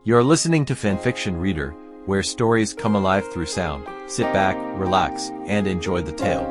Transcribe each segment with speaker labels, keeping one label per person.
Speaker 1: You're listening to Fanfiction Reader, where stories come alive through sound. Sit back, relax, and enjoy the tale.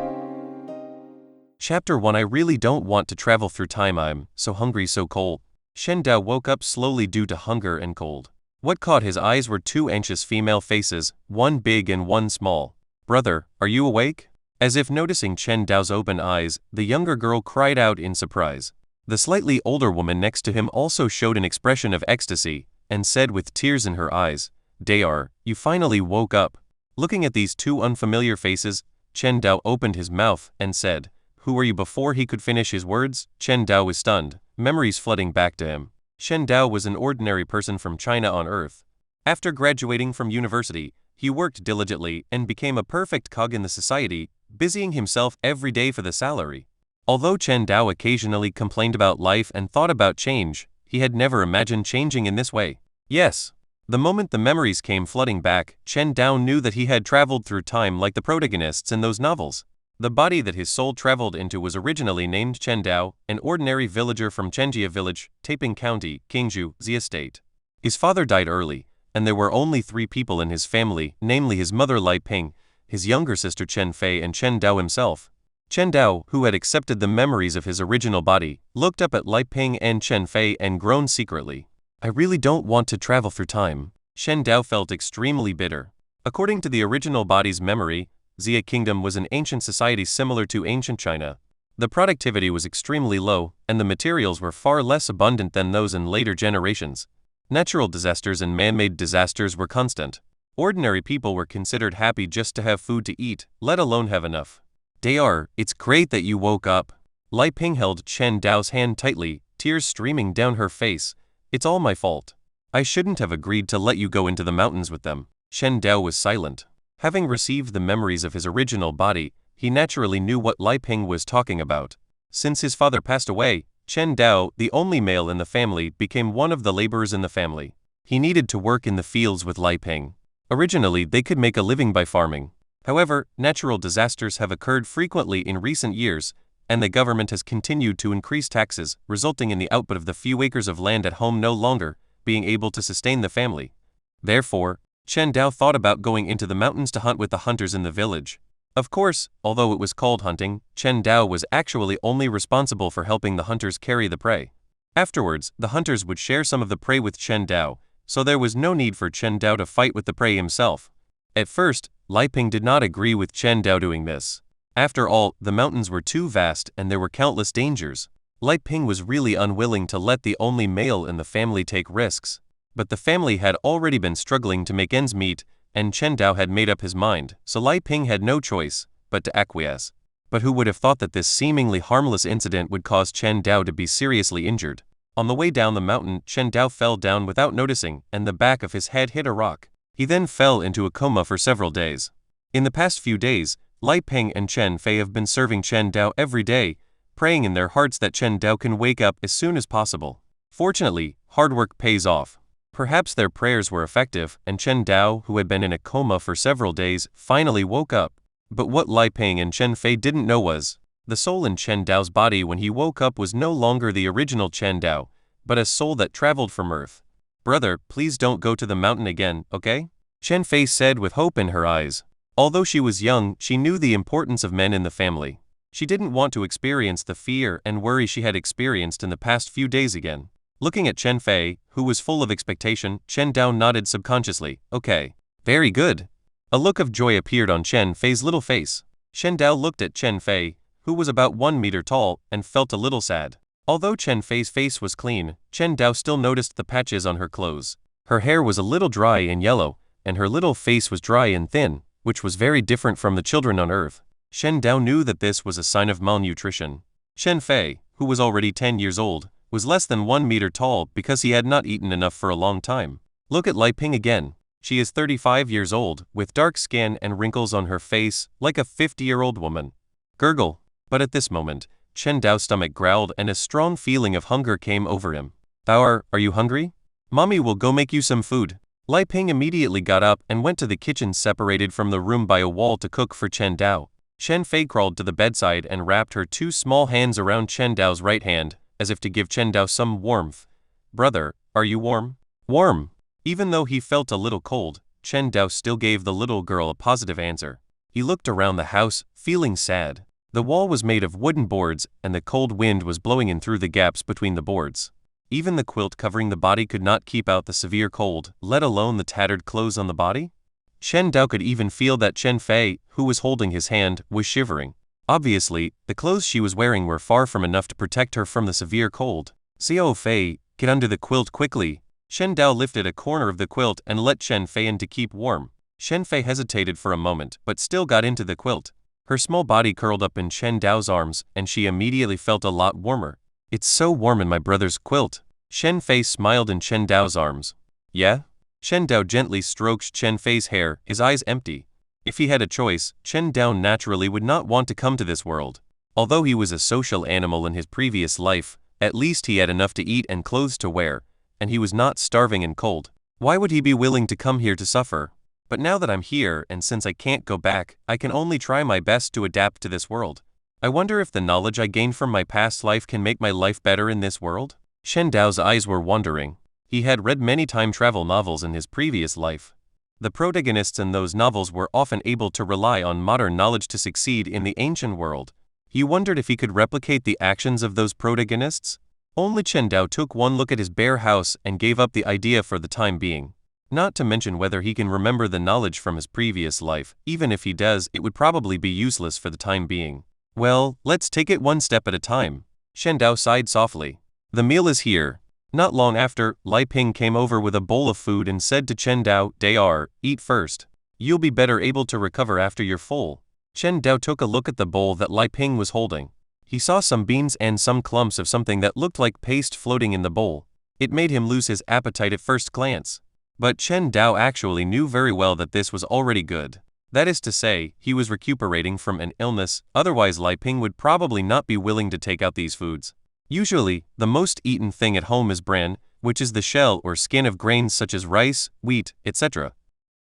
Speaker 2: Chapter 1. I really don't want to travel through time. I'm so hungry, so cold. Shen Dao woke up slowly due to hunger and cold. What caught his eyes were two anxious female faces, one big and one small. "Brother, are you awake?" As if noticing Chen Dao's open eyes, the younger girl cried out in surprise. The slightly older woman next to him also showed an expression of ecstasy, and said with tears in her eyes, "Dayar, you finally woke up." Looking at these two unfamiliar faces, Chen Dao opened his mouth and said, "Who are you?" Before he could finish his words, Chen Dao was stunned, memories flooding back to him. Shen Dao was an ordinary person from China on Earth. After graduating from university, he worked diligently and became a perfect cog in the society, busying himself every day for the salary. Although Chen Dao occasionally complained about life and thought about change, he had never imagined changing in this way. Yes. The moment the memories came flooding back, Chen Dao knew that he had traveled through time like the protagonists in those novels. The body that his soul traveled into was originally named Chen Dao, an ordinary villager from Chenjia village, Taiping County, Qingzhou, Xia State. His father died early, and there were only 3 people in his family, namely his mother Lai Ping, his younger sister Chen Fei and Chen Dao himself. Chen Dao, who had accepted the memories of his original body, looked up at Lai Ping and Chen Fei and groaned secretly. "I really don't want to travel through time." Shen Dao felt extremely bitter. According to the original body's memory, Xia Kingdom was an ancient society similar to ancient China. The productivity was extremely low, and the materials were far less abundant than those in later generations. Natural disasters and man-made disasters were constant. Ordinary people were considered happy just to have food to eat, let alone have enough. "Dayar, it's great that you woke up." Lai Ping held Chen Dao's hand tightly, tears streaming down her face. "It's all my fault. I shouldn't have agreed to let you go into the mountains with them." Shen Dao was silent. Having received the memories of his original body, he naturally knew what Lai Ping was talking about. Since his father passed away, Chen Dao, the only male in the family, became one of the laborers in the family. He needed to work in the fields with Lai Ping. Originally, they could make a living by farming. However, natural disasters have occurred frequently in recent years, and the government has continued to increase taxes, resulting in the output of the few acres of land at home no longer being able to sustain the family. Therefore, Chen Dao thought about going into the mountains to hunt with the hunters in the village. Of course, although it was called hunting, Chen Dao was actually only responsible for helping the hunters carry the prey. Afterwards, the hunters would share some of the prey with Chen Dao, so there was no need for Chen Dao to fight with the prey himself. At first, Lai Ping did not agree with Chen Dao doing this. After all, the mountains were too vast and there were countless dangers. Lai Ping was really unwilling to let the only male in the family take risks. But the family had already been struggling to make ends meet, and Chen Dao had made up his mind, so Lai Ping had no choice but to acquiesce. But who would have thought that this seemingly harmless incident would cause Chen Dao to be seriously injured? On the way down the mountain, Chen Dao fell down without noticing, and the back of his head hit a rock. He then fell into a coma for several days. In the past few days, Lai Ping and Chen Fei have been serving Chen Dao every day, praying in their hearts that Chen Dao can wake up as soon as possible. Fortunately, hard work pays off. Perhaps their prayers were effective, and Chen Dao, who had been in a coma for several days, finally woke up. But what Lai Ping and Chen Fei didn't know was, the soul in Chen Dao's body when he woke up was no longer the original Chen Dao, but a soul that traveled from Earth. "Brother, please don't go to the mountain again, okay?" Chen Fei said with hope in her eyes. Although she was young, she knew the importance of men in the family. She didn't want to experience the fear and worry she had experienced in the past few days again. Looking at Chen Fei, who was full of expectation, Chen Dao nodded subconsciously. "Okay. Very good." A look of joy appeared on Chen Fei's little face. Chen Dao looked at Chen Fei, who was about 1 meter tall, and felt a little sad. Although Chen Fei's face was clean, Chen Dao still noticed the patches on her clothes. Her hair was a little dry and yellow, and her little face was dry and thin, which was very different from the children on Earth. Chen Dao knew that this was a sign of malnutrition. Chen Fei, who was already 10 years old, was less than 1 meter tall because he had not eaten enough for a long time. Look at Lai Ping again. She is 35 years old, with dark skin and wrinkles on her face, like a 50-year-old woman. Gurgle. But at this moment, Chen Dao's stomach growled and a strong feeling of hunger came over him. "Are you hungry? Mommy will go make you some food." Lai Ping immediately got up and went to the kitchen separated from the room by a wall to cook for Chen Dao. Chen Fei crawled to the bedside and wrapped her 2 small hands around Chen Dao's right hand, as if to give Chen Dao some warmth. "Brother, are you warm?" "Warm." Even though he felt a little cold, Chen Dao still gave the little girl a positive answer. He looked around the house, feeling sad. The wall was made of wooden boards, and the cold wind was blowing in through the gaps between the boards. Even the quilt covering the body could not keep out the severe cold, let alone the tattered clothes on the body. Chen Dao could even feel that Chen Fei, who was holding his hand, was shivering. Obviously, the clothes she was wearing were far from enough to protect her from the severe cold. Xiao Fei, get under the quilt quickly. Chen Dao lifted a corner of the quilt and let Chen Fei in to keep warm. Chen Fei hesitated for a moment, but still got into the quilt. Her small body curled up in Chen Dao's arms, and she immediately felt a lot warmer. It's so warm in my brother's quilt. Chen Fei smiled in Chen Dao's arms. Yeah? Chen Dao gently stroked Chen Fei's hair, his eyes empty. If he had a choice, Chen Dao naturally would not want to come to this world. Although he was a social animal in his previous life, at least he had enough to eat and clothes to wear, and he was not starving and cold. Why would he be willing to come here to suffer? But now that I'm here, and since I can't go back, I can only try my best to adapt to this world. I wonder if the knowledge I gained from my past life can make my life better in this world? Shen Dao's eyes were wandering. He had read many time travel novels in his previous life. The protagonists in those novels were often able to rely on modern knowledge to succeed in the ancient world. He wondered if he could replicate the actions of those protagonists. Only Chen Dao took one look at his bare house and gave up the idea for the time being. Not to mention whether he can remember the knowledge from his previous life. Even if he does, it would probably be useless for the time being. Well, let's take it one step at a time. Shen Dao sighed softly. The meal is here. Not long after, Lai Ping came over with a bowl of food and said to Chen Dao, "Dao, eat first. You'll be better able to recover after you're full." Chen Dao took a look at the bowl that Lai Ping was holding. He saw some beans and some clumps of something that looked like paste floating in the bowl. It made him lose his appetite at first glance. But Chen Dao actually knew very well that this was already good. That is to say, he was recuperating from an illness, otherwise Lai Ping would probably not be willing to take out these foods. Usually, the most eaten thing at home is bran, which is the shell or skin of grains such as rice, wheat, etc.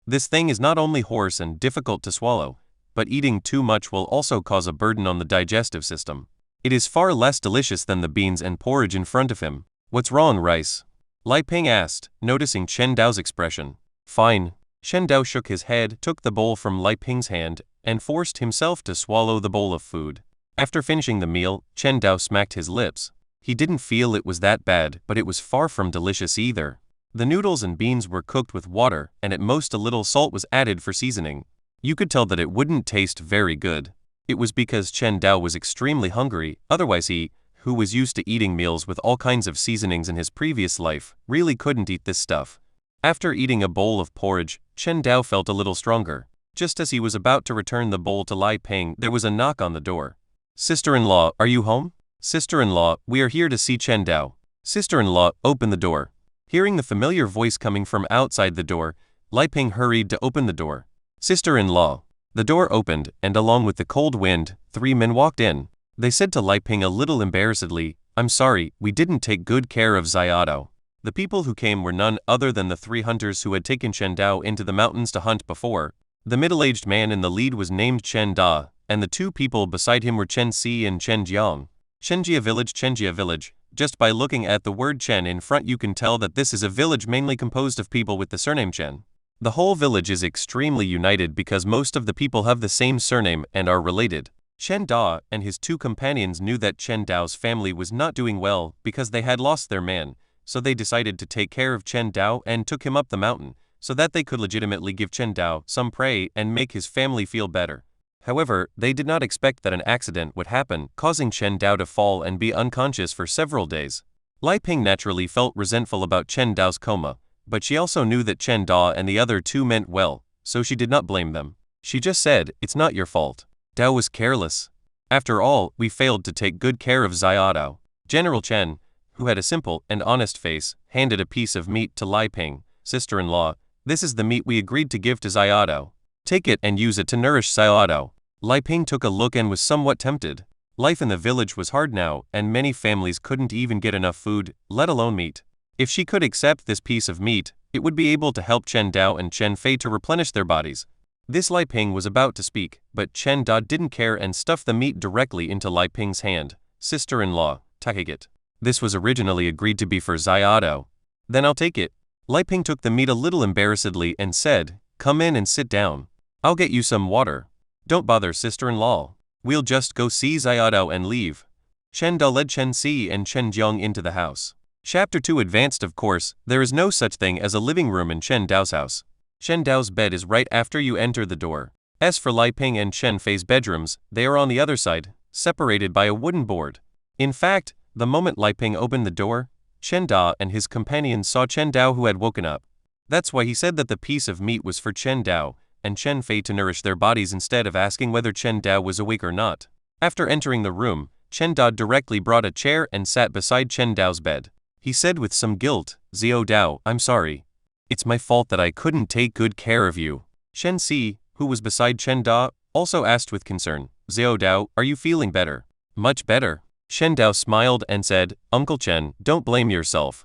Speaker 2: This thing is not only hoarse and difficult to swallow, but eating too much will also cause a burden on the digestive system. It is far less delicious than the beans and porridge in front of him. What's wrong, rice? Lai Ping asked, noticing Chen Dao's expression. Fine. Shen Dao shook his head, took the bowl from Lai Ping's hand, and forced himself to swallow the bowl of food. After finishing the meal, Chen Dao smacked his lips. He didn't feel it was that bad, but it was far from delicious either. The noodles and beans were cooked with water, and at most a little salt was added for seasoning. You could tell that it wouldn't taste very good. It was because Chen Dao was extremely hungry, otherwise he, who was used to eating meals with all kinds of seasonings in his previous life, really couldn't eat this stuff. After eating a bowl of porridge, Chen Dao felt a little stronger. Just as he was about to return the bowl to Lai Ping, there was a knock on the door. Sister-in-law, are you home? Sister-in-law, we are here to see Chen Dao. Sister-in-law, open the door. Hearing the familiar voice coming from outside the door, Lai Ping hurried to open the door. Sister-in-law. The door opened, and along with the cold wind, 3 men walked in. They said to Lai Ping a little embarrassedly, I'm sorry, we didn't take good care of Xiaodao. The people who came were none other than the 3 hunters who had taken Chen Dao into the mountains to hunt before. The middle-aged man in the lead was named Chen Da, and the 2 people beside him were Chen Si and Chen Jiang. Chenjia village. Just by looking at the word Chen in front you can tell that this is a village mainly composed of people with the surname Chen. The whole village is extremely united because most of the people have the same surname and are related. Chen Da and his 2 companions knew that Chen Dao's family was not doing well because they had lost their man, so they decided to take care of Chen Dao and took him up the mountain, so that they could legitimately give Chen Dao some prey and make his family feel better. However, they did not expect that an accident would happen, causing Chen Dao to fall and be unconscious for several days. Lai Ping naturally felt resentful about Chen Dao's coma, but she also knew that Chen Da and the other 2 meant well, so she did not blame them. She just said, it's not your fault. Dao was careless. After all, we failed to take good care of Xiaodao. General Chen, who had a simple and honest face, handed a piece of meat to Lai Ping. Sister-in-law, this is the meat we agreed to give to Xiaodao. Take it and use it to nourish Xiaodao. Lai Ping took a look and was somewhat tempted. Life in the village was hard now, and many families couldn't even get enough food, let alone meat. If she could accept this piece of meat, it would be able to help Chen Dao and Chen Fei to replenish their bodies. This Lai Ping was about to speak, but Chen Da didn't care and stuffed the meat directly into Lai Ping's hand. Sister-in-law, take it. This was originally agreed to be for Xiaodao. Then I'll take it. Lai Ping took the meat a little embarrassedly and said, "Come in and sit down. I'll get you some water. Don't bother, sister-in-law. We'll just go see Xiaodao and leave." Chen Da led Chen Si and Chen Jiang into the house. Chapter 2 advanced. Of course, there is no such thing as a living room in Chen Dao's house. Chen Dao's bed is right after you enter the door. As for Lai Ping and Chen Fei's bedrooms, they are on the other side, separated by a wooden board. In fact, the moment Lai Ping opened the door, Chen Da and his companions saw Chen Dao, who had woken up. That's why he said that the piece of meat was for Chen Dao and Chen Fei to nourish their bodies instead of asking whether Chen Dao was awake or not. After entering the room, Chen Da directly brought a chair and sat beside Chen Dao's bed. He said with some guilt, "Xiao Dao, I'm sorry. It's my fault that I couldn't take good care of you." Chen Si, who was beside Chen Da, also asked with concern, "Xiao Dao, are you feeling better?" "Much better." Chen Dao smiled and said, "Uncle Chen, don't blame yourself.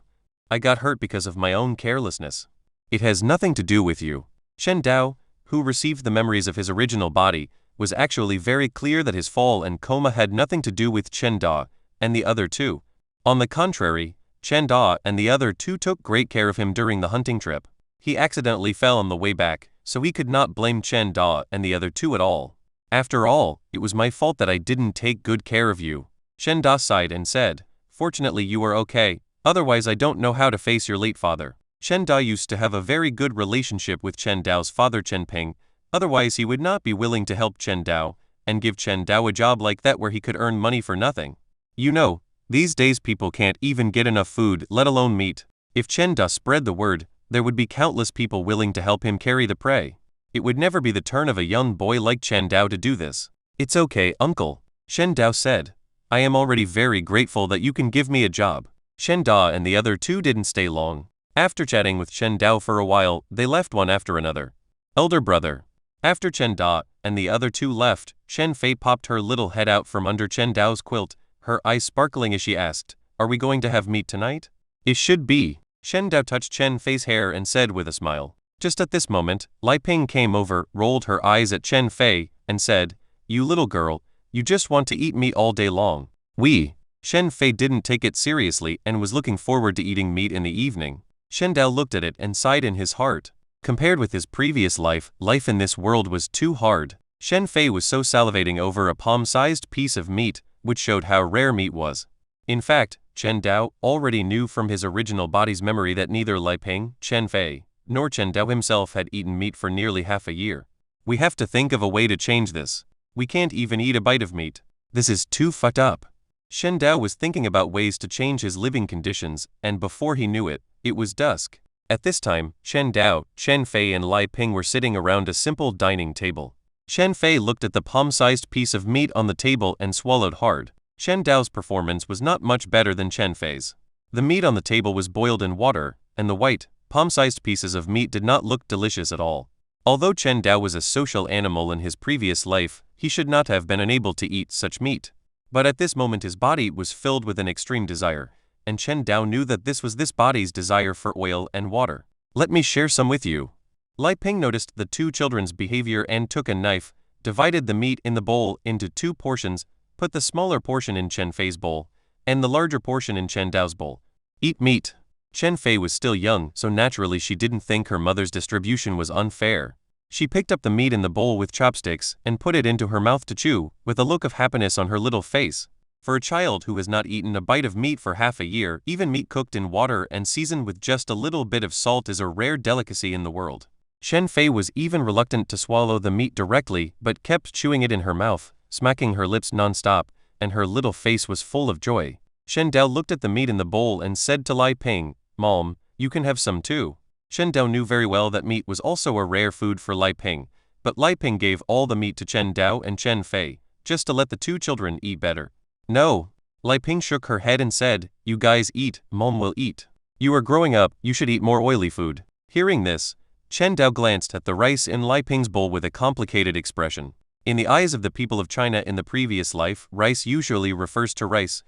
Speaker 2: I got hurt because of my own carelessness. It has nothing to do with you." Chen Dao, who received the memories of his original body, was actually very clear that his fall and coma had nothing to do with Chen Da and the other two. On the contrary, Chen Da and the other two took great care of him during the hunting trip. He accidentally fell on the way back, so he could not blame Chen Da and the other two at all. "After all, it was my fault that I didn't take good care of you." Chen Da sighed and said, "Fortunately you are okay, otherwise I don't know how to face your late father." Chen Da used to have a very good relationship with Chen Dao's father Chen Ping, otherwise he would not be willing to help Chen Dao and give Chen Dao a job like that where he could earn money for nothing. You know, these days people can't even get enough food, let alone meat. If Chen Da spread the word, there would be countless people willing to help him carry the prey. It would never be the turn of a young boy like Chen Dao to do this. "It's okay, uncle," Chen Dao said. "I am already very grateful that you can give me a job." Chen Da and the other two didn't stay long. After chatting with Chen Dao for a while, they left one after another. Elder brother. After Chen Da and the other two left, Chen Fei popped her little head out from under Chen Dao's quilt, her eyes sparkling as she asked, "Are we going to have meat tonight?" "It should be." Chen Dao touched Chen Fei's hair and said with a smile. Just at this moment, Lai Ping came over, rolled her eyes at Chen Fei, and said, "You little girl, you just want to eat meat all day long." Chen Fei didn't take it seriously and was looking forward to eating meat in the evening. Chen Dao looked at it and sighed in his heart. Compared with his previous life, life in this world was too hard. Chen Fei was so salivating over a palm-sized piece of meat, which showed how rare meat was. In fact, Chen Dao already knew from his original body's memory that neither Lai Ping, Chen Fei, nor Chen Dao himself had eaten meat for nearly half a year. "We have to think of a way to change this. We can't even eat a bite of meat. This is too fucked up." Chen Dao was thinking about ways to change his living conditions, and before he knew it, it was dusk. At this time, Chen Dao, Chen Fei and Lai Ping were sitting around a simple dining table. Chen Fei looked at the palm-sized piece of meat on the table and swallowed hard. Chen Dao's performance was not much better than Chen Fei's. The meat on the table was boiled in water, and the white, palm-sized pieces of meat did not look delicious at all. Although Chen Dao was a social animal in his previous life, he should not have been unable to eat such meat. But at this moment his body was filled with an extreme desire, and Chen Dao knew that this was this body's desire for oil and water. "Let me share some with you." Lai Ping noticed the two children's behavior and took a knife, divided the meat in the bowl into two portions, put the smaller portion in Chen Fei's bowl, and the larger portion in Chen Dao's bowl. "Eat meat." Chen Fei was still young, so naturally she didn't think her mother's distribution was unfair. She picked up the meat in the bowl with chopsticks and put it into her mouth to chew, with a look of happiness on her little face. For a child who has not eaten a bite of meat for half a year, even meat cooked in water and seasoned with just a little bit of salt is a rare delicacy in the world. Chen Fei was even reluctant to swallow the meat directly, but kept chewing it in her mouth, smacking her lips non-stop, and her little face was full of joy. Chen Dao looked at the meat in the bowl and said to Lai Ping, "Mom, you can have some too." Chen Dao knew very well that meat was also a rare food for Lai Ping, but Lai Ping gave all the meat to Chen Dao and Chen Fei, just to let the two children eat better. "No." Lai Ping shook her head and said, "You guys eat, Mom will eat. You are growing up, you should eat more oily food." Hearing this, Chen Dao glanced at the rice in Lai Ping's bowl with a complicated expression. In the eyes of the people of China in the previous life, rice usually refers to rice,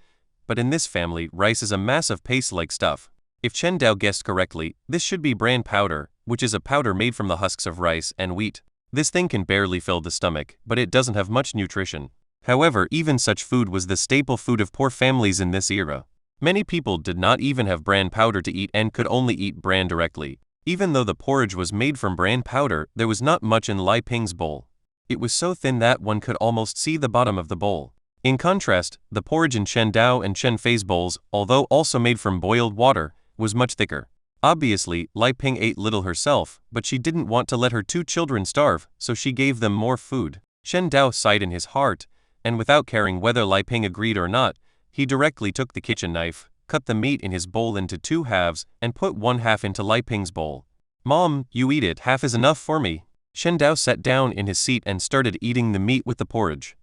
Speaker 2: but in this family, rice is a mass of paste-like stuff. If Chen Dao guessed correctly, this should be bran powder, which is a powder made from the husks of rice and wheat. This thing can barely fill the stomach, but it doesn't have much nutrition. However, even such food was the staple food of poor families in this era. Many people did not even have bran powder to eat and could only eat bran directly. Even though the porridge was made from bran powder, there was not much in Lai Ping's bowl. It was so thin that one could almost see the bottom of the bowl. In contrast, the porridge in Chen Dao and Chen Fei's bowls, although also made from boiled water, was much thicker. Obviously, Lai Ping ate little herself, but she didn't want to let her 2 children starve, so she gave them more food. Chen Dao sighed in his heart, and without caring whether Lai Ping agreed or not, he directly took the kitchen knife, cut the meat in his bowl into 2 halves, and put 1 half into Lai Ping's bowl. "Mom, you eat it, half is enough for me." Chen Dao sat down in his seat and started eating the meat with the porridge.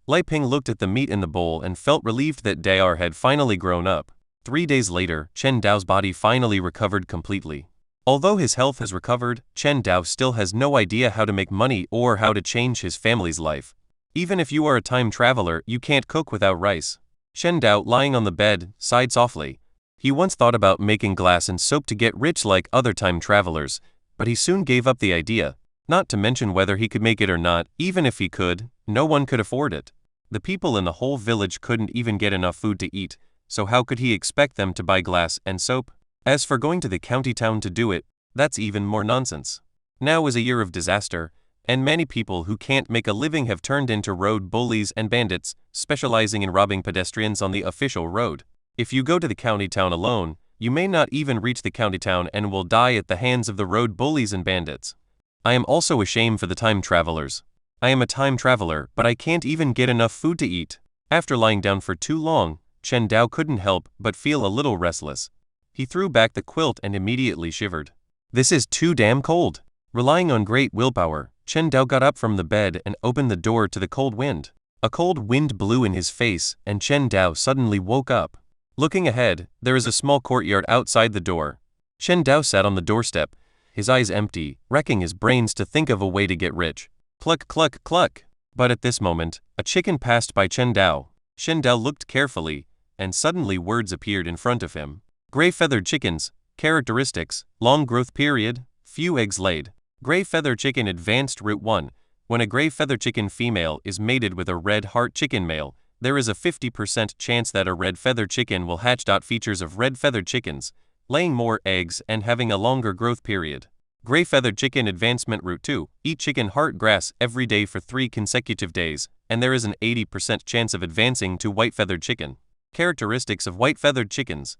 Speaker 2: Lai Ping looked at the meat in the bowl and felt relieved that Dao had finally grown up. 3 days later, Chen Dao's body finally recovered completely. Although his health has recovered, Chen Dao still has no idea how to make money or how to change his family's life. Even if you are a time traveler, you can't cook without rice. Chen Dao, lying on the bed, sighed softly. He once thought about making glass and soap to get rich like other time travelers, but he soon gave up the idea. Not to mention whether he could make it or not, even if he could, no one could afford it. The people in the whole village couldn't even get enough food to eat, so how could he expect them to buy glass and soap? As for going to the county town to do it, that's even more nonsense. Now is a year of disaster, and many people who can't make a living have turned into road bullies and bandits, specializing in robbing pedestrians on the official road. If you go to the county town alone, you may not even reach the county town and will die at the hands of the road bullies and bandits. I am also ashamed for the time travelers. I am a time traveler, but I can't even get enough food to eat. After lying down for too long, Chen Dao couldn't help but feel a little restless. He threw back the quilt and immediately shivered. This is too damn cold. Relying on great willpower, Chen Dao got up from the bed and opened the door to the cold wind. A cold wind blew in his face, and Chen Dao suddenly woke up. Looking ahead, there is a small courtyard outside the door. Chen Dao sat on the doorstep, his eyes empty, racking his brains to think of a way to get rich. Cluck, cluck, cluck. But at this moment, a chicken passed by Chen Dao. Chen Dao looked carefully, and suddenly words appeared in front of him. Gray-feathered chickens, characteristics, long growth period, few eggs laid. Gray-feathered chicken advanced route 1. When a gray-feathered chicken female is mated with a red-heart chicken male, there is a 50% chance that a red-feathered chicken will hatch. Features of red-feathered chickens: laying more eggs and having a longer growth period. Gray-feathered chicken advancement route 2. Eat chicken heart grass every day for 3 consecutive days, and there is an 80% chance of advancing to white-feathered chicken. Characteristics of white-feathered chickens: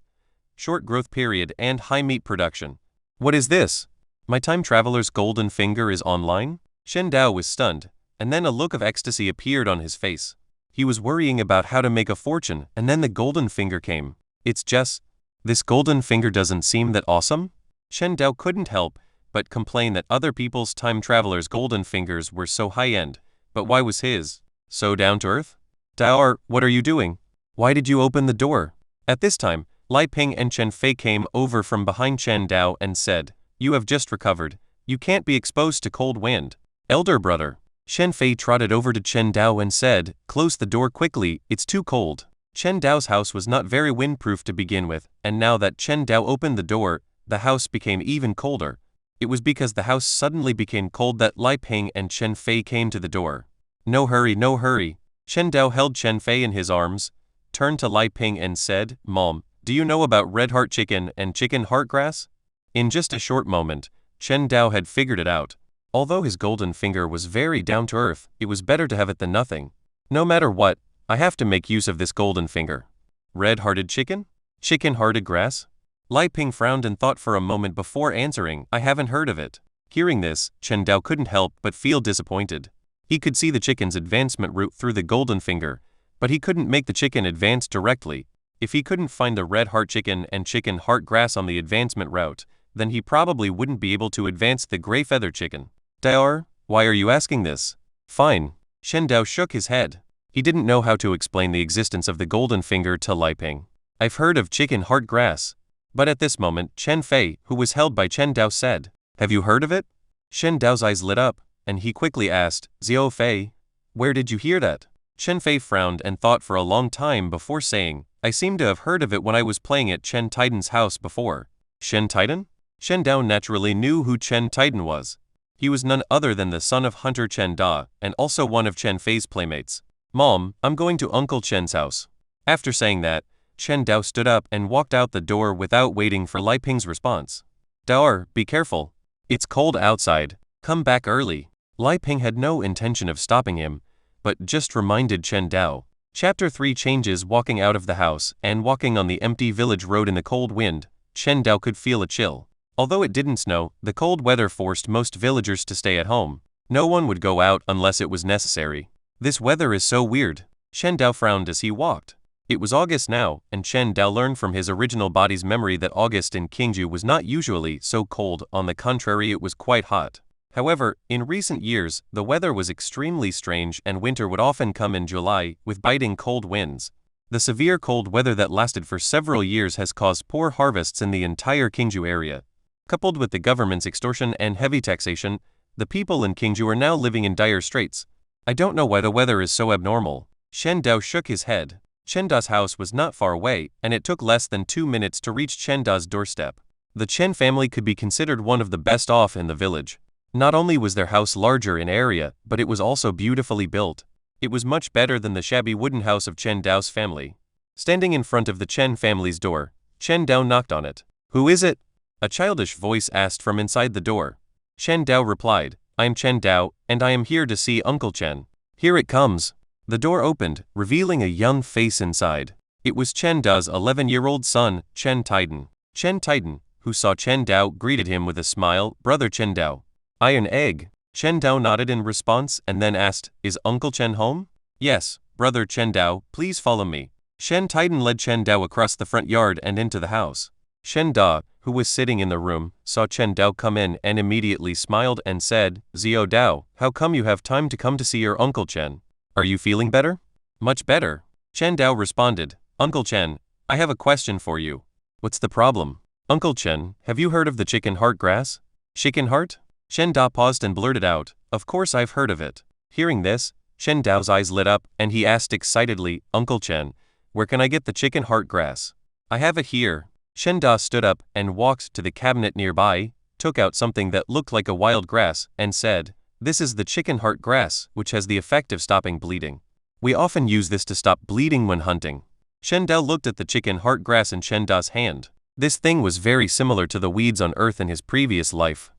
Speaker 2: short growth period and high meat production. What is this? My time traveler's golden finger is online? Chen Dao was stunned, and then a look of ecstasy appeared on his face. He was worrying about how to make a fortune, and then the golden finger came. It's just, this golden finger doesn't seem that awesome? Chen Dao couldn't help but complain that other people's time travelers' golden fingers were so high-end, but why was his so down-to-earth? Dao, what are you doing? Why did you open the door? At this time, Lai Ping and Chen Fei came over from behind Chen Dao and said, "You have just recovered. You can't be exposed to cold wind." Elder brother. Chen Fei trotted over to Chen Dao and said, "Close the door quickly, it's too cold." Chen Dao's house was not very windproof to begin with, and now that Chen Dao opened the door, the house became even colder. It was because the house suddenly became cold that Lai Ping and Chen Fei came to the door. No hurry, no hurry. Chen Dao held Chen Fei in his arms, turned to Lai Ping and said, "Mom, do you know about red heart chicken and chicken heart grass?" In just a short moment, Chen Dao had figured it out. Although his golden finger was very down-to-earth, it was better to have it than nothing. No matter what, I have to make use of this golden finger. Red-hearted chicken? Chicken-hearted grass? Lai Ping frowned and thought for a moment before answering, "I haven't heard of it." Hearing this, Chen Dao couldn't help but feel disappointed. He could see the chicken's advancement route through the golden finger, but he couldn't make the chicken advance directly. If he couldn't find the red heart chicken and chicken heart grass on the advancement route, then he probably wouldn't be able to advance the gray feather chicken. Dao, why are you asking this? Fine. Chen Dao shook his head. He didn't know how to explain the existence of the golden finger to Lai Ping. I've heard of chicken heart grass. But at this moment, Chen Fei, who was held by Chen Dao, said, "Have you heard of it?" Chen Dao's eyes lit up, and he quickly asked, "Xiao Fei, where did you hear that?" Chen Fei frowned and thought for a long time before saying, "I seem to have heard of it when I was playing at Chen Titan's house before." Shen Titan? Chen Dao naturally knew who Chen Titan was. He was none other than the son of Hunter Chen Da, and also one of Chen Fei's playmates. "Mom, I'm going to Uncle Chen's house." After saying that, Chen Dao stood up and walked out the door without waiting for Li Ping's response. Daor, be careful. It's cold outside. Come back early. Li Ping had no intention of stopping him, but just reminded Chen Dao. Chapter 3 changes. Walking out of the house and walking on the empty village road in the cold wind, Chen Dao could feel a chill. Although it didn't snow, the cold weather forced most villagers to stay at home. No one would go out unless it was necessary. This weather is so weird. Chen Dao frowned as he walked. It was August now, and Chen Dao learned from his original body's memory that August in Qingju was not usually so cold. On the contrary, it was quite hot. However, in recent years, the weather was extremely strange and winter would often come in July, with biting cold winds. The severe cold weather that lasted for several years has caused poor harvests in the entire Qingju area. Coupled with the government's extortion and heavy taxation, the people in Qingju are now living in dire straits. I don't know why the weather is so abnormal. Chen Dao shook his head. Chen Da's house was not far away, and it took less than 2 minutes to reach Chen Da's doorstep. The Chen family could be considered one of the best off in the village. Not only was their house larger in area, but it was also beautifully built. It was much better than the shabby wooden house of Chen Dao's family. Standing in front of the Chen family's door, Chen Dao knocked on it. Who is it? A childish voice asked from inside the door. Chen Dao replied, I am Chen Dao, and I am here to see Uncle Chen. Here it comes. The door opened, revealing a young face inside. It was Chen Dao's 11-year-old son, Chen Titan. Chen Titan, who saw Chen Dao, greeted him with a smile. Brother Chen Dao. An egg. Chen Dao nodded in response and then asked, Is Uncle Chen home? Yes, Brother Chen Dao, please follow me. Chen Titan led Chen Dao across the front yard and into the house. Chen Da, who was sitting in the room, saw Chen Dao come in and immediately smiled and said, Zio Dao, how come you have time to come to see your Uncle Chen? Are you feeling better? Much better. Chen Dao responded, Uncle Chen, I have a question for you. What's the problem? Uncle Chen, have you heard of the chicken heart grass? Chicken heart? Chen Da paused and blurted out, Of course I've heard of it. Hearing this, Chen Dao's eyes lit up and he asked excitedly, Uncle Chen, where can I get the chicken heart grass? I have it here. Chen Da stood up and walked to the cabinet nearby, took out something that looked like a wild grass, and said, This is the chicken heart grass, which has the effect of stopping bleeding. We often use this to stop bleeding when hunting. Chen Dao looked at the chicken heart grass in Chen Da's hand. This thing was very similar to the weeds on earth in his previous life.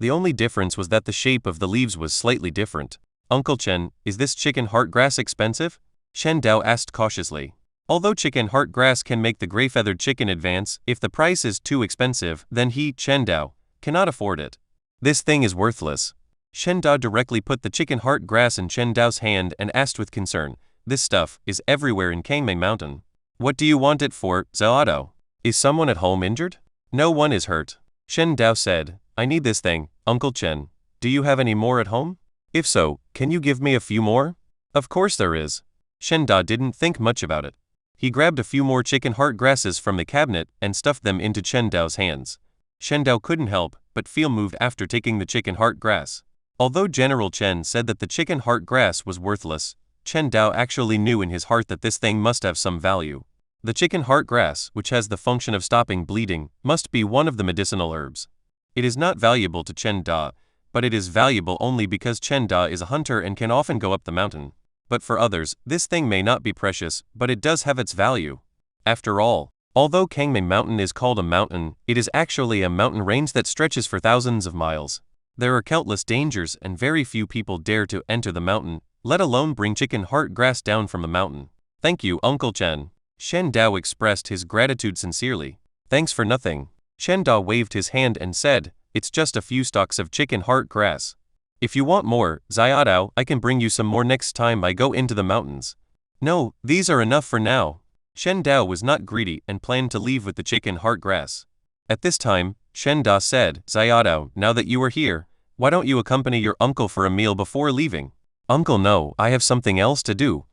Speaker 2: The only difference was that the shape of the leaves was slightly different. Uncle Chen, is this chicken heart grass expensive? Chen Dao asked cautiously. Although chicken heart grass can make the gray-feathered chicken advance, if the price is too expensive, then he, Chen Dao, cannot afford it. This thing is worthless. Chen Dao directly put the chicken heart grass in Chen Dao's hand and asked with concern, This stuff is everywhere in Kangmei Mountain. What do you want it for, Zao? Is someone at home injured? No one is hurt. Chen Dao said, I need this thing, Uncle Chen. Do you have any more at home? If so, can you give me a few more? Of course there is. Chen Da didn't think much about it. He grabbed a few more chicken heart grasses from the cabinet and stuffed them into Chen Dao's hands. Chen Dao couldn't help but feel moved after taking the chicken heart grass. Although General Chen said that the chicken heart grass was worthless, Chen Dao actually knew in his heart that this thing must have some value. The chicken heart grass, which has the function of stopping bleeding, must be one of the medicinal herbs. It is not valuable to Chen Da, but it is valuable only because Chen Da is a hunter and can often go up the mountain. But for others, this thing may not be precious, but it does have its value. After all, although Kangmei Mountain is called a mountain, it is actually a mountain range that stretches for thousands of miles. There are countless dangers and very few people dare to enter the mountain, let alone bring chicken heart grass down from the mountain. Thank you, Uncle Chen. Chen Dao expressed his gratitude sincerely. Thanks for nothing. Chen Da waved his hand and said, It's just a few stalks of chicken heart grass. If you want more, Zayadao, I can bring you some more next time I go into the mountains. No, these are enough for now. Chen Dao was not greedy and planned to leave with the chicken heart grass. At this time, Chen Da said, Zayadao, now that you are here, why don't you accompany your uncle for a meal before leaving? Uncle, no, I have something else to do.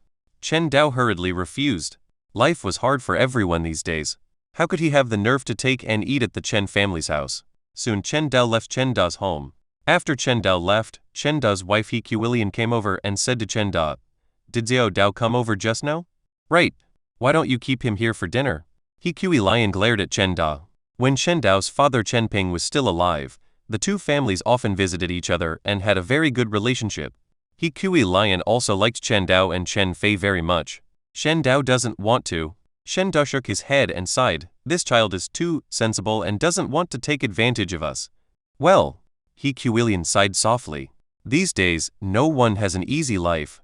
Speaker 2: Chen Dao hurriedly refused. Life was hard for everyone these days. How could he have the nerve to take and eat at the Chen family's house? Soon Chen Dao left Chen Da's home. After Chen Dao left, Chen Da's wife He Qiuilian came over and said to Chen Da, Did Xiao Dao come over just now? Right. Why don't you keep him here for dinner? He Qiuilian glared at Chen Da. When Chen Dao's father Chen Ping was still alive, the two families often visited each other and had a very good relationship. He Qiuilian also liked Chen Dao and Chen Fei very much. Chen Dao doesn't want to. Shen Dao shook his head and sighed. This child is too sensible and doesn't want to take advantage of us. Well, He Quillian sighed softly. These days, no one has an easy life.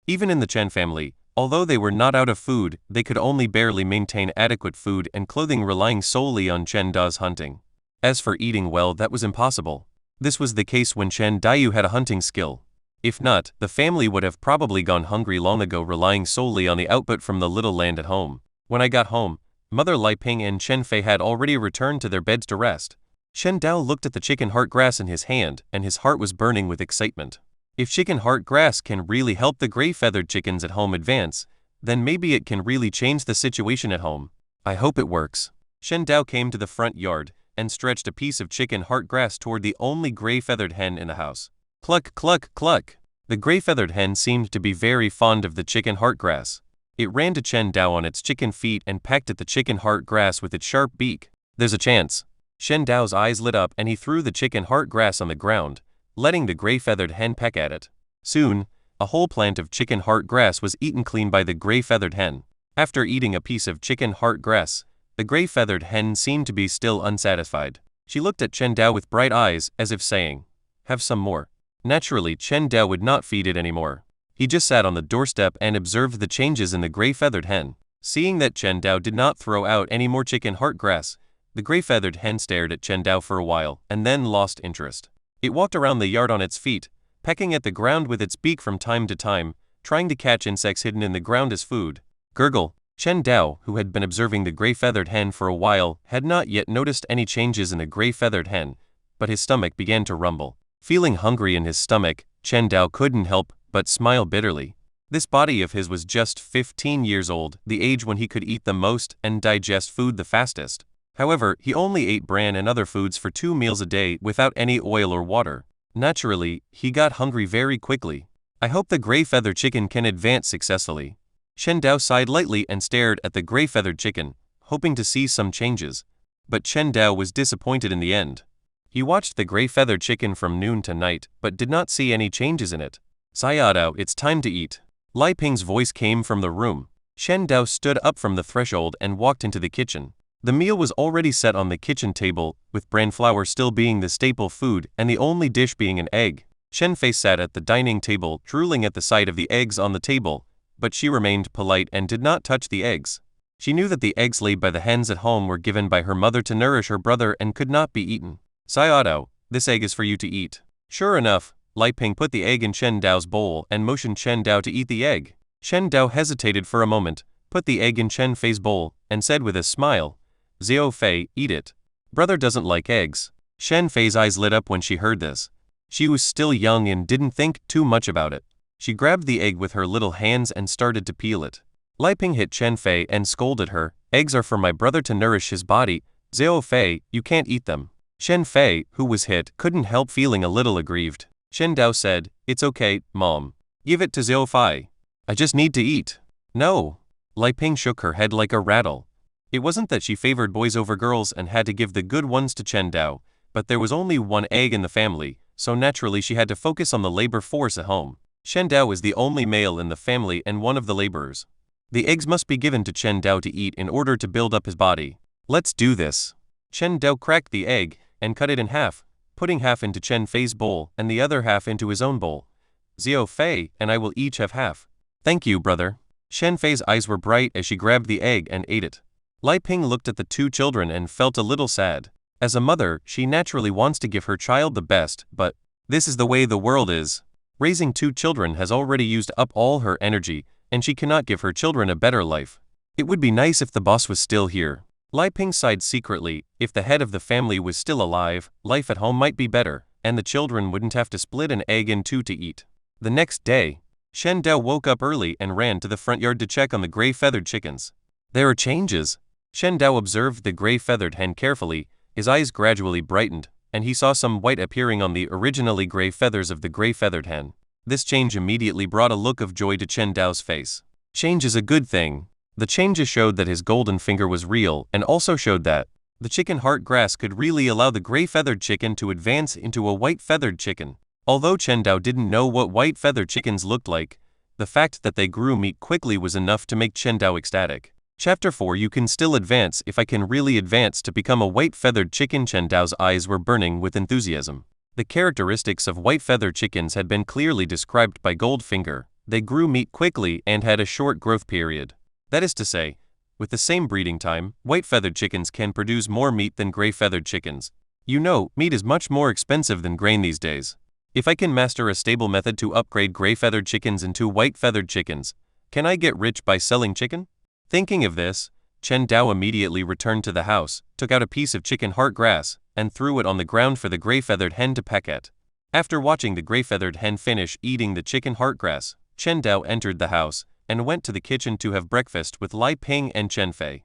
Speaker 2: Even in the Chen family, although they were not out of food, they could only barely maintain adequate food and clothing relying solely on Chen Dao's hunting. As for eating well, that was impossible. This was the case when Chen Daiyu had a hunting skill. If not, the family would have probably gone hungry long ago, relying solely on the output from the little land at home. When I got home, Mother Lai Ping and Chen Fei had already returned to their beds to rest. Shen Dao looked at the chicken heart grass in his hand, and his heart was burning with excitement. If chicken heart grass can really help the gray-feathered chickens at home advance, then maybe it can really change the situation at home. I hope it works. Shen Dao came to the front yard and stretched a piece of chicken heart grass toward the only gray-feathered hen in the house. Cluck, cluck, cluck. The gray-feathered hen seemed to be very fond of the chicken heart grass. It ran to Chen Dao on its chicken feet and pecked at the chicken heart grass with its sharp beak. There's a chance. Shen Dao's eyes lit up and he threw the chicken heart grass on the ground, letting the gray-feathered hen peck at it. Soon, a whole plant of chicken heart grass was eaten clean by the gray-feathered hen. After eating a piece of chicken heart grass, the gray-feathered hen seemed to be still unsatisfied. She looked at Chen Dao with bright eyes, as if saying, "Have some more." Naturally, Chen Dao would not feed it anymore. He just sat on the doorstep and observed the changes in the gray-feathered hen. Seeing that Chen Dao did not throw out any more chicken heart grass, the gray-feathered hen stared at Chen Dao for a while and then lost interest. It walked around the yard on its feet, pecking at the ground with its beak from time to time, trying to catch insects hidden in the ground as food. Gurgle. Chen Dao, who had been observing the gray-feathered hen for a while, had not yet noticed any changes in the gray-feathered hen, but his stomach began to rumble. Feeling hungry in his stomach, Chen Dao couldn't help but smile bitterly. This body of his was just 15 years old, the age when he could eat the most and digest food the fastest. However, he only ate bran and other foods for 2 meals a day without any oil or water. Naturally, he got hungry very quickly. I hope the gray-feathered chicken can advance successfully. Shen Dao sighed lightly and stared at the gray-feathered chicken, hoping to see some changes. But Chen Dao was disappointed in the end. He watched the gray-feathered chicken from noon to night, but did not see any changes in it. Sayadao, it's time to eat. Lai Ping's voice came from the room. Shen Dao stood up from the threshold and walked into the kitchen. The meal was already set on the kitchen table, with bran flour still being the staple food and the only dish being an egg. Shen Fei sat at the dining table, drooling at the sight of the eggs on the table, but she remained polite and did not touch the eggs. She knew that the eggs laid by the hens at home were given by her mother to nourish her brother and could not be eaten. Sayadao, this egg is for you to eat. Sure enough, Lai Ping put the egg in Chen Dao's bowl and motioned Chen Dao to eat the egg. Shen Dao hesitated for a moment, put the egg in Chen Fei's bowl, and said with a smile, "Xiao Fei, eat it. Brother doesn't like eggs." Shen Fei's eyes lit up when she heard this. She was still young and didn't think too much about it. She grabbed the egg with her little hands and started to peel it. Lai Ping hit Chen Fei and scolded her, "Eggs are for my brother to nourish his body. Xiao Fei, you can't eat them." Shen Fei, who was hit, couldn't help feeling a little aggrieved. Shen Dao said, "It's okay, Mom. Give it to Xiao Fei. I just need to eat." "No." Lai Ping shook her head like a rattle. It wasn't that she favored boys over girls and had to give the good ones to Chen Dao, but there was only one egg in the family, so naturally she had to focus on the labor force at home. Chen Dao was the only male in the family and one of the laborers. The eggs must be given to Chen Dao to eat in order to build up his body. Let's do this. Chen Dao cracked the egg and cut it in half, putting half into Chen Fei's bowl and the other half into his own bowl. Xiao Fei and I will each have half. Thank you, brother. Shen Fei's eyes were bright as she grabbed the egg and ate it. Lai Ping looked at the two children and felt a little sad. As a mother, she naturally wants to give her child the best, but this is the way the world is. Raising 2 children has already used up all her energy, and she cannot give her children a better life. It would be nice if the boss was still here. Lai Ping sighed secretly. If the head of the family was still alive, life at home might be better, and the children wouldn't have to split an egg in 2 to eat. The next day, Shen Dao woke up early and ran to the front yard to check on the gray-feathered chickens. There are changes. Shen Dao observed the gray-feathered hen carefully. His eyes gradually brightened, and he saw some white appearing on the originally gray feathers of the gray-feathered hen. This change immediately brought a look of joy to Chen Dao's face. Change is a good thing. The changes showed that his golden finger was real and also showed that the chicken heart grass could really allow the gray-feathered chicken to advance into a white-feathered chicken. Although Chen Dao didn't know what white-feathered chickens looked like, the fact that they grew meat quickly was enough to make Chen Dao ecstatic. Chapter 4 You can still advance if I can really advance to become a white-feathered chicken. Chen Dao's eyes were burning with enthusiasm. The characteristics of white-feathered chickens had been clearly described by Goldfinger. They grew meat quickly and had a short growth period. That is to say, with the same breeding time, white-feathered chickens can produce more meat than gray-feathered chickens. You know, meat is much more expensive than grain these days. If I can master a stable method to upgrade gray-feathered chickens into white-feathered chickens, can I get rich by selling chicken? Thinking of this, Chen Dao immediately returned to the house, took out a piece of chicken heart grass, and threw it on the ground for the gray-feathered hen to peck at. After watching the gray-feathered hen finish eating the chicken heart grass, Chen Dao entered the house and went to the kitchen to have breakfast with Lai Ping and Chen Fei.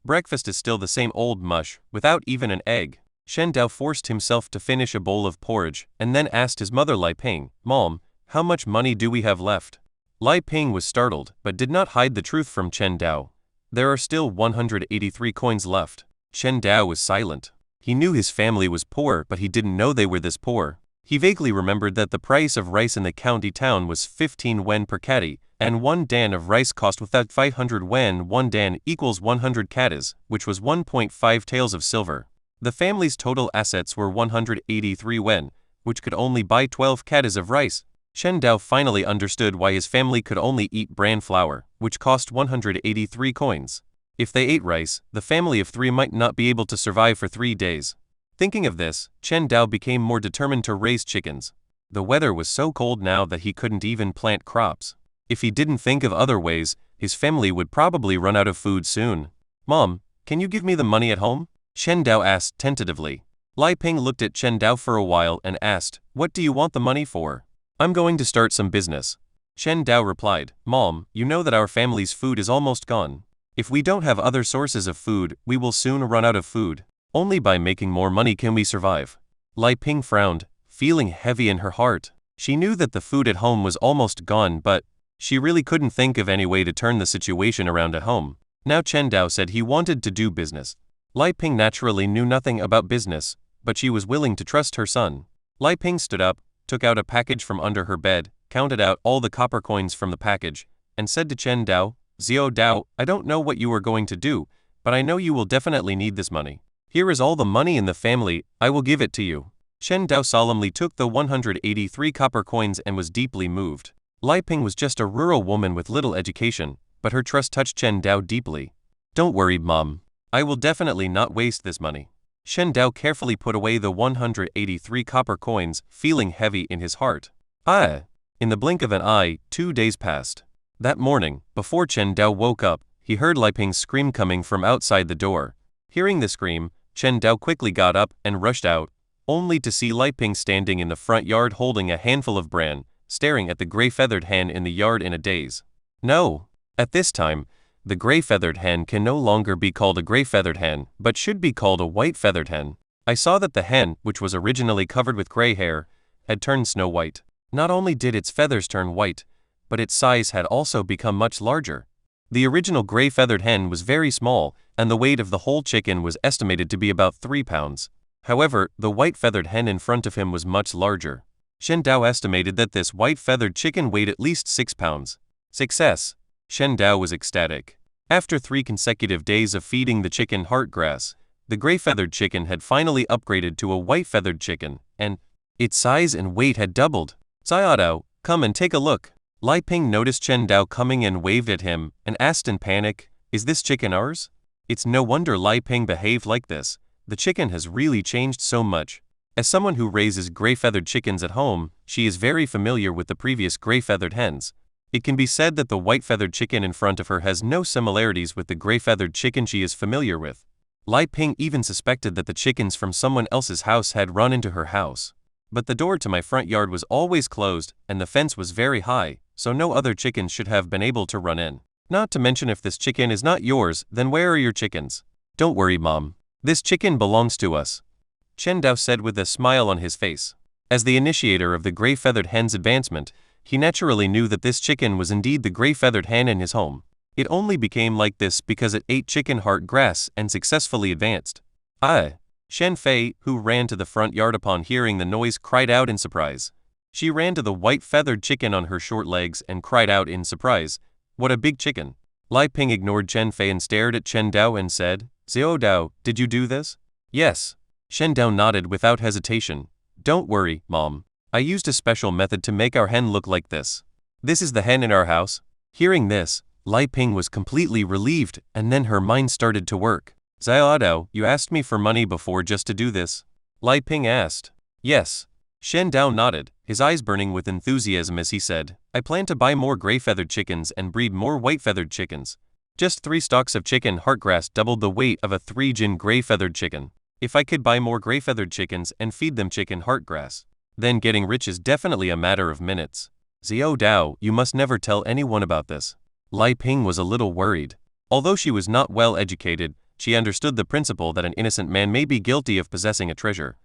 Speaker 2: Breakfast is still the same old mush, without even an egg. Chen Dao forced himself to finish a bowl of porridge and then asked his mother Lai Ping, "Mom, how much money do we have left?" Lai Ping was startled but did not hide the truth from Chen Dao. There are still 183 coins left. Chen Dao was silent. He knew his family was poor, but he didn't know they were this poor. He vaguely remembered that the price of rice in the county town was 15 wen per catty, and 1 dan of rice cost without 500 wen. 1 dan equals 100 cattas, which was 1.5 taels of silver. The family's total assets were 183 wen, which could only buy 12 cattas of rice. Chen Dao finally understood why his family could only eat bran flour, which cost 183 coins. If they ate rice, the family of 3 might not be able to survive for 3 days. Thinking of this, Chen Dao became more determined to raise chickens. The weather was so cold now that he couldn't even plant crops. If he didn't think of other ways, his family would probably run out of food soon. "Mom, can you give me the money at home?" Chen Dao asked tentatively. Lai Ping looked at Chen Dao for a while and asked, "What do you want the money for?" "I'm going to start some business." Chen Dao replied, "Mom, you know that our family's food is almost gone. If we don't have other sources of food, we will soon run out of food. Only by making more money can we survive." Lai Ping frowned, feeling heavy in her heart. She knew that the food at home was almost gone, but she really couldn't think of any way to turn the situation around at home. Now Chen Dao said he wanted to do business. Lai Ping naturally knew nothing about business, but she was willing to trust her son. Lai Ping stood up, took out a package from under her bed, counted out all the copper coins from the package, and said to Chen Dao, "Xiao Dao, I don't know what you are going to do, but I know you will definitely need this money. Here is all the money in the family, I will give it to you." Chen Dao solemnly took the 183 copper coins and was deeply moved. Lai Ping was just a rural woman with little education, but her trust touched Chen Dao deeply. "Don't worry, Mom. I will definitely not waste this money." Chen Dao carefully put away the 183 copper coins, feeling heavy in his heart. In the blink of an eye, 2 days passed. That morning, before Chen Dao woke up, he heard Lai Ping's scream coming from outside the door. Hearing the scream, Chen Dao quickly got up and rushed out, only to see Lai Ping standing in the front yard holding a handful of bran, staring at the gray-feathered hen in the yard in a daze. No! At this time, the gray-feathered hen can no longer be called a gray-feathered hen, but should be called a white-feathered hen. I saw that the hen, which was originally covered with gray hair, had turned snow white. Not only did its feathers turn white, but its size had also become much larger. The original gray-feathered hen was very small, and the weight of the whole chicken was estimated to be about 3 pounds. However, the white-feathered hen in front of him was much larger. Chen Dao estimated that this white-feathered chicken weighed at least 6 pounds. Success! Chen Dao was ecstatic. After 3 consecutive days of feeding the chicken heart grass, the gray-feathered chicken had finally upgraded to a white-feathered chicken, and its size and weight had doubled. "Xiao, come and take a look." Lai Ping noticed Chen Dao coming and waved at him, and asked in panic, "Is this chicken ours?" It's no wonder Lai Ping behaved like this. The chicken has really changed so much. As someone who raises gray-feathered chickens at home, she is very familiar with the previous gray-feathered hens. It can be said that the white-feathered chicken in front of her has no similarities with the gray-feathered chicken she is familiar with. Lai Ping even suspected that the chickens from someone else's house had run into her house. But the door to my front yard was always closed, and the fence was very high, so no other chickens should have been able to run in. Not to mention, if this chicken is not yours, then where are your chickens? "Don't worry, Mom. This chicken belongs to us," Chen Dao said with a smile on his face. As the initiator of the gray-feathered hen's advancement, he naturally knew that this chicken was indeed the gray-feathered hen in his home. It only became like this because it ate chicken heart grass and successfully advanced. Chen Fei, who ran to the front yard upon hearing the noise, cried out in surprise. She ran to the white-feathered chicken on her short legs and cried out in surprise, "What a big chicken!" Lai Ping ignored Chen Fei and stared at Chen Dao and said, Xiao Dao, did you do this? Yes. Shen Dao nodded without hesitation. Don't worry, Mom. I used a special method to make our hen look like this. This is the hen in our house. Hearing this, Lai Ping was completely relieved, and then her mind started to work. Xiao Dao, you asked me for money before just to do this? Lai Ping asked. Yes. Shen Dao nodded, his eyes burning with enthusiasm as he said, I plan to buy more gray-feathered chickens and breed more white-feathered chickens. Just 3 stalks of chicken heartgrass doubled the weight of a 3-jin gray-feathered chicken. If I could buy more gray-feathered chickens and feed them chicken heartgrass, then getting rich is definitely a matter of minutes. Xiao Dao, you must never tell anyone about this. Lai Ping was a little worried. Although she was not well educated, she understood the principle that an innocent man may be guilty of possessing a treasure.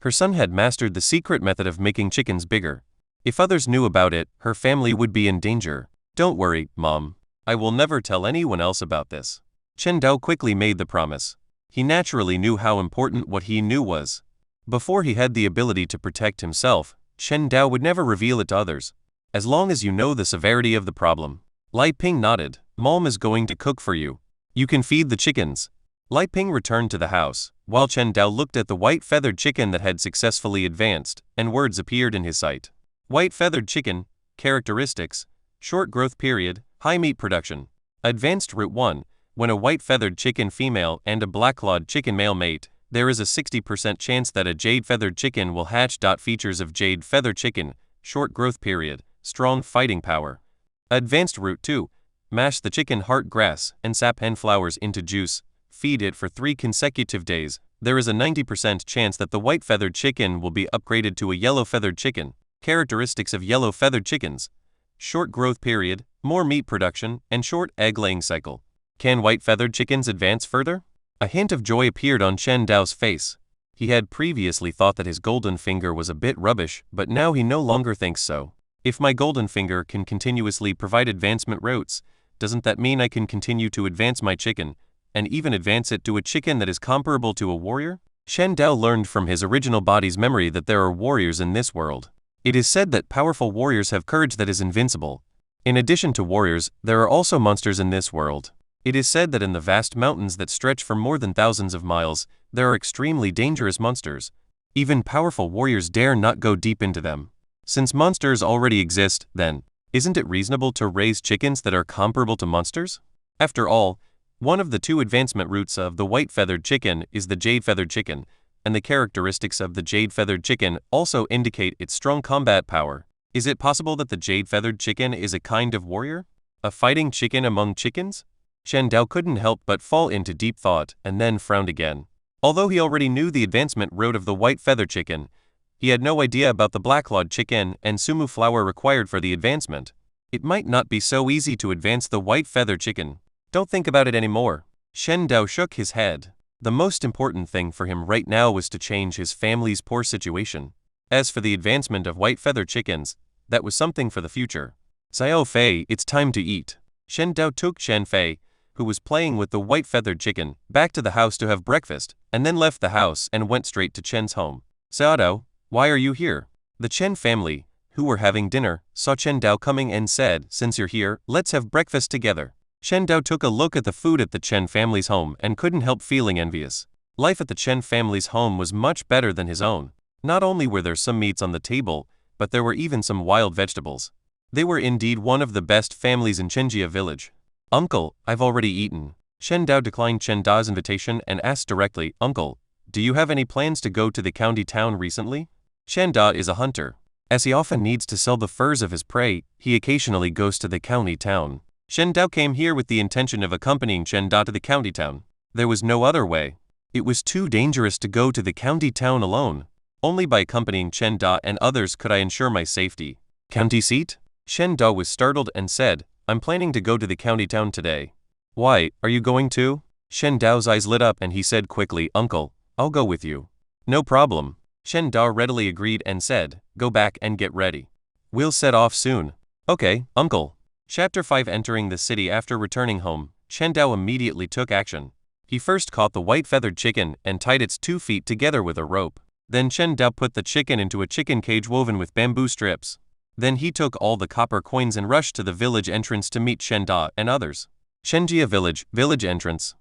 Speaker 2: Her son had mastered the secret method of making chickens bigger. If others knew about it, her family would be in danger. Don't worry, Mom. I will never tell anyone else about this. Chen Dao quickly made the promise. He naturally knew how important what he knew was. Before he had the ability to protect himself, Chen Dao would never reveal it to others. As long as you know the severity of the problem. Lai Ping nodded. Mom is going to cook for you. You can feed the chickens. Lai Ping returned to the house, while Chen Dao looked at the white-feathered chicken that had successfully advanced, and words appeared in his sight. White-feathered chicken, characteristics, short growth period, high meat production. Advanced Route 1, when a white-feathered chicken female and a black-clawed chicken male mate, there is a 60% chance that a jade-feathered chicken will hatch. Features of jade-feathered chicken, short growth period, strong fighting power. Advanced Route 2, mash the chicken heart grass and sap hen flowers into juice. Feed it for 3 consecutive days. There is a 90% chance that the white-feathered chicken will be upgraded to a yellow-feathered chicken. Characteristics of yellow-feathered chickens. Short growth period, more meat production, and short egg-laying cycle. Can white-feathered chickens advance further? A hint of joy appeared on Chen Dao's face. He had previously thought that his golden finger was a bit rubbish, but now he no longer thinks so. If my golden finger can continuously provide advancement routes, doesn't that mean I can continue to advance my chicken, and even advance it to a chicken that is comparable to a warrior? Shen Dao learned from his original body's memory that there are warriors in this world. It is said that powerful warriors have courage that is invincible. In addition to warriors, there are also monsters in this world. It is said that in the vast mountains that stretch for more than thousands of miles, there are extremely dangerous monsters. Even powerful warriors dare not go deep into them. Since monsters already exist, then, isn't it reasonable to raise chickens that are comparable to monsters? After all, one of the 2 advancement routes of the white-feathered chicken is the jade-feathered chicken, and the characteristics of the jade-feathered chicken also indicate its strong combat power. Is it possible that the jade-feathered chicken is a kind of warrior? A fighting chicken among chickens? Shen Dao couldn't help but fall into deep thought and then frowned again. Although he already knew the advancement route of the white-feathered chicken, he had no idea about the black-clawed chicken and sumu flower required for the advancement. It might not be so easy to advance the white-feathered chicken. Don't think about it anymore. Shen Dao shook his head. The most important thing for him right now was to change his family's poor situation. As for the advancement of white-feathered chickens, that was something for the future. Xiao Fei, it's time to eat. Shen Dao took Chen Fei, who was playing with the white-feathered chicken, back to the house to have breakfast, and then left the house and went straight to Chen's home. Xiao Dao, why are you here? The Chen family, who were having dinner, saw Chen Dao coming and said, since you're here, let's have breakfast together. Chen Dao took a look at the food at the Chen family's home and couldn't help feeling envious. Life at the Chen family's home was much better than his own. Not only were there some meats on the table, but there were even some wild vegetables. They were indeed one of the best families in Chenjia village. Uncle, I've already eaten. Shen Dao declined Chen Da's invitation and asked directly, Uncle, do you have any plans to go to the county town recently? Chen Da is a hunter. As he often needs to sell the furs of his prey, he occasionally goes to the county town. Shen Dao came here with the intention of accompanying Chen Da to the county town. There was no other way. It was too dangerous to go to the county town alone. Only by accompanying Chen Da and others could I ensure my safety. County seat? Shen Da was startled and said, I'm planning to go to the county town today. Why, are you going too? Shen Dao's eyes lit up and he said quickly, Uncle, I'll go with you. No problem. Shen Da readily agreed and said, go back and get ready. We'll set off soon. Okay, Uncle. Chapter 5. Entering the city. After returning home, Shen Dao immediately took action. He first caught the white-feathered chicken and tied its 2 feet together with a rope. Then Shen Dao put the chicken into a chicken cage woven with bamboo strips. Then he took all the copper coins and rushed to the village entrance to meet Shen Da and others. Shenjia village entrance.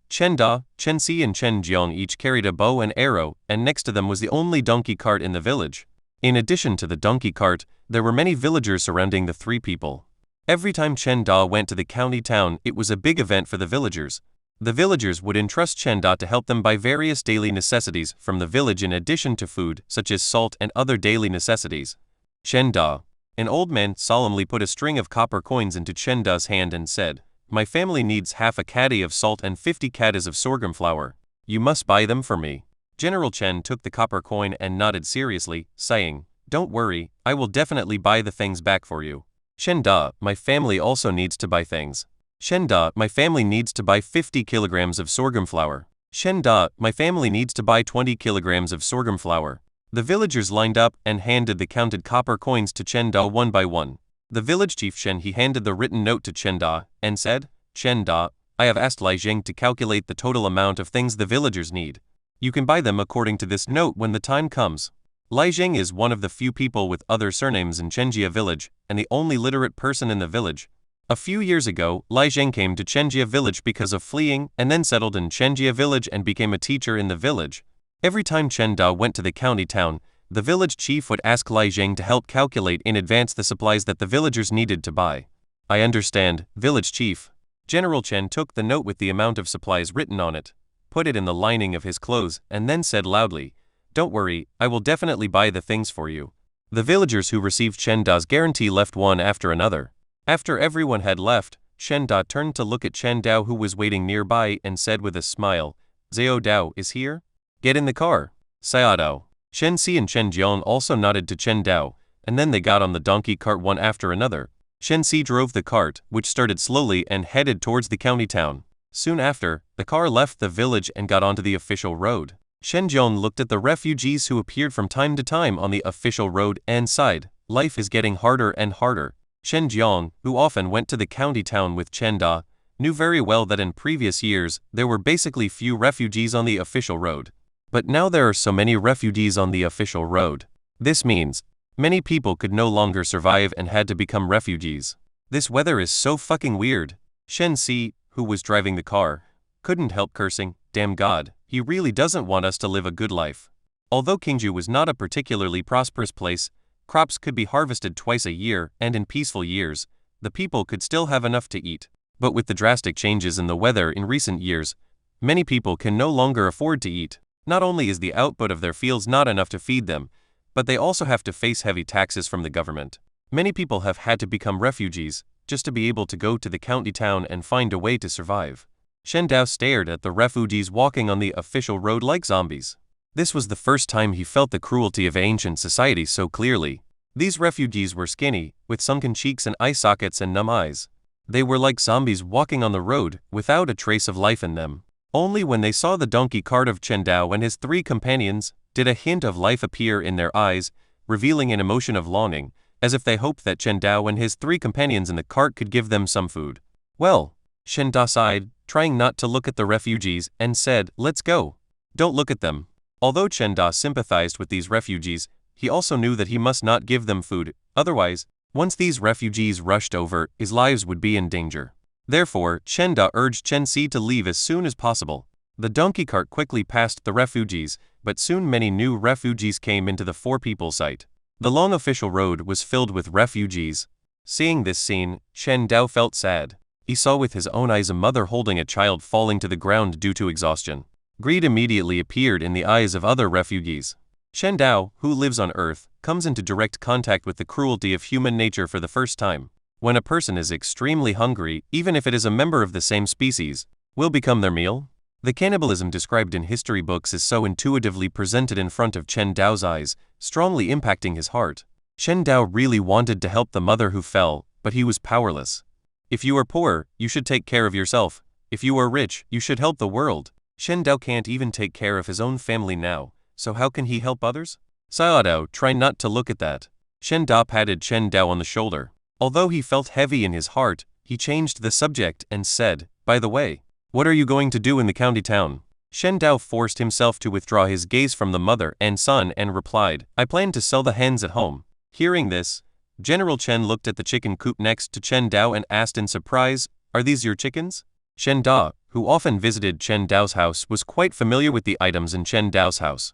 Speaker 2: Chen Da, Chen Si and Chen Jiang each carried a bow and arrow, and next to them was the only donkey cart in the village. In addition to the donkey cart, there were many villagers surrounding the three people. Every time Chen Da went to the county town, it was a big event for the villagers. The villagers would entrust Chen Da to help them buy various daily necessities from the village in addition to food, such as salt and other daily necessities. Chen Da. An old man solemnly put a string of copper coins into Chen Da's hand and said, "My family needs half a caddy of salt and 50 caddies of sorghum flour. You must buy them for me." General Chen took the copper coin and nodded seriously, saying, "Don't worry, I will definitely buy the things back for you." Chen Da, my family also needs to buy things. Chen Da, my family needs to buy 50 kilograms of sorghum flour. Chen Da, my family needs to buy 20 kilograms of sorghum flour. The villagers lined up and handed the counted copper coins to Chen Da one by one. The village chief Chen he handed the written note to Chen Da and said, "Chen Da, I have asked Lai Jing to calculate the total amount of things the villagers need. You can buy them according to this note when the time comes." Lai Jing is one of the few people with other surnames in Chenjia village, and the only literate person in the village. A few years ago, Lai Jing came to Chenjia village because of fleeing, and then settled in Chenjia village and became a teacher in the village. Every time Chen Da went to the county town, the village chief would ask Lai Jing to help calculate in advance the supplies that the villagers needed to buy. "I understand, village chief." General Chen took the note with the amount of supplies written on it, put it in the lining of his clothes, and then said loudly, "Don't worry, I will definitely buy the things for you." The villagers who received Chen Da's guarantee left one after another. After everyone had left, Chen Da turned to look at Chen Dao who was waiting nearby and said with a smile, "Xiao Dao is here? Get in the car." Xiao Dao. Shen Si and Chen Jiang also nodded to Chen Dao, and then they got on the donkey cart one after another. Shen Si drove the cart, which started slowly and headed towards the county town. Soon after, the car left the village and got onto the official road. Shen Jiang looked at the refugees who appeared from time to time on the official road and sighed, "Life is getting harder and harder." Shen Jiang, who often went to the county town with Chen Da, knew very well that in previous years there were basically few refugees on the official road. But now there are so many refugees on the official road. This means many people could no longer survive and had to become refugees. This weather is so fucking weird. Shen Si, who was driving the car, couldn't help cursing, "Damn God, he really doesn't want us to live a good life." Although Qingju was not a particularly prosperous place, crops could be harvested twice a year, and in peaceful years, the people could still have enough to eat. But with the drastic changes in the weather in recent years, many people can no longer afford to eat. Not only is the output of their fields not enough to feed them, but they also have to face heavy taxes from the government. Many people have had to become refugees, just to be able to go to the county town and find a way to survive. Shen Dao stared at the refugees walking on the official road like zombies. This was the first time he felt the cruelty of ancient society so clearly. These refugees were skinny, with sunken cheeks and eye sockets and numb eyes. They were like zombies walking on the road, without a trace of life in them. Only when they saw the donkey cart of Chen Dao and his three companions, did a hint of life appear in their eyes, revealing an emotion of longing, as if they hoped that Chen Dao and his three companions in the cart could give them some food. "Well," Shen Da sighed, trying not to look at the refugees, and said, "Let's go." "Don't look at them." Although Chen Da sympathized with these refugees, he also knew that he must not give them food, otherwise, once these refugees rushed over, his lives would be in danger. Therefore, Chen Da urged Chen Si to leave as soon as possible. The donkey cart quickly passed the refugees, but soon many new refugees came into the four people sight. The long official road was filled with refugees. Seeing this scene, Chen Dao felt sad. He saw with his own eyes a mother holding a child falling to the ground due to exhaustion. Greed immediately appeared in the eyes of other refugees. Shen Dao, who lives on Earth, comes into direct contact with the cruelty of human nature for the first time. When a person is extremely hungry, even if it is a member of the same species, will become their meal. The cannibalism described in history books is so intuitively presented in front of Chen Dao's eyes, strongly impacting his heart. Shen Dao really wanted to help the mother who fell, but he was powerless. If you are poor, you should take care of yourself. If you are rich, you should help the world. Shen Dao can't even take care of his own family now, so how can he help others? Xiao Dao, try not to look at that. Shen Da patted Chen Dao on the shoulder. Although he felt heavy in his heart, he changed the subject and said, "By the way, what are you going to do in the county town?" Shen Dao forced himself to withdraw his gaze from the mother and son and replied, "I plan to sell the hens at home." Hearing this, General Chen looked at the chicken coop next to Chen Dao and asked in surprise, Are these your chickens? Chen Da, who often visited Chen Dao's house, was quite familiar with the items in Chen Dao's house.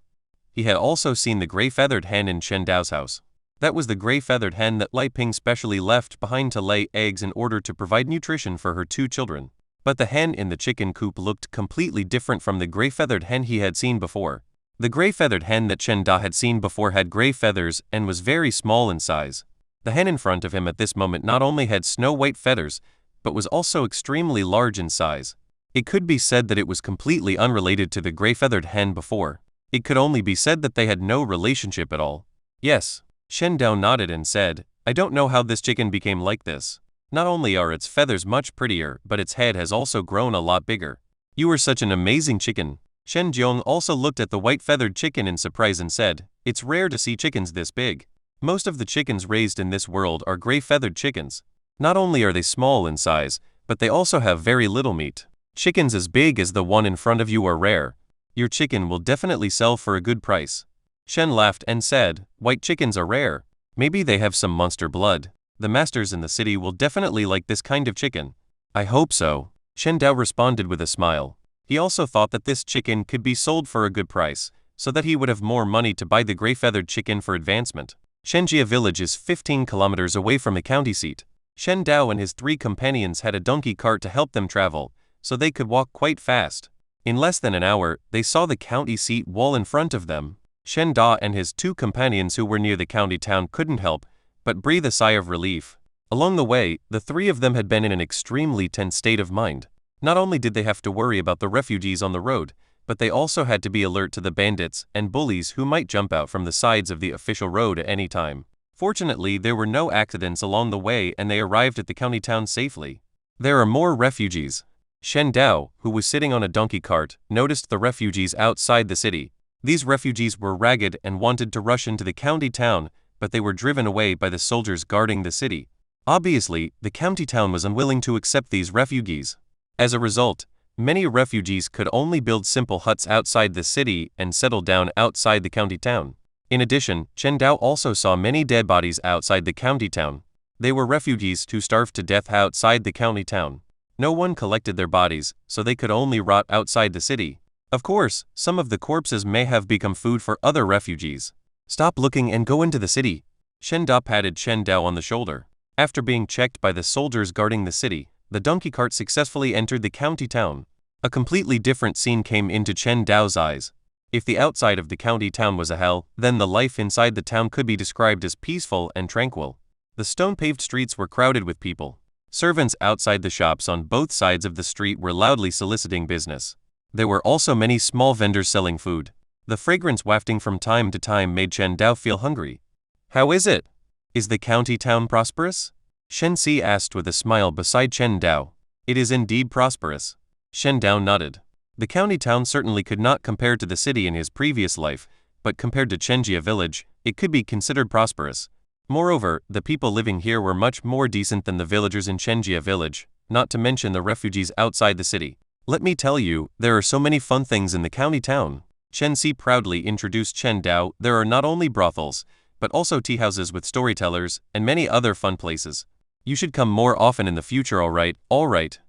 Speaker 2: He had also seen the gray-feathered hen in Chen Dao's house. That was the gray-feathered hen that Lai Ping specially left behind to lay eggs in order to provide nutrition for her 2 children. But the hen in the chicken coop looked completely different from the gray-feathered hen he had seen before. The gray-feathered hen that Chen Da had seen before had gray feathers and was very small in size. The hen in front of him at this moment not only had snow-white feathers, but was also extremely large in size. It could be said that it was completely unrelated to the gray-feathered hen before. It could only be said that they had no relationship at all. Yes. Shen Dao nodded and said, I don't know how this chicken became like this. Not only are its feathers much prettier, but its head has also grown a lot bigger. You are such an amazing chicken. Shen Jiong also looked at the white-feathered chicken in surprise and said, it's rare to see chickens this big. Most of the chickens raised in this world are gray-feathered chickens. Not only are they small in size, but they also have very little meat. Chickens as big as the one in front of you are rare. Your chicken will definitely sell for a good price. Shen laughed and said, white chickens are rare. Maybe they have some monster blood. The masters in the city will definitely like this kind of chicken. I hope so. Shen Dao responded with a smile. He also thought that this chicken could be sold for a good price, so that he would have more money to buy the gray-feathered chicken for advancement. Shenjia village is 15 kilometers away from the county seat. Shen Dao and his 3 companions had a donkey cart to help them travel, so they could walk quite fast. In less than an hour, they saw the county seat wall in front of them. Shen Da and his 2 companions who were near the county town couldn't help but breathe a sigh of relief. Along the way, the 3 of them had been in an extremely tense state of mind. Not only did they have to worry about the refugees on the road, but they also had to be alert to the bandits and bullies who might jump out from the sides of the official road at any time. Fortunately, there were no accidents along the way and they arrived at the county town safely. There are more refugees. Shen Dao, who was sitting on a donkey cart, noticed the refugees outside the city. These refugees were ragged and wanted to rush into the county town, but they were driven away by the soldiers guarding the city. Obviously, the county town was unwilling to accept these refugees. As a result, many refugees could only build simple huts outside the city and settle down outside the county town. In addition, Chen Dao also saw many dead bodies outside the county town. They were refugees who starved to death outside the county town. No one collected their bodies, so they could only rot outside the city. Of course, some of the corpses may have become food for other refugees. Stop looking and go into the city. Shen Da patted Chen Dao on the shoulder. After being checked by the soldiers guarding the city, the donkey cart successfully entered the county town. A completely different scene came into Chen Dao's eyes. If the outside of the county town was a hell, then the life inside the town could be described as peaceful and tranquil. The stone-paved streets were crowded with people. Servants outside the shops on both sides of the street were loudly soliciting business. There were also many small vendors selling food. The fragrance wafting from time to time made Chen Dao feel hungry. How is it? Is the county town prosperous? Shen Si asked with a smile beside Chen Dao. It is indeed prosperous. Shen Dao nodded. The county town certainly could not compare to the city in his previous life, but compared to Chenjia village, it could be considered prosperous. Moreover, the people living here were much more decent than the villagers in Chenjia village, not to mention the refugees outside the city. Let me tell you, there are so many fun things in the county town. Chen Si proudly introduced Chen Dao. There are not only brothels, but also tea houses with storytellers, and many other fun places. You should come more often in the future, alright.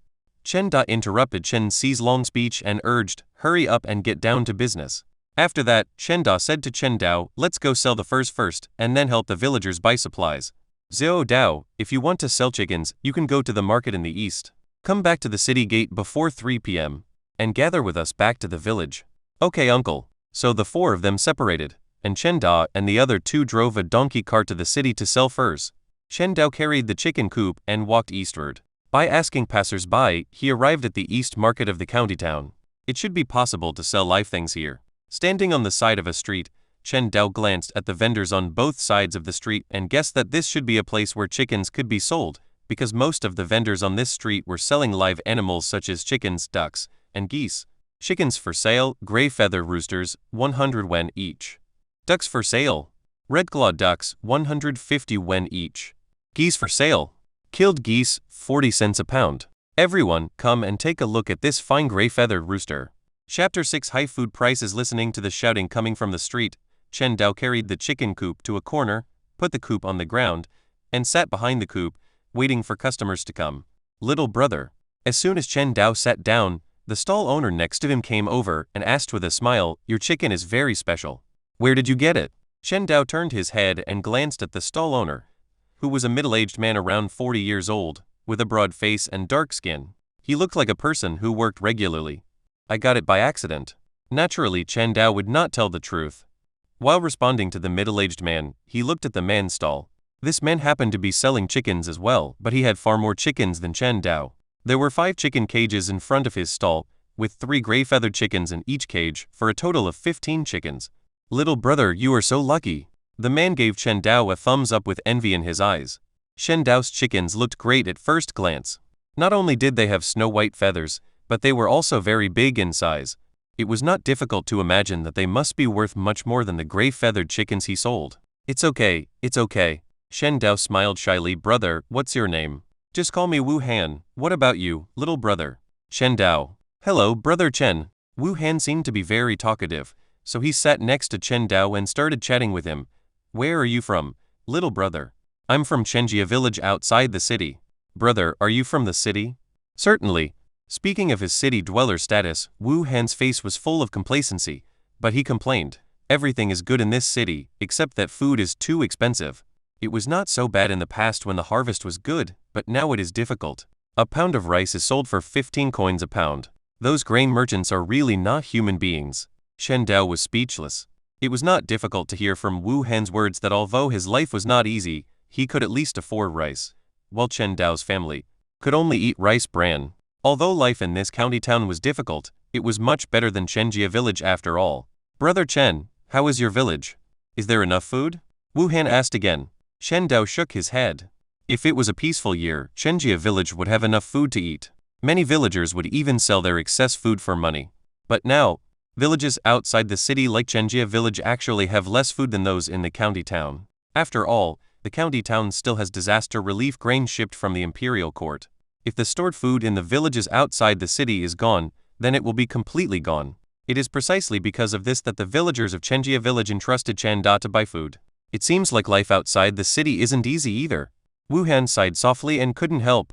Speaker 2: Chen Da interrupted Chen Si's long speech and urged, hurry up and get down to business. After that, Chen Da said to Chen Dao, let's go sell the furs first, and then help the villagers buy supplies. Zhou Dao, if you want to sell chickens, you can go to the market in the east. Come back to the city gate before 3 p.m. and gather with us back to the village. Okay, uncle. So the 4 of them separated, and Chen Da and the other 2 drove a donkey cart to the city to sell furs. Chen Dao carried the chicken coop and walked eastward. By asking passers-by, he arrived at the east market of the county town. It should be possible to sell live things here. Standing on the side of a street, Chen Dao glanced at the vendors on both sides of the street and guessed that this should be a place where chickens could be sold, because most of the vendors on this street were selling live animals such as chickens, ducks, and geese. Chickens for sale, gray feather roosters, 100 wen each. Ducks for sale. Red-clawed ducks, 150 wen each. Geese for sale. Killed geese, 40 cents a pound. Everyone, come and take a look at this fine gray-feathered rooster. Chapter 6 High food prices. Listening to the shouting coming from the street, Chen Dao carried the chicken coop to a corner, put the coop on the ground, and sat behind the coop, waiting for customers to come. Little brother, As soon as Chen Dao sat down, the stall owner next to him came over and asked with a smile, "Your chicken is very special. Where did you get it?" Chen Dao turned his head and glanced at the stall owner, who was a middle-aged man around 40 years old, with a broad face and dark skin. He looked like a person who worked regularly. "I got it by accident." Naturally, Chen Dao would not tell the truth. While responding to the middle-aged man, he looked at the man's stall. This man happened to be selling chickens as well, but he had far more chickens than Chen Dao. There were 5 chicken cages in front of his stall, with 3 gray-feathered chickens in each cage, for a total of 15 chickens. "Little brother, you are so lucky." The man gave Chen Dao a thumbs up with envy in his eyes. Chen Dao's chickens looked great at first glance. Not only did they have snow-white feathers, but they were also very big in size. It was not difficult to imagine that they must be worth much more than the gray-feathered chickens he sold. It's okay. Chen Dao smiled shyly. "Brother, what's your name?" "Just call me Wu Han. What about you, little brother?" Chen Dao. "Hello, brother Chen." Wu Han seemed to be very talkative, so he sat next to Chen Dao and started chatting with him. "Where are you from, little brother?" "I'm from Chenjia village outside the city." "Brother, are you from the city?" "Certainly." Speaking of his city dweller status, Wu Han's face was full of complacency, but he complained, "Everything is good in this city, except that food is too expensive. It was not so bad in the past when the harvest was good, but now it is difficult. A pound of rice is sold for 15 coins a pound. Those grain merchants are really not human beings." Chen Dao was speechless. It was not difficult to hear from Wu Han's words that although his life was not easy, he could at least afford rice, while Chen Dao's family could only eat rice bran. Although life in this county town was difficult, it was much better than Chenjia village after all. "Brother Chen, how is your village? Is there enough food?" Wu Han asked again. Chen Dao shook his head. If it was a peaceful year, Chenjia village would have enough food to eat. Many villagers would even sell their excess food for money. But now, villages outside the city like Chenjia village actually have less food than those in the county town. After all, the county town still has disaster relief grain shipped from the imperial court. If the stored food in the villages outside the city is gone, then it will be completely gone. It is precisely because of this that the villagers of Chenjia village entrusted Chen Da to buy food. It seems like life outside the city isn't easy either. Wu Han sighed softly and couldn't help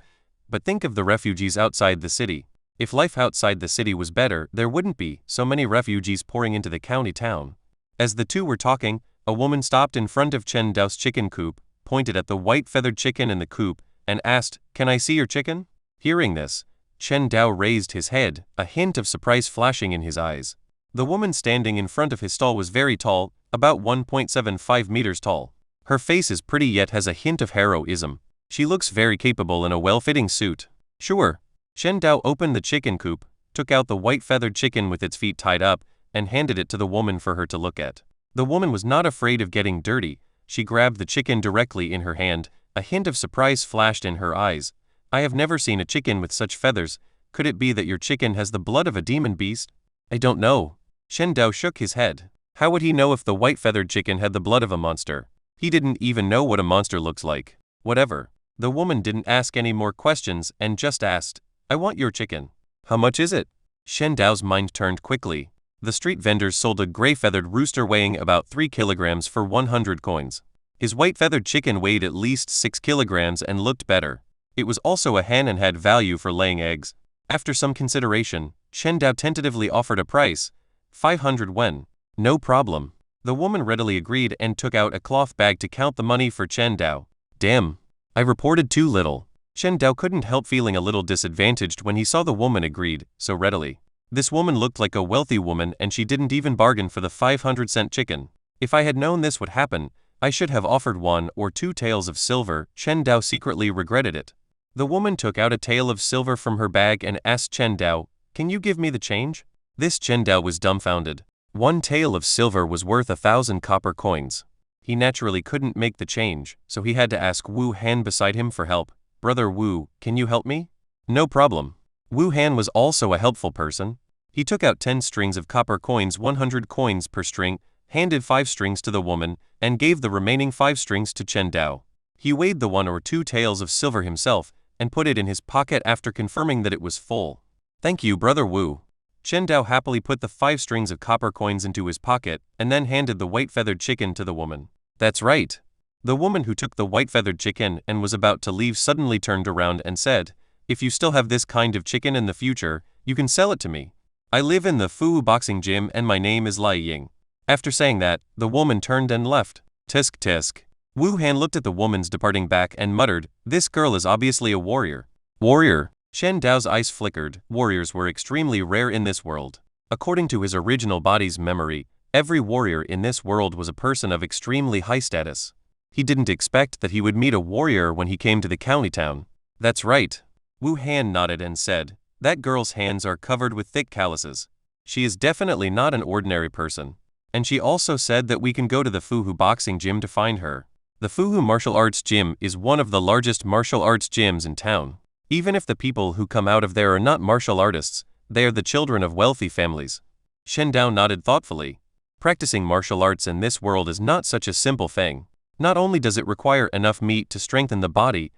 Speaker 2: but think of the refugees outside the city. If life outside the city was better, there wouldn't be so many refugees pouring into the county town. As the two were talking, a woman stopped in front of Chen Dao's chicken coop, pointed at the white-feathered chicken in the coop, and asked, "Can I see your chicken?" Hearing this, Chen Dao raised his head, a hint of surprise flashing in his eyes. The woman standing in front of his stall was very tall, about 1.75 meters tall. Her face is pretty yet has a hint of heroism. She looks very capable in a well-fitting suit. "Sure." Chen Dao opened the chicken coop, took out the white-feathered chicken with its feet tied up, and handed it to the woman for her to look at. The woman was not afraid of getting dirty. She grabbed the chicken directly in her hand. A hint of surprise flashed in her eyes. "I have never seen a chicken with such feathers. Could it be that your chicken has the blood of a demon beast?" "I don't know." Chen Dao shook his head. How would he know if the white-feathered chicken had the blood of a monster? He didn't even know what a monster looks like. Whatever. The woman didn't ask any more questions and just asked, "I want your chicken. How much is it?" Chen Dao's mind turned quickly. The street vendors sold a gray-feathered rooster weighing about 3 kilograms for 100 coins. His white-feathered chicken weighed at least 6 kilograms and looked better. It was also a hen and had value for laying eggs. After some consideration, Chen Dao tentatively offered a price, 500 wen. "No problem." The woman readily agreed and took out a cloth bag to count the money for Chen Dao. "Damn. I reported too little." Chen Dao couldn't help feeling a little disadvantaged when he saw the woman agreed so readily. This woman looked like a wealthy woman and she didn't even bargain for the 500-cent chicken. If I had known this would happen, I should have offered 1 or 2 taels of silver. Chen Dao secretly regretted it. The woman took out a tael of silver from her bag and asked Chen Dao, "Can you give me the change?" This Chen Dao was dumbfounded. 1 tael of silver was worth 1,000 copper coins. He naturally couldn't make the change, so he had to ask Wu Han beside him for help. "Brother Wu, can you help me?" "No problem." Wu Han was also a helpful person. He took out 10 strings of copper coins, 100 coins per string, handed 5 strings to the woman, and gave the remaining 5 strings to Chen Dao. He weighed the 1 or 2 taels of silver himself, and put it in his pocket after confirming that it was full. "Thank you, Brother Wu." Chen Dao happily put the 5 strings of copper coins into his pocket, and then handed the white-feathered chicken to the woman. "That's right." The woman who took the white-feathered chicken and was about to leave suddenly turned around and said, If you still have this kind of chicken in the future, you can sell it to me. I live in the Fu boxing gym and my name is Lai Ying." After saying that, the woman turned and left. Tisk tisk. Wu Han looked at the woman's departing back and muttered, "This girl is obviously a warrior." Warrior? Shen Dao's eyes flickered. Warriors were extremely rare in this world. According to his original body's memory, every warrior in this world was a person of extremely high status. He didn't expect that he would meet a warrior when he came to the county town. "That's right." Wu Han nodded and said, "That girl's hands are covered with thick calluses. She is definitely not an ordinary person. And she also said that we can go to the Fuhu boxing gym to find her." The Fuhu martial arts gym is one of the largest martial arts gyms in town. Even if the people who come out of there are not martial artists, they are the children of wealthy families. Shen Dao nodded thoughtfully. Practicing martial arts in this world is not such a simple thing. Not only does it require enough meat to strengthen the body,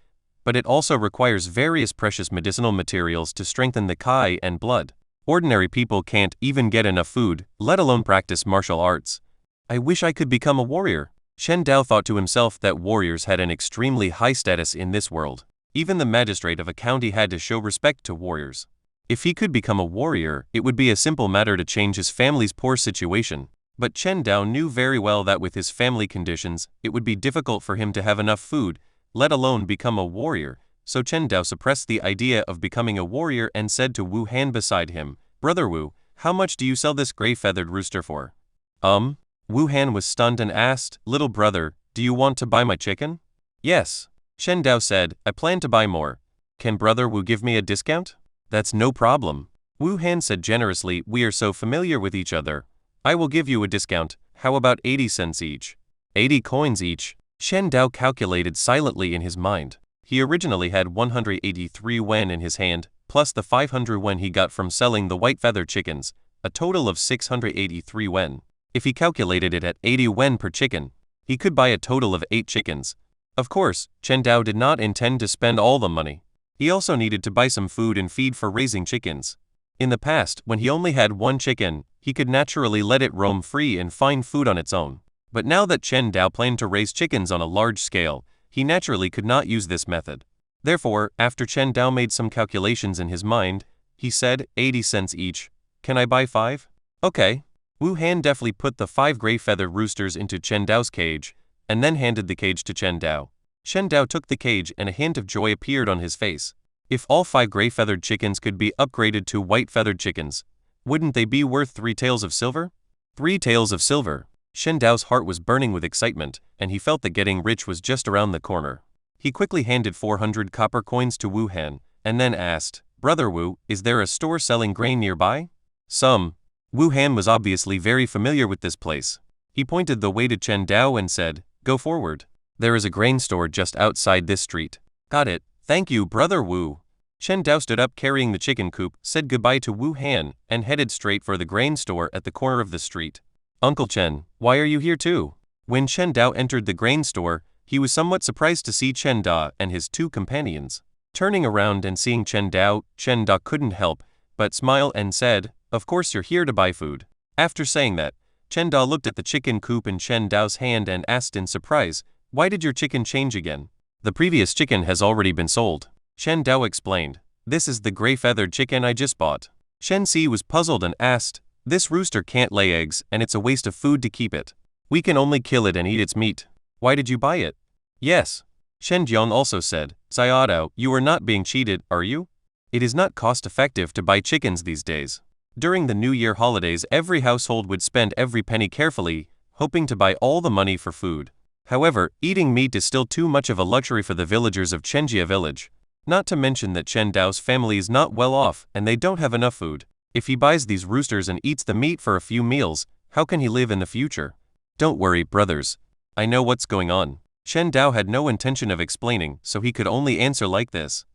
Speaker 2: but it also requires various precious medicinal materials to strengthen the Kai and blood. Ordinary people can't even get enough food, let alone practice martial arts. I wish I could become a warrior. Shen Dao thought to himself that warriors had an extremely high status in this world. Even the magistrate of a county had to show respect to warriors. If he could become a warrior, it would be a simple matter to change his family's poor situation. But Chen Dao knew very well that with his family conditions, it would be difficult for him to have enough food, let alone become a warrior, so Chen Dao suppressed the idea of becoming a warrior and said to Wu Han beside him, "Brother Wu, how much do you sell this gray-feathered rooster for?" Wu Han was stunned and asked, "Little brother, do you want to buy my chicken?" "Yes." Shen Dao said, "I plan to buy more. Can Brother Wu give me a discount?" "That's no problem." Wu Han said generously, "We are so familiar with each other. I will give you a discount. How about 80 cents each?" 80 coins each. Shen Dao calculated silently in his mind. He originally had 183 wen in his hand, plus the 500 wen he got from selling the white feather chickens, a total of 683 wen. If he calculated it at 80 wen per chicken, he could buy a total of 8 chickens. Of course, Chen Dao did not intend to spend all the money. He also needed to buy some food and feed for raising chickens. In the past, when he only had one chicken, he could naturally let it roam free and find food on its own. But now that Chen Dao planned to raise chickens on a large scale, he naturally could not use this method. Therefore, after Chen Dao made some calculations in his mind, he said, 80 cents each. Can I buy 5? Okay. Wu Han deftly put the 5 gray feather roosters into Chen Dao's cage, and then handed the cage to Chen Dao. Chen Dao took the cage and a hint of joy appeared on his face. If all 5 gray feathered chickens could be upgraded to white feathered chickens, wouldn't they be worth 3 taels of silver? 3 taels of silver. Shen Dao's heart was burning with excitement, and he felt that getting rich was just around the corner. He quickly handed 400 copper coins to Wu Han, and then asked, "Brother Wu, is there a store selling grain nearby?" "Some." Wu Han was obviously very familiar with this place. He pointed the way to Chen Dao and said, "Go forward. There is a grain store just outside this street." "Got it. Thank you, Brother Wu." Chen Dao stood up carrying the chicken coop, said goodbye to Wu Han, and headed straight for the grain store at the corner of the street. "Uncle Chen, why are you here too?" When Chen Dao entered the grain store, he was somewhat surprised to see Chen Da and his 2 companions. Turning around and seeing Chen Da couldn't help but smile and said, "Of course you're here to buy food." After saying that, Chen Da looked at the chicken coop in Chen Dao's hand and asked in surprise, "Why did your chicken change again?" "The previous chicken has already been sold." Chen Dao explained, "This is the gray-feathered chicken I just bought." Shen Si was puzzled and asked, "This rooster can't lay eggs and it's a waste of food to keep it. We can only kill it and eat its meat. Why did you buy it?" "Yes." Shen Jiang also said, "Xiaodao, you are not being cheated, are you? It is not cost-effective to buy chickens these days." During the New Year holidays, every household would spend every penny carefully, hoping to buy all the money for food. However, eating meat is still too much of a luxury for the villagers of Chenjia village. Not to mention that Chen Dao's family is not well off and they don't have enough food. If he buys these roosters and eats the meat for a few meals, how can he live in the future? "Don't worry, brothers. I know what's going on." Chen Dao had no intention of explaining, so he could only answer like this.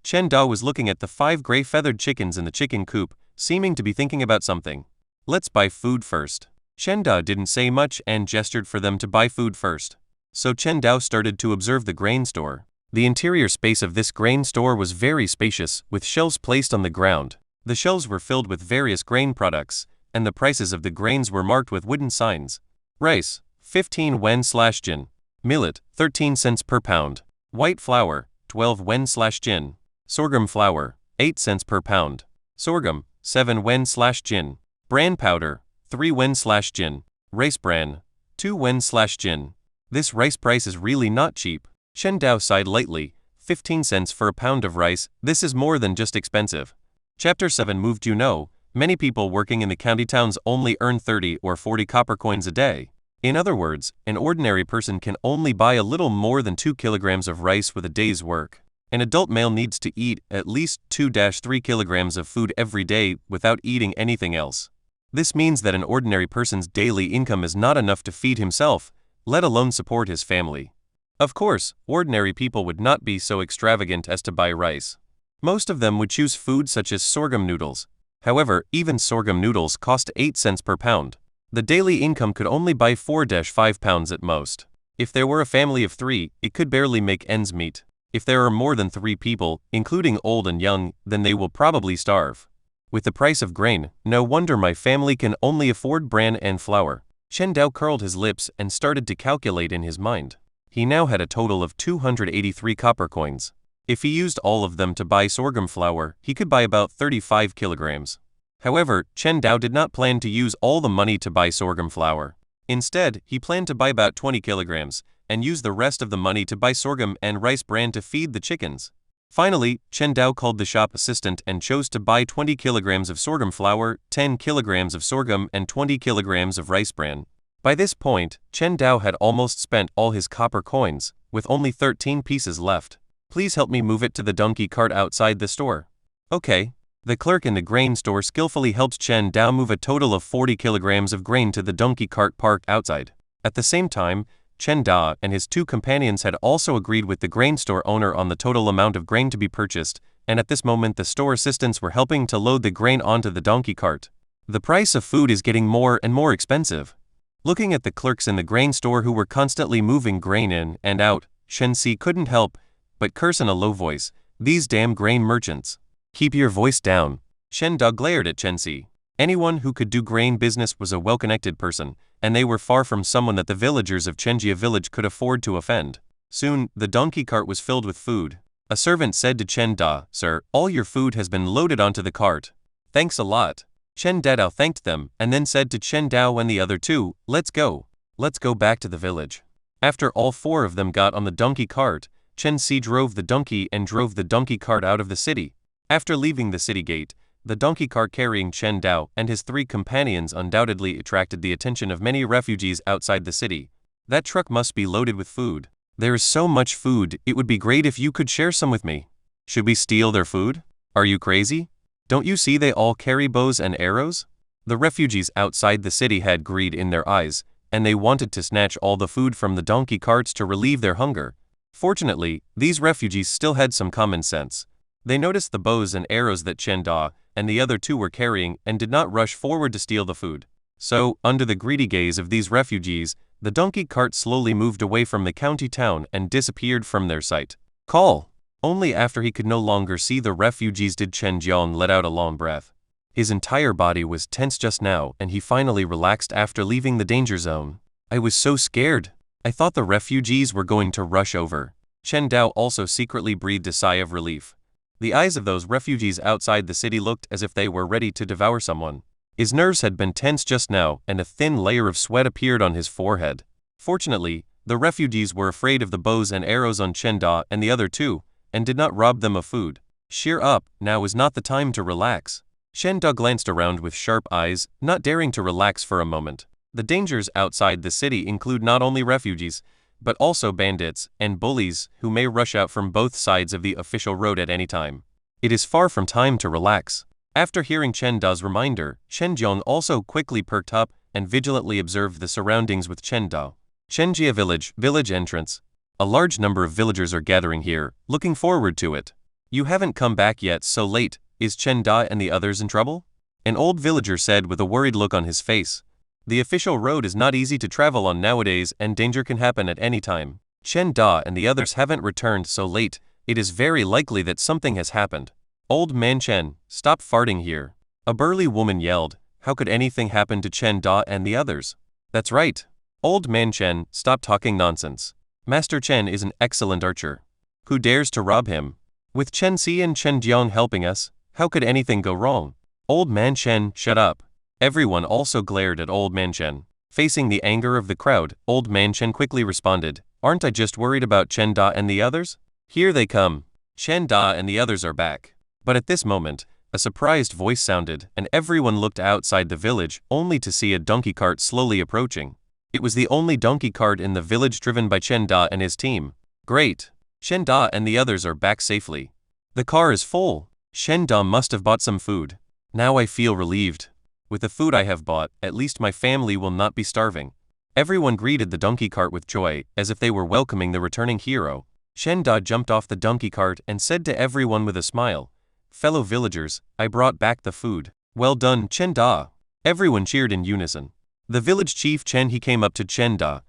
Speaker 2: Chen Dao was looking at the 5 gray feathered chickens in the chicken coop, seeming to be thinking about something. "Let's buy food first." Chen Dao didn't say much and gestured for them to buy food first. So Chen Dao started to observe the grain store. The interior space of this grain store was very spacious, with shelves placed on the ground. The shelves were filled with various grain products, and the prices of the grains were marked with wooden signs. Rice, 15 wen/jin. Millet, 13 cents per pound. White flour, 12 wen/jin. Sorghum flour, 8 cents per pound. Sorghum, 7 wen/jin. Bran powder, 3 wen/jin. Rice bran, 2 wen/jin. This rice price is really not cheap. Shen Dao sighed lightly. 15 cents for a pound of rice, this is more than just expensive. Chapter 7 Moved. You know, many people working in the county towns only earn 30 or 40 copper coins a day. In other words, an ordinary person can only buy a little more than 2 kilograms of rice with a day's work. An adult male needs to eat at least 2-3 kilograms of food every day without eating anything else. This means that an ordinary person's daily income is not enough to feed himself, let alone support his family. Of course, ordinary people would not be so extravagant as to buy rice. Most of them would choose food such as sorghum noodles. However, even sorghum noodles cost 8 cents per pound. The daily income could only buy 4-5 pounds at most. If there were a family of 3, it could barely make ends meet. If there are more than 3 people, including old and young, then they will probably starve. With the price of grain, no wonder my family can only afford bran and flour. Shen Dao curled his lips and started to calculate in his mind. He now had a total of 283 copper coins. If he used all of them to buy sorghum flour, he could buy about 35 kilograms. However, Shen Dao did not plan to use all the money to buy sorghum flour. Instead, he planned to buy about 20 kilograms, and use the rest of the money to buy sorghum and rice bran to feed the chickens. Finally, Shen Dao called the shop assistant and chose to buy 20 kilograms of sorghum flour, 10 kilograms of sorghum and 20 kilograms of rice bran. By this point, Shen Dao had almost spent all his copper coins, with only 13 pieces left. Please help me move it to the donkey cart outside the store. Okay. The clerk in the grain store skillfully helped Shen Dao move a total of 40 kilograms of grain to the donkey cart parked outside. At the same time, Shen Dao and his 2 companions had also agreed with the grain store owner on the total amount of grain to be purchased, and at this moment the store assistants were helping to load the grain onto the donkey cart. The price of food is getting more and more expensive. Looking at the clerks in the grain store who were constantly moving grain in and out, Shen Si couldn't help but curse in a low voice, "These damn grain merchants. Keep your voice down." Shen Dao glared at Shen Si. Anyone who could do grain business was a well-connected person, and they were far from someone that the villagers of Chenjia village could afford to offend. Soon, the donkey cart was filled with food. A servant said to Shen Dao, "Sir, all your food has been loaded onto the cart." "Thanks a lot." Shen Dao thanked them and then said to Shen Dao and the other 2, "Let's go. Let's go back to the village." After all 4 of them got on the donkey cart, Shen Si drove the donkey and drove the donkey cart out of the city. After leaving the city gate, the donkey cart carrying Shen Dao and his 3 companions undoubtedly attracted the attention of many refugees outside the city. That truck must be loaded with food. There is so much food, it would be great if you could share some with me. Should we steal their food? Are you crazy? Don't you see they all carry bows and arrows? The refugees outside the city had greed in their eyes, and they wanted to snatch all the food from the donkey carts to relieve their hunger. Fortunately, these refugees still had some common sense. They noticed the bows and arrows that Shen Dao and the other 2 were carrying and did not rush forward to steal the food. So, under the greedy gaze of these refugees, the donkey cart slowly moved away from the county town and disappeared from their sight. Call! Only after he could no longer see the refugees did Chen Jiang let out a long breath. His entire body was tense just now and he finally relaxed after leaving the danger zone. I was so scared. I thought the refugees were going to rush over. Chen Dao also secretly breathed a sigh of relief. The eyes of those refugees outside the city looked as if they were ready to devour someone. His nerves had been tense just now and a thin layer of sweat appeared on his forehead. Fortunately, the refugees were afraid of the bows and arrows on Chen Dao and the other 2, and did not rob them of food. Cheer up, now is not the time to relax. Shen Dao glanced around with sharp eyes, not daring to relax for a moment. The dangers outside the city include not only refugees, but also bandits and bullies who may rush out from both sides of the official road at any time. It is far from time to relax. After hearing Chen Dao's reminder, Shen Jiang also quickly perked up and vigilantly observed the surroundings with Chen Dao. Chenjia village entrance. A large number of villagers are gathering here, looking forward to it. You haven't come back yet, so late. Is Chen Da and the others in trouble? An old villager said with a worried look on his face. The official road is not easy to travel on nowadays and danger can happen at any time. Chen Da and the others haven't returned so late, it is very likely that something has happened. Old man Chen, stop farting here. A burly woman yelled, how could anything happen to Chen Da and the others? That's right. Old man Chen, stop talking nonsense. Master Chen is an excellent archer. Who dares to rob him? With Chen Si and Chen Jiang helping us, how could anything go wrong? Old man Chen, shut up. Everyone also glared at Old man Chen. Facing the anger of the crowd, Old man Chen quickly responded, aren't I just worried about Chen Da and the others? Here they come. Chen Da and the others are back. But at this moment, a surprised voice sounded, and everyone looked outside the village, only to see a donkey cart slowly approaching. It was the only donkey cart in the village driven by Chen Da and his team. Great! Chen Da and the others are back safely. The car is full. Chen Da must have bought some food. Now I feel relieved. With the food I have bought, at least my family will not be starving. Everyone greeted the donkey cart with joy, as if they were welcoming the returning hero. Chen Da jumped off the donkey cart and said to everyone with a smile, fellow villagers, I brought back the food. Well done, Chen Da. Everyone cheered in unison. The village chief Chen he came up to Chen Da,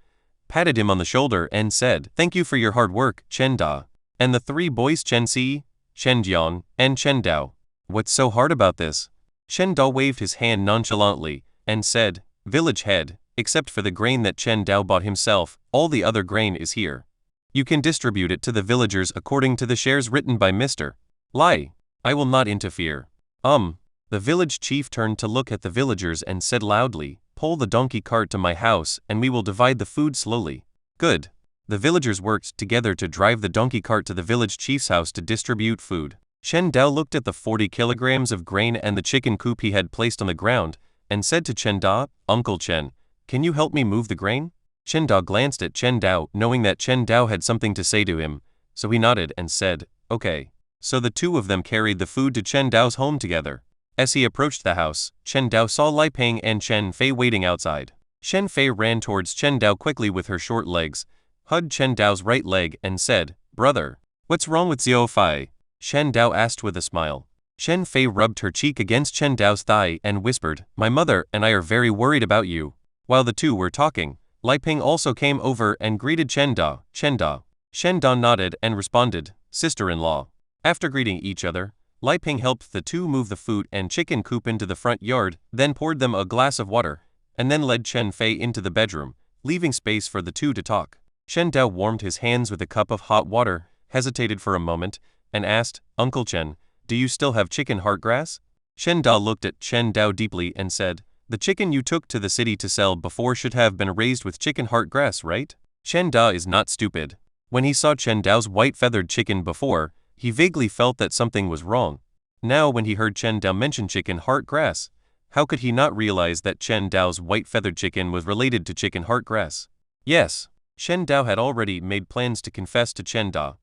Speaker 2: patted him on the shoulder and said, thank you for your hard work, Chen Da. And the three boys Chen Si, Chen Jiang, and Chen Dao. What's so hard about this? Chen Da waved his hand nonchalantly and said, village head, except for the grain that Chen Dao bought himself, all the other grain is here. You can distribute it to the villagers according to the shares written by Mr. Lai. I will not interfere. The village chief turned to look at the villagers and said loudly, pull the donkey cart to my house and we will divide the food slowly. Good. The villagers worked together to drive the donkey cart to the village chief's house to distribute food. Chen Dao looked at the 40 kilograms of grain and the chicken coop he had placed on the ground, and said to Chen Da, Uncle Chen, can you help me move the grain? Chen Da glanced at Chen Dao, knowing that Chen Dao had something to say to him, so he nodded and said, okay. So the two of them carried the food to Chen Dao's home together. As he approached the house, Chen Dao saw Lai Peng and Chen Fei waiting outside. Chen Fei ran towards Chen Dao quickly with her short legs, hugged Chen Dao's right leg and said, brother, what's wrong with Xiao Fei? Chen Dao asked with a smile. Chen Fei rubbed her cheek against Chen Dao's thigh and whispered, my mother and I are very worried about you. While the two were talking, Lai Peng also came over and greeted Chen Da. Chen Da nodded and responded, sister-in-law. After greeting each other, Lai Peng helped the two move the food and chicken coop into the front yard, then poured them a glass of water, and then led Chen Fei into the bedroom, leaving space for the two to talk. Chen Dao warmed his hands with a cup of hot water, hesitated for a moment, and asked, Uncle Chen, do you still have chicken heart grass? Chen Da looked at Chen Dao deeply and said, the chicken you took to the city to sell before should have been raised with chicken heart grass, right? Chen Da is not stupid. When he saw Chen Dao's white feathered chicken before, he vaguely felt that something was wrong. Now when he heard Chen Dao mention chicken heart grass, how could he not realize that Chen Dao's white feathered chicken was related to chicken heart grass? Yes, Chen Dao had already made plans to confess to Chen Da.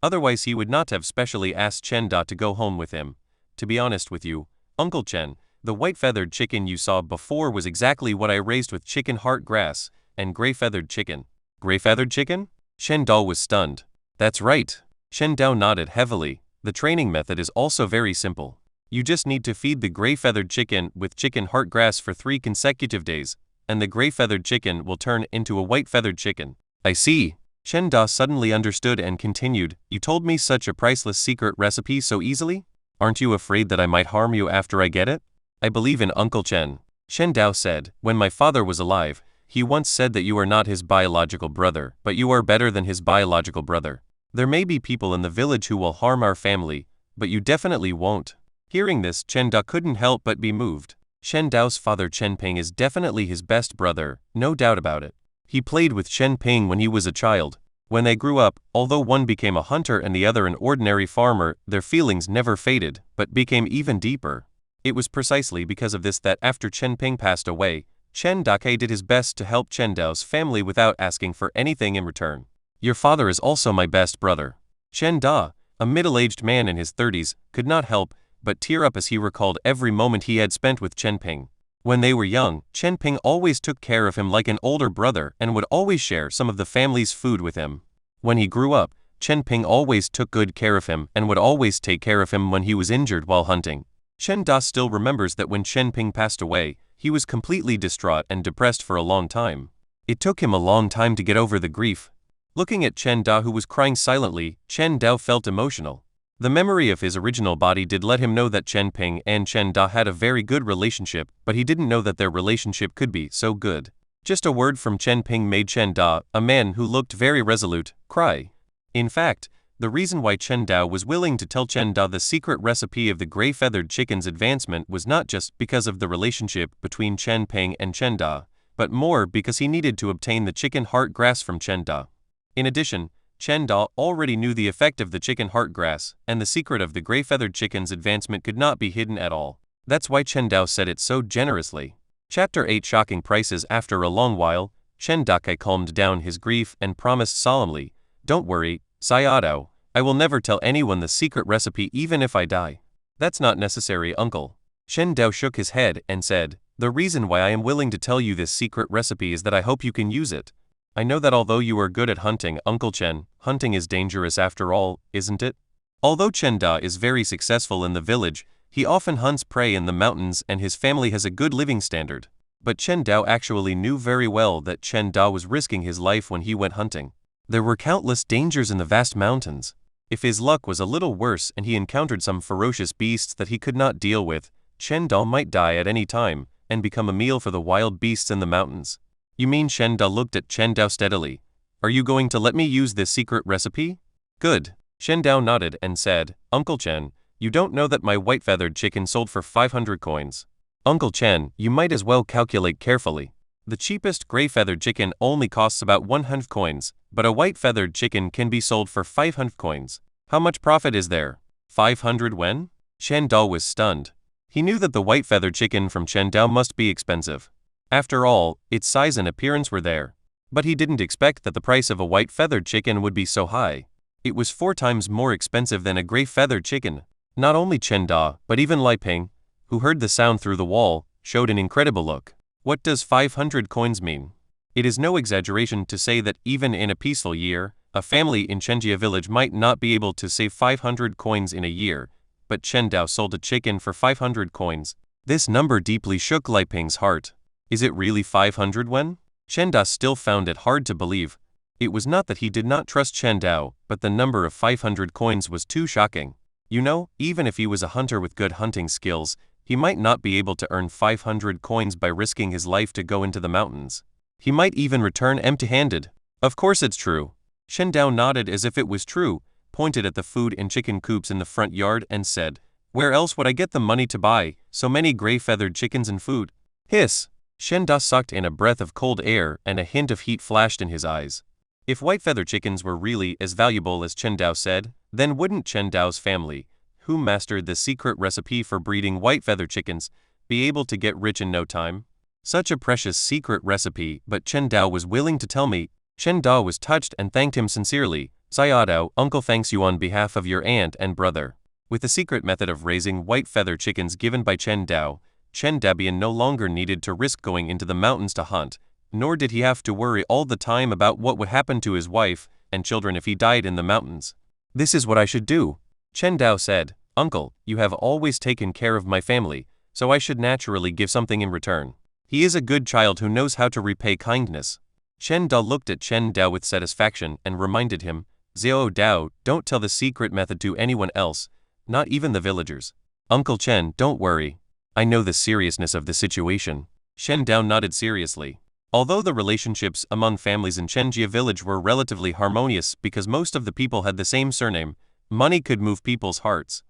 Speaker 2: Otherwise he would not have specially asked Chen Da to go home with him. To be honest with you, Uncle Chen, the white feathered chicken you saw before was exactly what I raised with chicken heart grass and gray feathered chicken. Gray feathered chicken? Chen Da was stunned. That's right. Chen Dao nodded heavily. The training method is also very simple. You just need to feed the gray-feathered chicken with chicken heart grass for 3 consecutive days, and the gray-feathered chicken will turn into a white-feathered chicken. I see. Chen Da suddenly understood and continued, you told me such a priceless secret recipe so easily? Aren't you afraid that I might harm you after I get it? I believe in Uncle Chen. Chen Dao said, when my father was alive, he once said that you are not his biological brother, but you are better than his biological brother. There may be people in the village who will harm our family, but you definitely won't. Hearing this, Chen Da couldn't help but be moved. Chen Dao's father Chen Ping is definitely his best brother, no doubt about it. He played with Chen Ping when he was a child. When they grew up, although one became a hunter and the other an ordinary farmer, their feelings never faded, but became even deeper. It was precisely because of this that after Chen Ping passed away, Chen Dake did his best to help Chen Dao's family without asking for anything in return. Your father is also my best brother. Chen Da, a middle-aged man in his 30s, could not help but tear up as he recalled every moment he had spent with Chen Ping. When they were young, Chen Ping always took care of him like an older brother and would always share some of the family's food with him. When he grew up, Chen Ping always took good care of him and would always take care of him when he was injured while hunting. Chen Da still remembers that when Chen Ping passed away, he was completely distraught and depressed for a long time. It took him a long time to get over the grief. Looking at Chen Da who was crying silently, Chen Dao felt emotional. The memory of his original body did let him know that Chen Ping and Chen Da had a very good relationship, but he didn't know that their relationship could be so good. Just a word from Chen Ping made Chen Da, a man who looked very resolute, cry. In fact, The reason why Chen Dao was willing to tell Chen Da the secret recipe of the gray-feathered chicken's advancement was not just because of the relationship between Chen Peng and Chen Da, but more because he needed to obtain the chicken heart grass from Chen Da. In addition, Chen Da already knew the effect of the chicken heart grass, and the secret of the gray-feathered chicken's advancement could not be hidden at all. That's why Chen Dao said it so generously. Chapter 8 Shocking Prices. After a long while, Chen Dakai calmed down his grief and promised solemnly, "Don't worry, Sayado, I will never tell anyone the secret recipe even if I die." "That's not necessary, uncle." Shen Dao shook his head and said, "The reason why I am willing to tell you this secret recipe is that I hope you can use it. I know that although you are good at hunting, Uncle Chen, hunting is dangerous after all, isn't it?" Although Chen Da is very successful in the village, he often hunts prey in the mountains and his family has a good living standard. But Chen Dao actually knew very well that Chen Da was risking his life when he went hunting. There were countless dangers in the vast mountains. If his luck was a little worse and he encountered some ferocious beasts that he could not deal with, Chen Da might die at any time and become a meal for the wild beasts in the mountains. "You mean?" Chen Da looked at Chen Dao steadily. "Are you going to let me use this secret recipe?" "Good." Chen Dao nodded and said, "Uncle Chen, you don't know that my white-feathered chicken sold for 500 coins. Uncle Chen, you might as well calculate carefully. The cheapest gray-feathered chicken only costs about 100 coins, but a white-feathered chicken can be sold for 500 coins. How much profit is there?" 500 yuan? Chen Dao was stunned. He knew that the white-feathered chicken from Chen Dao must be expensive. After all, its size and appearance were there. But he didn't expect that the price of a white-feathered chicken would be so high. It was 4 times more expensive than a gray-feathered chicken. Not only Chen Da, but even Lai Ping, who heard the sound through the wall, showed an incredible look. What does 500 coins mean? It is no exaggeration to say that even in a peaceful year, a family in Chenjia village might not be able to save 500 coins in a year, but Chen Dao sold a chicken for 500 coins. This number deeply shook Lai Ping's heart. Is it really 500 yuan? Chen Da still found it hard to believe. It was not that he did not trust Chen Dao, but the number of 500 coins was too shocking. You know, even if he was a hunter with good hunting skills, he might not be able to earn 500 coins by risking his life to go into the mountains. He might even return empty-handed. Of course it's true. Chen Dao nodded as if it was true, pointed at the food and chicken coops in the front yard and said, "Where else would I get the money to buy so many gray-feathered chickens and food?" Hiss! Chen Da sucked in a breath of cold air and a hint of heat flashed in his eyes. If white-feathered chickens were really as valuable as Chen Dao said, then wouldn't Chen Dao's family, who mastered the secret recipe for breeding white-feathered chickens, be able to get rich in no time? Such a precious secret recipe, but Chen Dao was willing to tell me. Chen Dao was touched and thanked him sincerely. "Sayado, uncle thanks you on behalf of your aunt and brother." With the secret method of raising white-feathered chickens given by Chen Dao, Chen Dabian no longer needed to risk going into the mountains to hunt, nor did he have to worry all the time about what would happen to his wife and children if he died in the mountains. "This is what I should do." Chen Dao said, "Uncle, you have always taken care of my family, so I should naturally give something in return. He is a good child who knows how to repay kindness." Chen Da looked at Chen Dao with satisfaction and reminded him, "Xiao Dao, don't tell the secret method to anyone else, not even the villagers." "Uncle Chen, don't worry. I know the seriousness of the situation." Shen Dao nodded seriously. Although the relationships among families in Chenjia village were relatively harmonious because most of the people had the same surname, money could move people's hearts.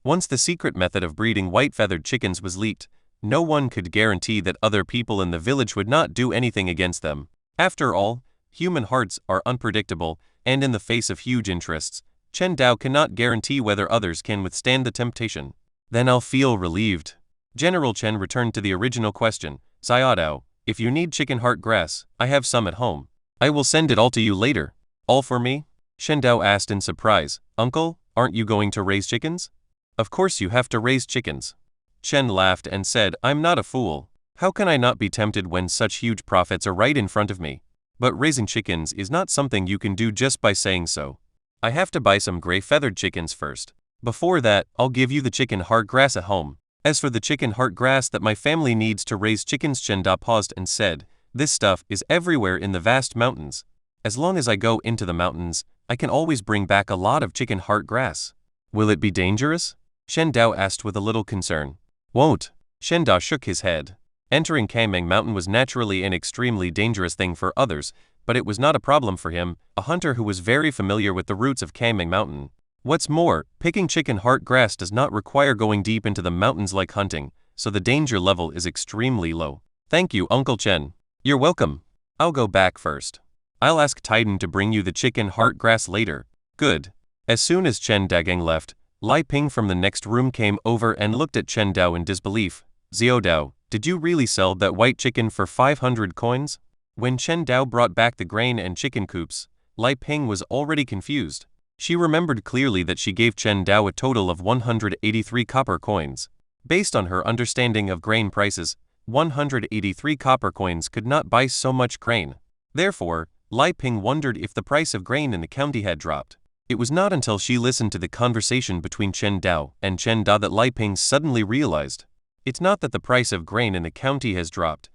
Speaker 2: Once the secret method of breeding white-feathered chickens was leaked, no one could guarantee that other people in the village would not do anything against them. After all, human hearts are unpredictable, and in the face of huge interests, Chen Dao cannot guarantee whether others can withstand the temptation. "Then I'll feel relieved." General Chen returned to the original question. "Sayadao, if you need chicken heart grass, I have some at home. I will send it all to you later." "All for me?" Shen Dao asked in surprise. "Uncle, aren't you going to raise chickens?" "Of course you have to raise chickens." Chen laughed and said, "I'm not a fool. How can I not be tempted when such huge profits are right in front of me? But raising chickens is not something you can do just by saying so. I have to buy some gray-feathered chickens first. Before that, I'll give you the chicken heart grass at home. As for the chicken heart grass that my family needs to raise chickens," Chen Da paused and said, "this stuff is everywhere in the vast mountains. As long as I go into the mountains, I can always bring back a lot of chicken heart grass." "Will it be dangerous?" Shen Dao asked with a little concern. "Won't." Shen Da shook his head. Entering Kameng Mountain was naturally an extremely dangerous thing for others, but it was not a problem for him, a hunter who was very familiar with the roots of Kaming Mountain. What's more, picking chicken heart grass does not require going deep into the mountains like hunting, so the danger level is extremely low. Thank you, Uncle Chen. You're welcome. I'll go back first. I'll ask Titan to bring you the chicken heart grass later. Good. As soon as Chen Dagang left, Lai Ping from the next room came over and looked at Chen Dao in disbelief. Xiao Dao, did you really sell that white chicken for 500 coins? When Chen Dao brought back the grain and chicken coops, Lai Ping was already confused. She remembered clearly that she gave Chen Dao a total of 183 copper coins. Based on her understanding of grain prices, 183 copper coins could not buy so much grain. Therefore, Lai Ping wondered if the price of grain in the county had dropped. It was not until she listened to the conversation between Chen Dao and Chen Da that Lai Ping suddenly realized. It's not that the price of grain in the county has dropped,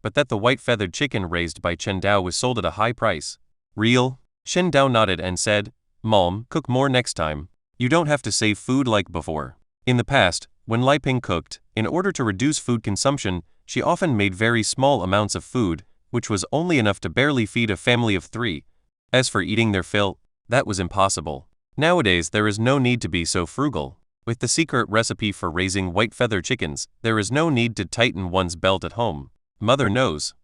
Speaker 2: but that the white-feathered chicken raised by Chen Dao was sold at a high price. Real? Chen Dao nodded and said, Mom, cook more next time. You don't have to save food like before. In the past, when Lai Ping cooked, in order to reduce food consumption, she often made very small amounts of food, which was only enough to barely feed a family of 3. As for eating their fill, that was impossible. Nowadays there is no need to be so frugal. With the secret recipe for raising white-feather chickens, there is no need to tighten one's belt at home. Mother knows.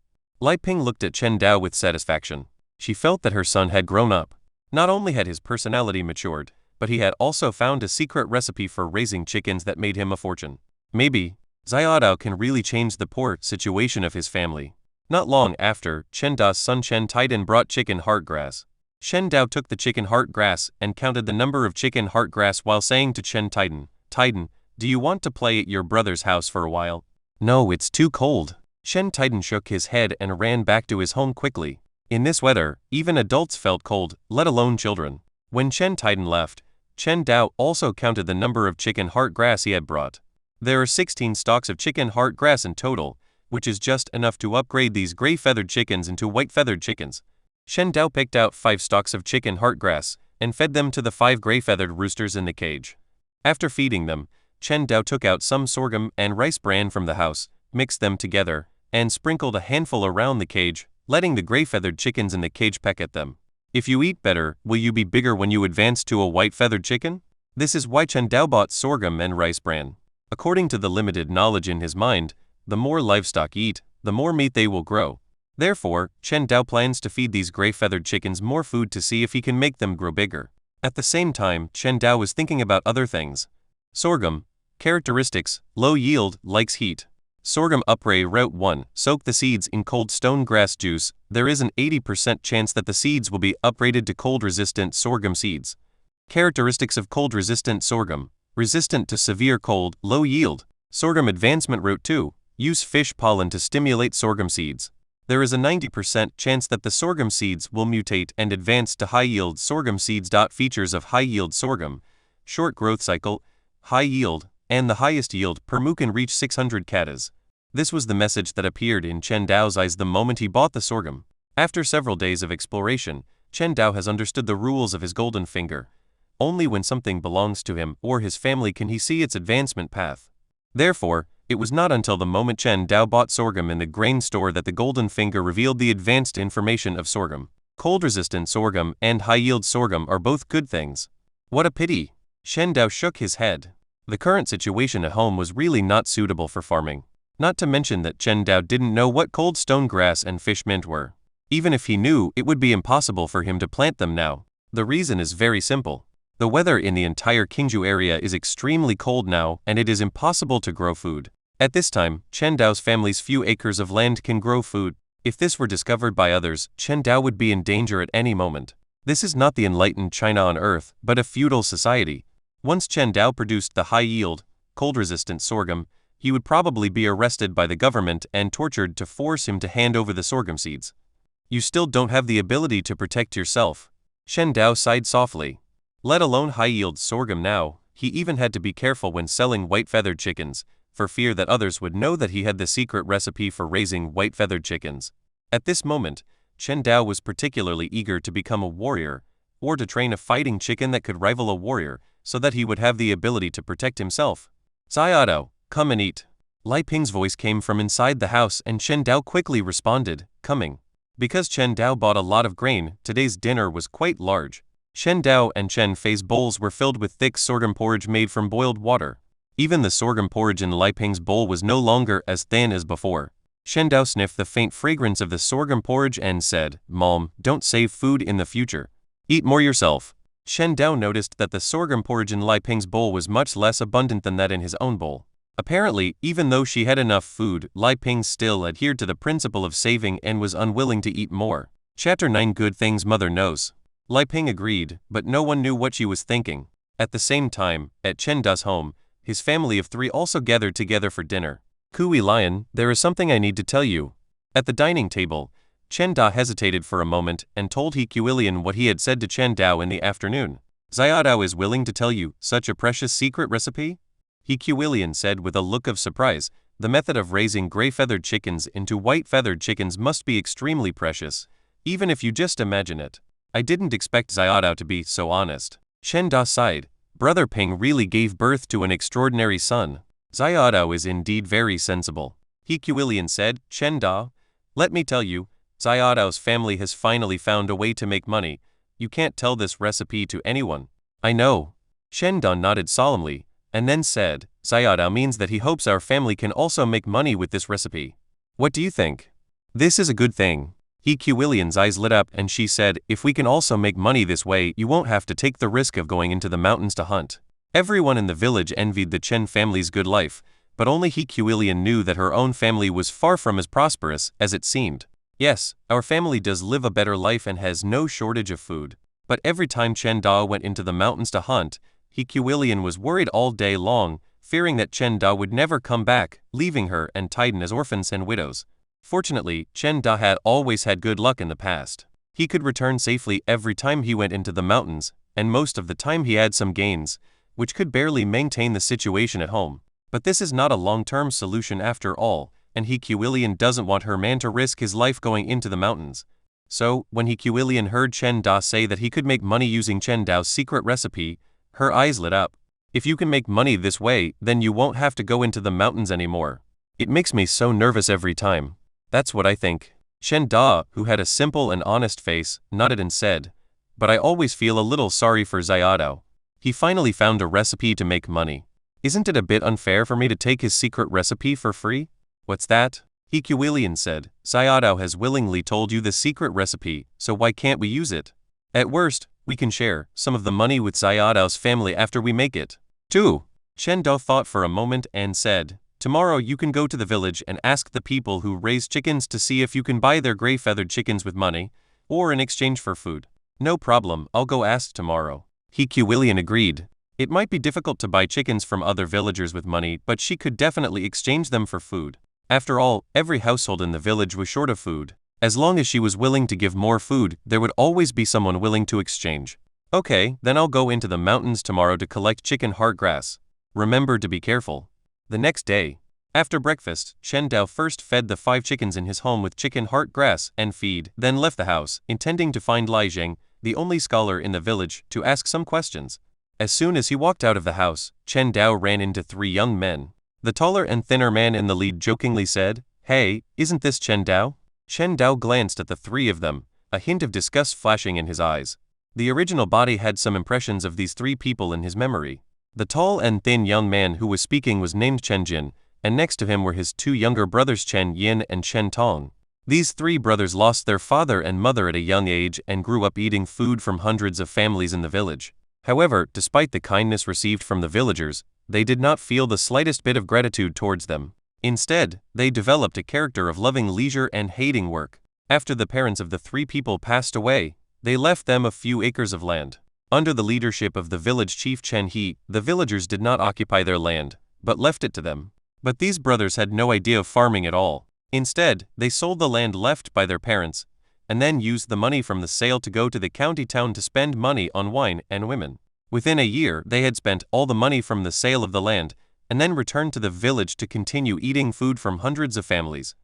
Speaker 2: Lai Ping looked at Chen Dao with satisfaction. She felt that her son had grown up. Not only had his personality matured, but he had also found a secret recipe for raising chickens that made him a fortune. Maybe, Xiao Dao can really change the poor situation of his family. Not long after, Chen Da's son Chen Titan brought chicken heart grass. Chen Dao took the chicken heart grass and counted the number of chicken heart grass while saying to Chen Titan, Titan, do you want to play at your brother's house for a while? No, it's too cold. Chen Titan shook his head and ran back to his home quickly. In this weather, even adults felt cold, let alone children. When Chen Titan left, Chen Dao also counted the number of chicken heart grass he had brought. There are 16 stalks of chicken heart grass in total, which is just enough to upgrade these gray-feathered chickens into white-feathered chickens. Chen Dao picked out 5 stalks of chicken heart grass and fed them to the 5 gray-feathered roosters in the cage. After feeding them, Chen Dao took out some sorghum and rice bran from the house, mixed them together, and sprinkled a handful around the cage, letting the gray-feathered chickens in the cage peck at them. If you eat better, will you be bigger when you advance to a white-feathered chicken? This is why Chen Dao bought sorghum and rice bran. According to the limited knowledge in his mind, the more livestock eat, the more meat they will grow. Therefore, Chen Dao plans to feed these gray-feathered chickens more food to see if he can make them grow bigger. At the same time, Chen Dao was thinking about other things. Sorghum. Characteristics: low yield, likes heat. Sorghum upray Route 1. Soak the seeds in cold stone grass juice. There is an 80% chance that the seeds will be upgraded to cold-resistant sorghum seeds. Characteristics of cold-resistant sorghum: resistant to severe cold, low yield. Sorghum advancement Route 2. Use fish pollen to stimulate sorghum seeds. There is a 90% chance that the sorghum seeds will mutate and advance to high-yield sorghum seeds. Features of high-yield sorghum: short growth cycle, high yield, and the highest yield per moo can reach 600 katas. This was the message that appeared in Chen Dao's eyes the moment he bought the sorghum. After several days of exploration, Chen Dao has understood the rules of his golden finger. Only when something belongs to him or his family can he see its advancement path. Therefore, it was not until the moment Chen Dao bought sorghum in the grain store that the golden finger revealed the advanced information of sorghum. Cold-resistant sorghum and high-yield sorghum are both good things. What a pity! Chen Dao shook his head. The current situation at home was really not suitable for farming. Not to mention that Chen Dao didn't know what cold stone grass and fish mint were. Even if he knew, it would be impossible for him to plant them now. The reason is very simple. The weather in the entire Qingzhou area is extremely cold now, and it is impossible to grow food. At this time, Chen Dao's family's few acres of land can grow food. If this were discovered by others, Chen Dao would be in danger at any moment. This is not the enlightened China on earth, but a feudal society. Once Chen Dao produced the high-yield, cold-resistant sorghum, he would probably be arrested by the government and tortured to force him to hand over the sorghum seeds. You still don't have the ability to protect yourself. Chen Dao sighed softly. Let alone high-yield sorghum now, he even had to be careful when selling white-feathered chickens, for fear that others would know that he had the secret recipe for raising white-feathered chickens. At this moment, Chen Dao was particularly eager to become a warrior, or to train a fighting chicken that could rival a warrior, so that he would have the ability to protect himself. Xiao, come and eat. Lai Ping's voice came from inside the house and Chen Dao quickly responded, coming. Because Chen Dao bought a lot of grain, today's dinner was quite large. Shen Dao and Chen Fei's bowls were filled with thick sorghum porridge made from boiled water. Even the sorghum porridge in Lai Ping's bowl was no longer as thin as before. Shen Dao sniffed the faint fragrance of the sorghum porridge and said, "Mom, don't save food in the future. Eat more yourself." Shen Dao noticed that the sorghum porridge in Lai Ping's bowl was much less abundant than that in his own bowl. Apparently, even though she had enough food, Lai Ping still adhered to the principle of saving and was unwilling to eat more. Chapter 9 Good Things Mother Knows. Lai Ping agreed, but no one knew what she was thinking. At the same time, at Chen Da's home, his family of 3 also gathered together for dinner. Kui Lion, there is something I need to tell you. At the dining table, Chen Da hesitated for a moment and told He Kuilian what he had said to Chen Dao in the afternoon. Xiaodao is willing to tell you such a precious secret recipe? He Kuilian said with a look of surprise. The method of raising gray-feathered chickens into white-feathered chickens must be extremely precious, even if you just imagine it. I didn't expect Xiaodao to be so honest. Chen Da sighed. Brother Ping really gave birth to an extraordinary son. Xiaodao is indeed very sensible. He Kuilian said, Chen Da, let me tell you, Xiaodao's family has finally found a way to make money. You can't tell this recipe to anyone. I know. Shen Da nodded solemnly, and then said, Xiaodao means that he hopes our family can also make money with this recipe. What do you think? This is a good thing. He Kuilian's eyes lit up and she said, if we can also make money this way, you won't have to take the risk of going into the mountains to hunt. Everyone in the village envied the Chen family's good life, but only He Kuilian knew that her own family was far from as prosperous as it seemed. Yes, our family does live a better life and has no shortage of food. But every time Chen Da went into the mountains to hunt, He Kuilian was worried all day long, fearing that Chen Da would never come back, leaving her and Titan as orphans and widows. Fortunately, Chen Da had always had good luck in the past. He could return safely every time he went into the mountains, and most of the time he had some gains, which could barely maintain the situation at home. But this is not a long-term solution after all, and He Kuilian doesn't want her man to risk his life going into the mountains. So, when He Kuilian heard Chen Da say that he could make money using Chen Dao's secret recipe, her eyes lit up. If you can make money this way, then you won't have to go into the mountains anymore. It makes me so nervous every time. That's what I think. Chen Da, who had a simple and honest face, nodded and said, but I always feel a little sorry for Xiaodao. He finally found a recipe to make money. Isn't it a bit unfair for me to take his secret recipe for free? What's that? He Kuilian said, Xiaodao has willingly told you the secret recipe, so why can't we use it? At worst, we can share some of the money with Xiaodao's family after we make it. 2. Chen Da thought for a moment and said, tomorrow you can go to the village and ask the people who raise chickens to see if you can buy their gray-feathered chickens with money, or in exchange for food. No problem, I'll go ask tomorrow. He Kuilian agreed. It might be difficult to buy chickens from other villagers with money, but she could definitely exchange them for food. After all, every household in the village was short of food. As long as she was willing to give more food, there would always be someone willing to exchange. Okay, then I'll go into the mountains tomorrow to collect chicken heart grass. Remember to be careful. The next day, after breakfast, Chen Dao first fed the 5 chickens in his home with chicken heart grass and feed, then left the house, intending to find Lai Zheng, the only scholar in the village, to ask some questions. As soon as he walked out of the house, Chen Dao ran into 3 young men. The taller and thinner man in the lead jokingly said, Hey, isn't this Chen Dao? Chen Dao glanced at the 3 of them, a hint of disgust flashing in his eyes. The original body had some impressions of these 3 people in his memory. The tall and thin young man who was speaking was named Chen Jin, and next to him were his 2 younger brothers Chen Yin and Chen Tong. These 3 brothers lost their father and mother at a young age and grew up eating food from hundreds of families in the village. However, despite the kindness received from the villagers, they did not feel the slightest bit of gratitude towards them. Instead, they developed a character of loving leisure and hating work. After the parents of the 3 people passed away, they left them a few acres of land. Under the leadership of the village chief Chen He, the villagers did not occupy their land, but left it to them. But these brothers had no idea of farming at all. Instead, they sold the land left by their parents, and then used the money from the sale to go to the county town to spend money on wine and women. Within a year, they had spent all the money from the sale of the land, and then returned to the village to continue eating food from hundreds of families.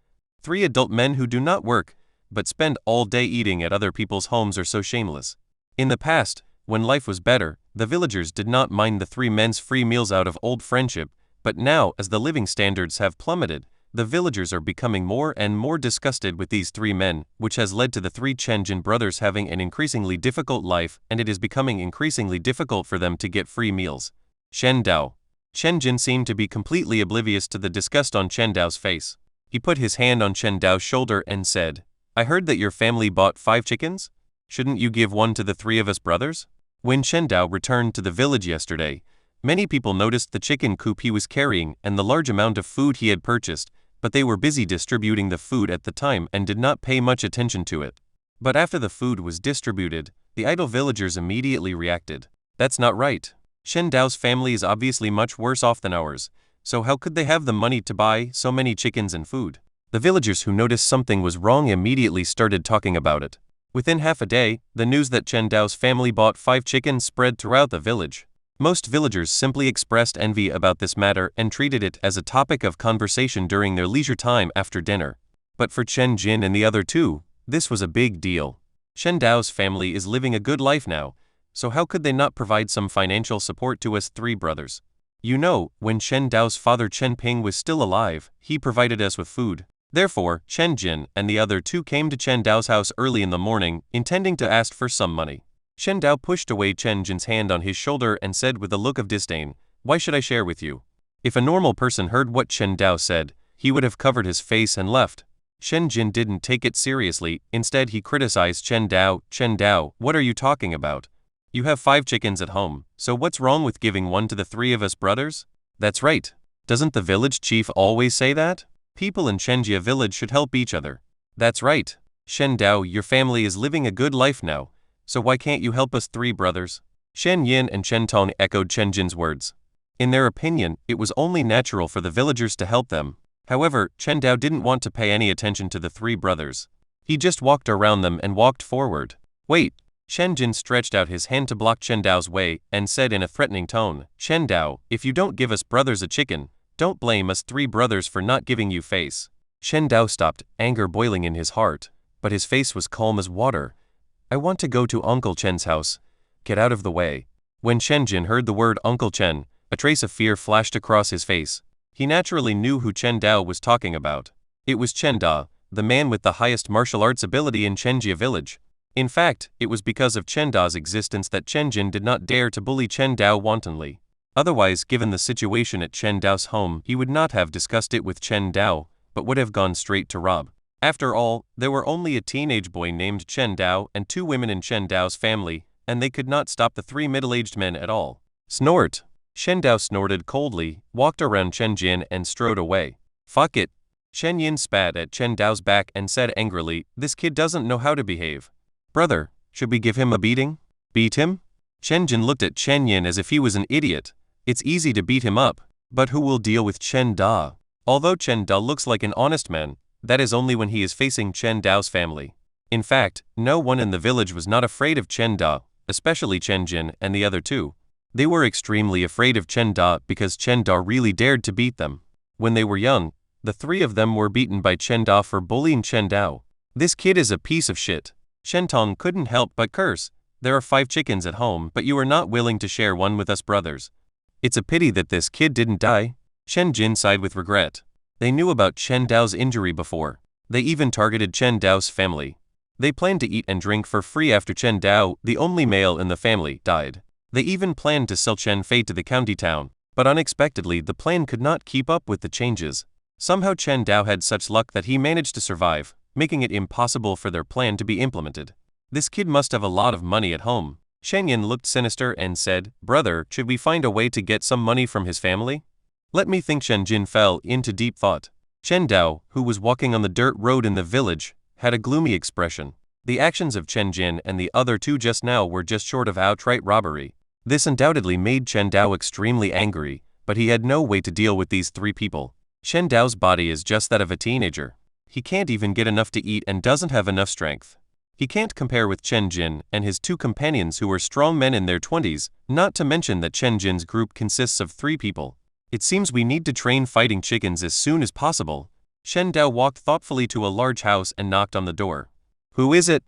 Speaker 2: 3 adult men who do not work, but spend all day eating at other people's homes are so shameless. In the past, when life was better, the villagers did not mind the 3 men's free meals out of old friendship, but now, as the living standards have plummeted, The villagers are becoming more and more disgusted with these three men, which has led to the three Chen Jin brothers having an increasingly difficult life, and it is becoming increasingly difficult for them to get free meals. Shen Dao. Shen Jin seemed to be completely oblivious to the disgust on Chen Dao's face. He put his hand on Chen Dao's shoulder and said, "I heard that your family bought 5 chickens? Shouldn't you give one to the 3 of us brothers?" When Chen Dao returned to the village yesterday, many people noticed the chicken coop he was carrying and the large amount of food he had purchased, but they were busy distributing the food at the time and did not pay much attention to it. But after the food was distributed, the idle villagers immediately reacted. "That's not right. Shen Dao's family is obviously much worse off than ours, so how could they have the money to buy so many chickens and food?" The villagers who noticed something was wrong immediately started talking about it. Within half a day, the news that Chen Dao's family bought 5 chickens spread throughout the village. Most villagers simply expressed envy about this matter and treated it as a topic of conversation during their leisure time after dinner. But for Chen Jin and the other 2, this was a big deal. Shen Dao's family is living a good life now, so how could they not provide some financial support to us 3 brothers? You know, when Shen Dao's father Chen Ping was still alive, he provided us with food. Therefore, Chen Jin and the other 2 came to Chen Dao's house early in the morning, intending to ask for some money. Shen Dao pushed away Chen Jin's hand on his shoulder and said with a look of disdain, "Why should I share with you?" If a normal person heard what Chen Dao said, he would have covered his face and left. Shen Jin didn't take it seriously. Instead, he criticized Chen Dao. "Chen Dao, what are you talking about? You have 5 chickens at home, so what's wrong with giving one to the 3 of us brothers?" "That's right. Doesn't the village chief always say that? People in Chenjia village should help each other." "That's right. Shen Dao, your family is living a good life now, so why can't you help us 3 brothers?" Shen Yin and Chen Tong echoed Chen Jin's words. In their opinion, it was only natural for the villagers to help them. However, Chen Dao didn't want to pay any attention to the 3 brothers. He just walked around them and walked forward. "Wait." Shen Jin stretched out his hand to block Chen Dao's way and said in a threatening tone, "Chen Dao, if you don't give us brothers a chicken, don't blame us 3 brothers for not giving you face." Shen Dao stopped, anger boiling in his heart, but his face was calm as water. "I want to go to Uncle Chen's house. Get out of the way." When Shen Jin heard the word Uncle Chen, a trace of fear flashed across his face. He naturally knew who Chen Dao was talking about. It was Chen Da, the man with the highest martial arts ability in Chenjia village. In fact, it was because of Chen Da's existence that Chen Jin did not dare to bully Chen Dao wantonly. Otherwise, given the situation at Chen Dao's home, he would not have discussed it with Chen Dao, but would have gone straight to rob. After all, there were only a teenage boy named Chen Dao and 2 women in Chen Dao's family, and they could not stop the 3 middle-aged men at all. Snort! Shen Dao snorted coldly, walked around Chen Jin and strode away. "Fuck it." Shen Yin spat at Chen Dao's back and said angrily, "This kid doesn't know how to behave. Brother, should we give him a beating?" "Beat him?" Shen Jin looked at Chen Yin as if he was an idiot. "It's easy to beat him up, but who will deal with Chen Da? Although Chen Da looks like an honest man, that is only when he is facing Chen Dao's family." In fact, no one in the village was not afraid of Chen Da, especially Chen Jin and the other 2. They were extremely afraid of Chen Da because Chen Da really dared to beat them. When they were young, the 3 of them were beaten by Chen Da for bullying Chen Dao. "This kid is a piece of shit." Shen Tong couldn't help but curse. "There are 5 chickens at home, but you are not willing to share one with us brothers. It's a pity that this kid didn't die." Shen Jin sighed with regret. They knew about Chen Dao's injury before. They even targeted Chen Dao's family. They planned to eat and drink for free after Chen Dao, the only male in the family, died. They even planned to sell Chen Fei to the county town, but unexpectedly the plan could not keep up with the changes. Somehow Chen Dao had such luck that he managed to survive, making it impossible for their plan to be implemented. "This kid must have a lot of money at home." Shen Yin looked sinister and said, "Brother, should we find a way to get some money from his family?" "Let me think." Shen Jin fell into deep thought. Chen Dao, who was walking on the dirt road in the village, had a gloomy expression. The actions of Chen Jin and the other 2 just now were just short of outright robbery. This undoubtedly made Chen Dao extremely angry, but he had no way to deal with these 3 people. Shen Dao's body is just that of a teenager. He can't even get enough to eat and doesn't have enough strength. He can't compare with Chen Jin and his 2 companions who are strong men in their 20s, not to mention that Chen Jin's group consists of 3 people. "It seems we need to train fighting chickens as soon as possible." Shen Dao walked thoughtfully to a large house and knocked on the door. "Who is it?"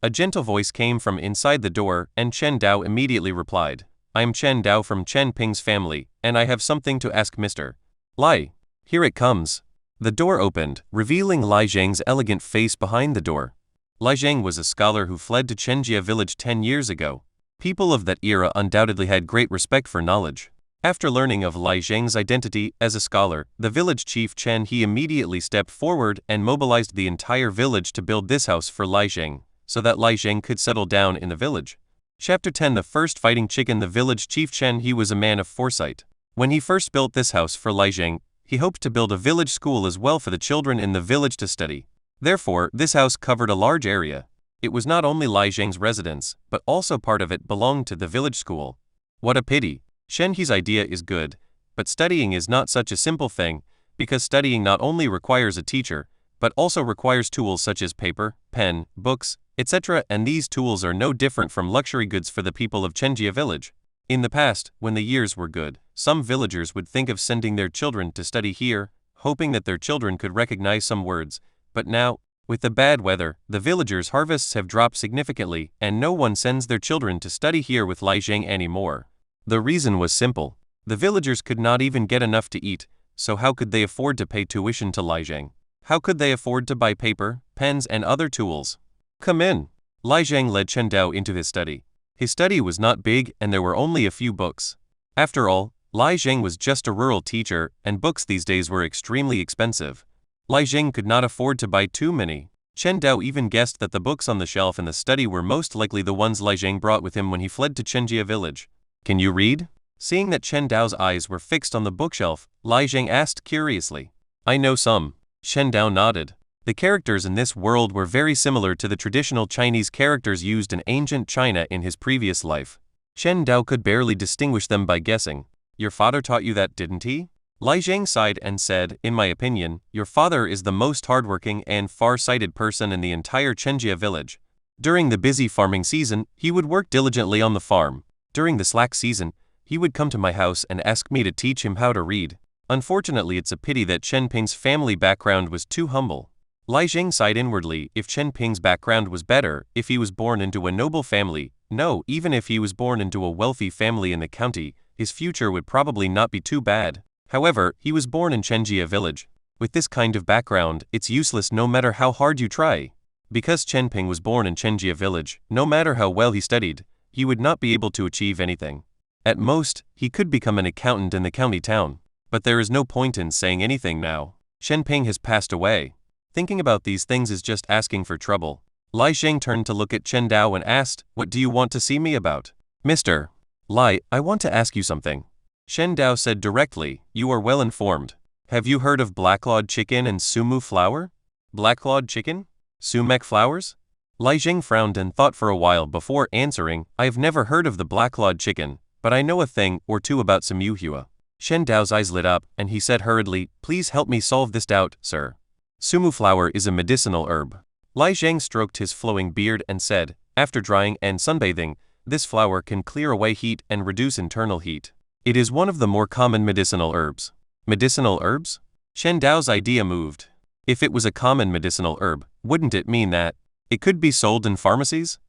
Speaker 2: A gentle voice came from inside the door, and Chen Dao immediately replied, "I am Chen Dao from Chen Ping's family, and I have something to ask Mr. Lai." "Here it comes." The door opened, revealing Lai Zhang's elegant face behind the door. Lai Zhang was a scholar who fled to Chenjia village 10 years ago. People of that era undoubtedly had great respect for knowledge. After learning of Lai Zhang's identity as a scholar, the village chief Chen He immediately stepped forward and mobilized the entire village to build this house for Lai Zhang, so that Lai Zhang could settle down in the village. Chapter 10 The First Fighting Chicken. The village chief Chen He was a man of foresight. When he first built this house for Lai Zhang, he hoped to build a village school as well for the children in the village to study. Therefore, this house covered a large area. It was not only Lai Zhang's residence, but also part of it belonged to the village school. What a pity. Shen He's idea is good, but studying is not such a simple thing, because studying not only requires a teacher, but also requires tools such as paper, pen, books, etc., and these tools are no different from luxury goods for the people of Chenjia village. In the past, when the years were good, some villagers would think of sending their children to study here, hoping that their children could recognize some words, but now, with the bad weather, the villagers' harvests have dropped significantly, and no one sends their children to study here with Lai Zhang anymore. The reason was simple. The villagers could not even get enough to eat, so how could they afford to pay tuition to Lai Zhang? How could they afford to buy paper, pens, and other tools? Come in. Lai Zhang led Chen Dao into his study. His study was not big and there were only a few books. After all, Lai Zhang was just a rural teacher, and books these days were extremely expensive. Lai Zhang could not afford to buy too many. Chen Dao even guessed that the books on the shelf in the study were most likely the ones Lai Zhang brought with him when he fled to Chenjia village. Can you read? Seeing that Chen Dao's eyes were fixed on the bookshelf, Lai Zhang asked curiously. I know some. Chen Dao nodded. The characters in this world were very similar to the traditional Chinese characters used in ancient China in his previous life. Chen Dao could barely distinguish them by guessing. Your father taught you that, didn't he? Lai Zhang sighed and said, in my opinion, your father is the most hardworking and far-sighted person in the entire Chenjia village. During the busy farming season, he would work diligently on the farm. During the slack season, he would come to my house and ask me to teach him how to read. Unfortunately, it's a pity that Chen Ping's family background was too humble. Lai Zhang sighed inwardly. If Chen Ping's background was better, if he was born into a noble family, no, even if he was born into a wealthy family in the county, his future would probably not be too bad. However, he was born in Chenjia village. With this kind of background, it's useless no matter how hard you try. Because Chen Ping was born in Chenjia village, no matter how well he studied, he would not be able to achieve anything. At most, he could become an accountant in the county town. But there is no point in saying anything now. Shen Ping has passed away. Thinking about these things is just asking for trouble. Lai Zhang turned to look at Chen Dao and asked, what do you want to see me about? Mr. Lai, I want to ask you something. Shen Dao said directly, you are well informed. Have you heard of blacklawed chicken and sumu flour? Blacklawed chicken? Sumac flowers? Lai Zhang frowned and thought for a while before answering, I have never heard of the blacklawed chicken, but I know a thing or two about Sumuhua. Shen Dao's eyes lit up, and he said hurriedly, please help me solve this doubt, sir. Sumu flower is a medicinal herb. Lai Zhang stroked his flowing beard and said, after drying and sunbathing, this flower can clear away heat and reduce internal heat. It is one of the more common medicinal herbs. Medicinal herbs? Shen Dao's idea moved. If it was a common medicinal herb, wouldn't it mean that it could be sold in pharmacies?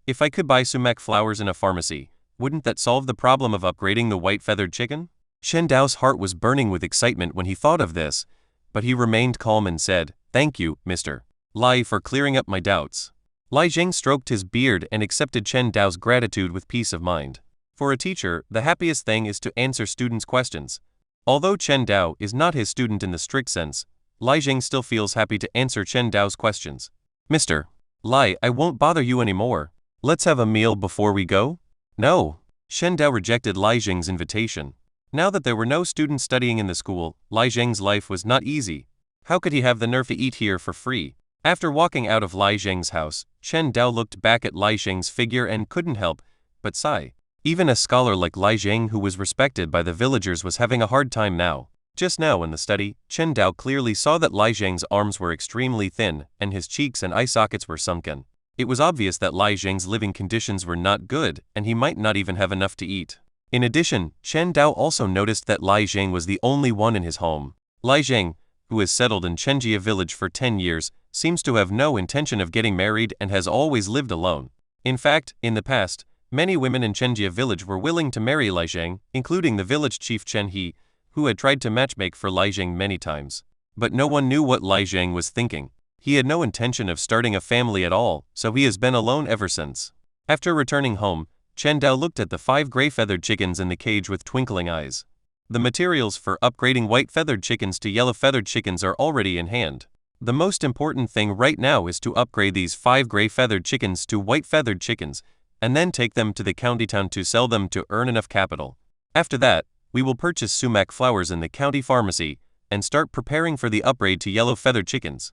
Speaker 2: If I could buy sumac flowers in a pharmacy, wouldn't that solve the problem of upgrading the white-feathered chicken? Shen Dao's heart was burning with excitement when he thought of this, but he remained calm and said, thank you, Mr. Lai, for clearing up my doubts. Lai Zhang stroked his beard and accepted Chen Dao's gratitude with peace of mind. For a teacher, the happiest thing is to answer students' questions. Although Chen Dao is not his student in the strict sense, Lai Zhang still feels happy to answer Chen Dao's questions. Mr. Lai, I won't bother you anymore. Let's have a meal before we go? No. Shen Dao rejected Lai Zhang's invitation. Now that there were no students studying in the school, Lai Zhang's life was not easy. How could he have the nerve to eat here for free? After walking out of Lai Zhang's house, Chen Dao looked back at Lai Zhang's figure and couldn't help but sigh. Even a scholar like Lai Zhang who was respected by the villagers was having a hard time now. Just now in the study, Chen Dao clearly saw that Lai Zhang's arms were extremely thin, and his cheeks and eye sockets were sunken. It was obvious that Lai Zhang's living conditions were not good, and he might not even have enough to eat. In addition, Chen Dao also noticed that Lai Zhang was the only one in his home. Lai Zhang, who has settled in Chenjia village for 10 years, seems to have no intention of getting married and has always lived alone. In fact, in the past, many women in Chenjia village were willing to marry Lai Zhang, including the village chief Chen He, who had tried to matchmake for Lai Zhang many times. But no one knew what Lai Zhang was thinking. He had no intention of starting a family at all, so he has been alone ever since. After returning home, Chen Dao looked at the 5 gray-feathered chickens in the cage with twinkling eyes. The materials for upgrading white-feathered chickens to yellow-feathered chickens are already in hand. The most important thing right now is to upgrade these 5 gray-feathered chickens to white-feathered chickens, and then take them to the county town to sell them to earn enough capital. After that, we will purchase sumac flowers in the county pharmacy and start preparing for the upgrade to yellow-feathered chickens.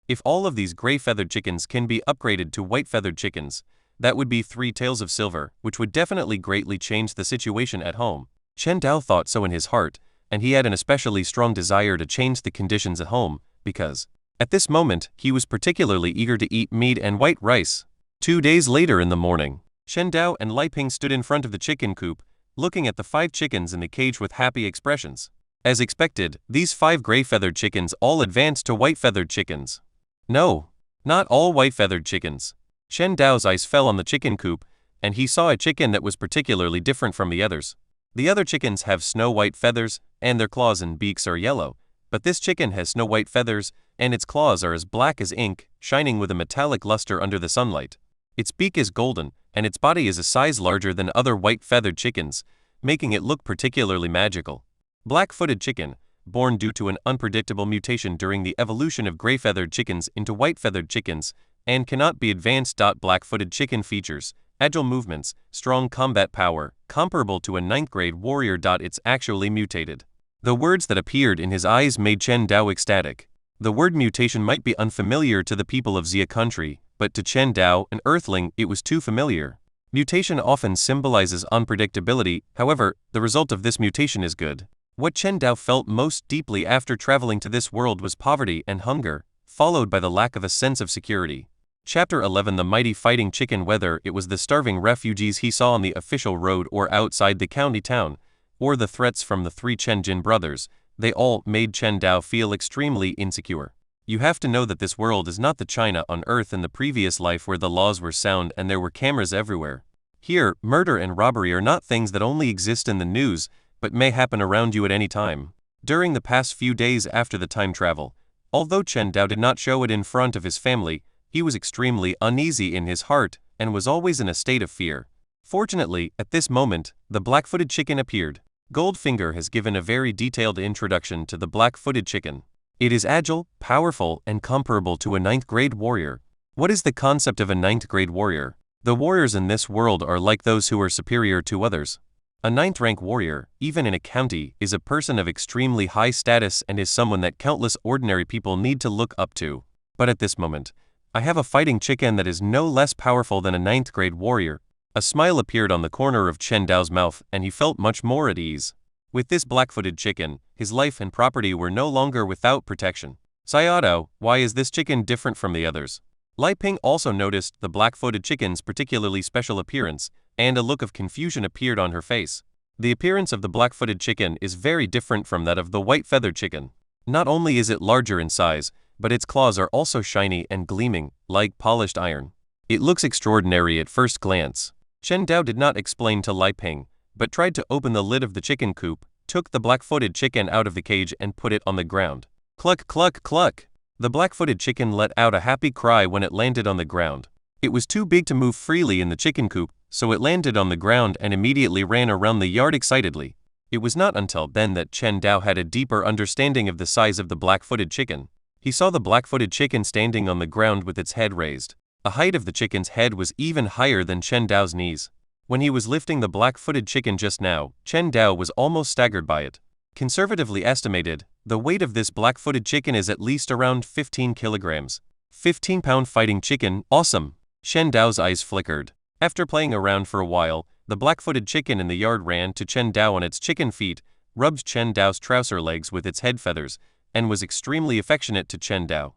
Speaker 2: If all of these gray-feathered chickens can be upgraded to white-feathered chickens, that would be 3 tails of silver, which would definitely greatly change the situation at home. Chen Dao thought so in his heart, and he had an especially strong desire to change the conditions at home, because, at this moment, he was particularly eager to eat meat and white rice. 2 days later in the morning, Chen Dao and Lai Ping stood in front of the chicken coop, looking at the 5 chickens in the cage with happy expressions. As expected, these 5 gray-feathered chickens all advanced to white-feathered chickens. No, not all white-feathered chickens. Chen Dao's eyes fell on the chicken coop, and he saw a chicken that was particularly different from the others. The other chickens have snow-white feathers, and their claws and beaks are yellow, but this chicken has snow-white feathers, and its claws are as black as ink, shining with a metallic luster under the sunlight. Its beak is golden, and its body is a size larger than other white-feathered chickens, making it look particularly magical. Black-footed chicken, born due to an unpredictable mutation during the evolution of gray-feathered chickens into white-feathered chickens, and cannot be advanced. Black-footed chicken features agile movements, strong combat power, comparable to a 9th-grade warrior. It's actually mutated. The words that appeared in his eyes made Chen Dao ecstatic. The word mutation might be unfamiliar to the people of Xia country, but to Chen Dao, an earthling, it was too familiar. Mutation often symbolizes unpredictability, however, the result of this mutation is good. What Chen Dao felt most deeply after traveling to this world was poverty and hunger, followed by the lack of a sense of security. Chapter 11 The Mighty Fighting Chicken. Whether it was the starving refugees he saw on the official road or outside the county town, or the threats from the 3 Chen Jin brothers, they all made Chen Dao feel extremely insecure. You have to know that this world is not the China on Earth in the previous life where the laws were sound and there were cameras everywhere. Here, murder and robbery are not things that only exist in the news, but may happen around you at any time. During the past few days after the time travel, although Chen Dao did not show it in front of his family, he was extremely uneasy in his heart and was always in a state of fear. Fortunately, at this moment, the black-footed chicken appeared. Goldfinger has given a very detailed introduction to the black-footed chicken. It is agile, powerful, and comparable to a 9th-grade warrior. What is the concept of a 9th-grade warrior? The warriors in this world are like those who are superior to others. A 9th-rank warrior, even in a county, is a person of extremely high status and is someone that countless ordinary people need to look up to. But at this moment, I have a fighting chicken that is no less powerful than a 9th-grade warrior. A smile appeared on the corner of Chen Dao's mouth and he felt much more at ease. With this black-footed chicken, his life and property were no longer without protection. Sayado, why is this chicken different from the others? Lai Ping also noticed the black-footed chicken's particularly special appearance, and a look of confusion appeared on her face. The appearance of the black-footed chicken is very different from that of the white-feathered chicken. Not only is it larger in size, but its claws are also shiny and gleaming, like polished iron. It looks extraordinary at first glance. Chen Dao did not explain to Lai Ping, but tried to open the lid of the chicken coop, took the black-footed chicken out of the cage and put it on the ground. Cluck, cluck, cluck! The black-footed chicken let out a happy cry when it landed on the ground. It was too big to move freely in the chicken coop, so it landed on the ground and immediately ran around the yard excitedly. It was not until then that Chen Dao had a deeper understanding of the size of the black-footed chicken. He saw the black-footed chicken standing on the ground with its head raised. The height of the chicken's head was even higher than Chen Dao's knees. When he was lifting the black-footed chicken just now, Chen Dao was almost staggered by it. Conservatively estimated, the weight of this black-footed chicken is at least around 15 kilograms. 15-pound fighting chicken, awesome! Chen Dao's eyes flickered. After playing around for a while, the black-footed chicken in the yard ran to Chen Dao on its chicken feet, rubbed Chen Dao's trouser legs with its head feathers, and was extremely affectionate to Chen Dao.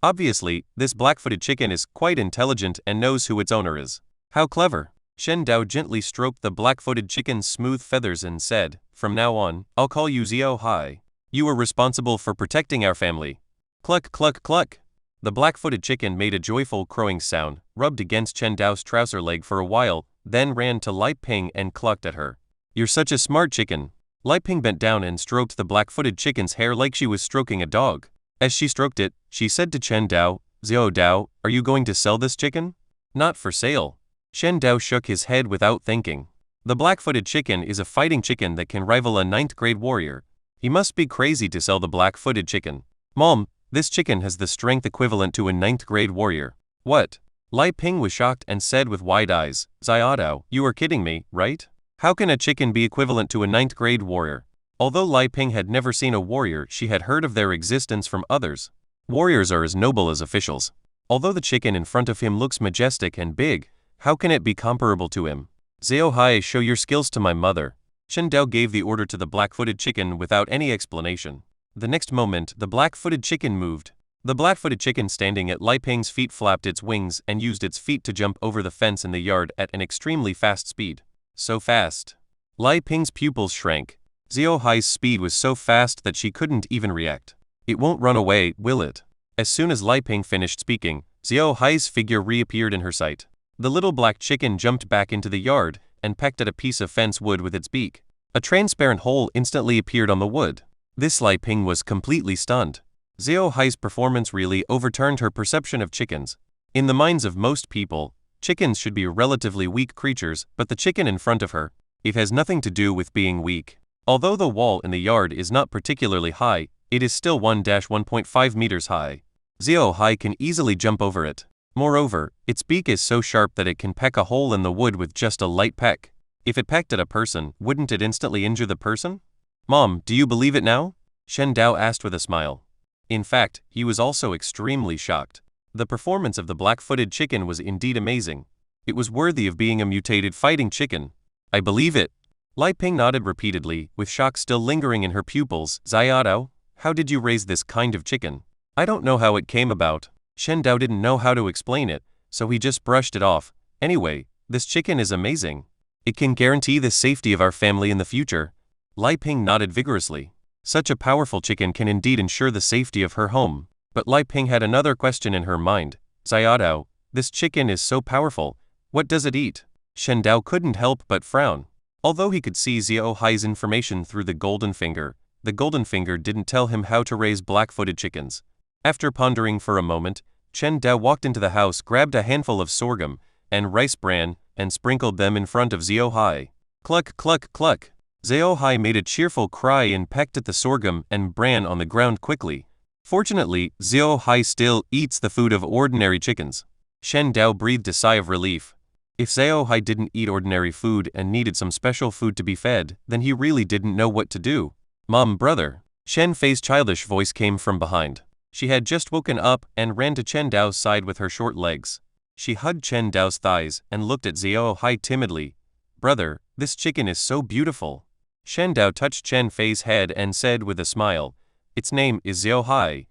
Speaker 2: Obviously, this black-footed chicken is quite intelligent and knows who its owner is. How clever! Chen Dao gently stroked the black-footed chicken's smooth feathers and said, "From now on, I'll call you Xiao Hai. You are responsible for protecting our family." Cluck, cluck, cluck! The black-footed chicken made a joyful crowing sound, rubbed against Chen Dao's trouser leg for a while, then ran to Lai Ping and clucked at her. "You're such a smart chicken." Lai Ping bent down and stroked the black-footed chicken's hair like she was stroking a dog. As she stroked it, she said to Chen Dao, "Xiao Dao, are you going to sell this chicken?" "Not for sale." Chen Dao shook his head without thinking. The black-footed chicken is a fighting chicken that can rival a 9th-grade warrior. He must be crazy to sell the black-footed chicken. "Mom, this chicken has the strength equivalent to a 9th-grade warrior." "What?" Lai Ping was shocked and said with wide eyes, "Xiao, you are kidding me, right? How can a chicken be equivalent to a 9th-grade warrior?" Although Lai Ping had never seen a warrior, she had heard of their existence from others. Warriors are as noble as officials. Although the chicken in front of him looks majestic and big, how can it be comparable to him? "Xiao Hai, show your skills to my mother." Chen Dao gave the order to the black-footed chicken without any explanation. The next moment, the black-footed chicken moved. The black-footed chicken standing at Lai Ping's feet flapped its wings and used its feet to jump over the fence in the yard at an extremely fast speed. So fast. Lai Ping's pupils shrank. Xiao Hai's speed was so fast that she couldn't even react. "It won't run away, will it?" As soon as Lai Ping finished speaking, Xiao Hai's figure reappeared in her sight. The little black chicken jumped back into the yard and pecked at a piece of fence wood with its beak. A transparent hole instantly appeared on the wood. This Lai Ping was completely stunned. Xiao Hai's performance really overturned her perception of chickens. In the minds of most people, chickens should be relatively weak creatures, but the chicken in front of her, it has nothing to do with being weak. Although the wall in the yard is not particularly high, it is still 1-1.5 meters high. Xiao Hai can easily jump over it. Moreover, its beak is so sharp that it can peck a hole in the wood with just a light peck. If it pecked at a person, wouldn't it instantly injure the person? "Mom, do you believe it now?" Shen Dao asked with a smile. In fact, he was also extremely shocked. The performance of the black-footed chicken was indeed amazing. It was worthy of being a mutated fighting chicken. "I believe it." Lai Ping nodded repeatedly, with shock still lingering in her pupils. "Xiao, how did you raise this kind of chicken?" "I don't know how it came about." Shen Dao didn't know how to explain it, so he just brushed it off. "Anyway, this chicken is amazing. It can guarantee the safety of our family in the future." Lai Ping nodded vigorously. Such a powerful chicken can indeed ensure the safety of her home. But Lai Ping had another question in her mind. "Xiao, this chicken is so powerful. What does it eat?" Shen Dao couldn't help but frown. Although he could see Xiao Hai's information through the golden finger, the golden finger didn't tell him how to raise black-footed chickens. After pondering for a moment, Chen Dao walked into the house, grabbed a handful of sorghum and rice bran, and sprinkled them in front of Xiao Hai. Cluck, cluck, cluck. Xiao Hai made a cheerful cry and pecked at the sorghum and bran on the ground quickly. Fortunately, Xiao Hai still eats the food of ordinary chickens. Shen Dao breathed a sigh of relief. If Xiao Hai didn't eat ordinary food and needed some special food to be fed, then he really didn't know what to do. "Mom, brother." Shen Fei's childish voice came from behind. She had just woken up and ran to Chen Dao's side with her short legs. She hugged Chen Dao's thighs and looked at Xiao Hai timidly. "Brother, this chicken is so beautiful." Shen Dao touched Chen Fei's head and said with a smile, "Its name is Xiao Hai.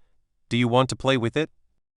Speaker 2: Do you want to play with it?"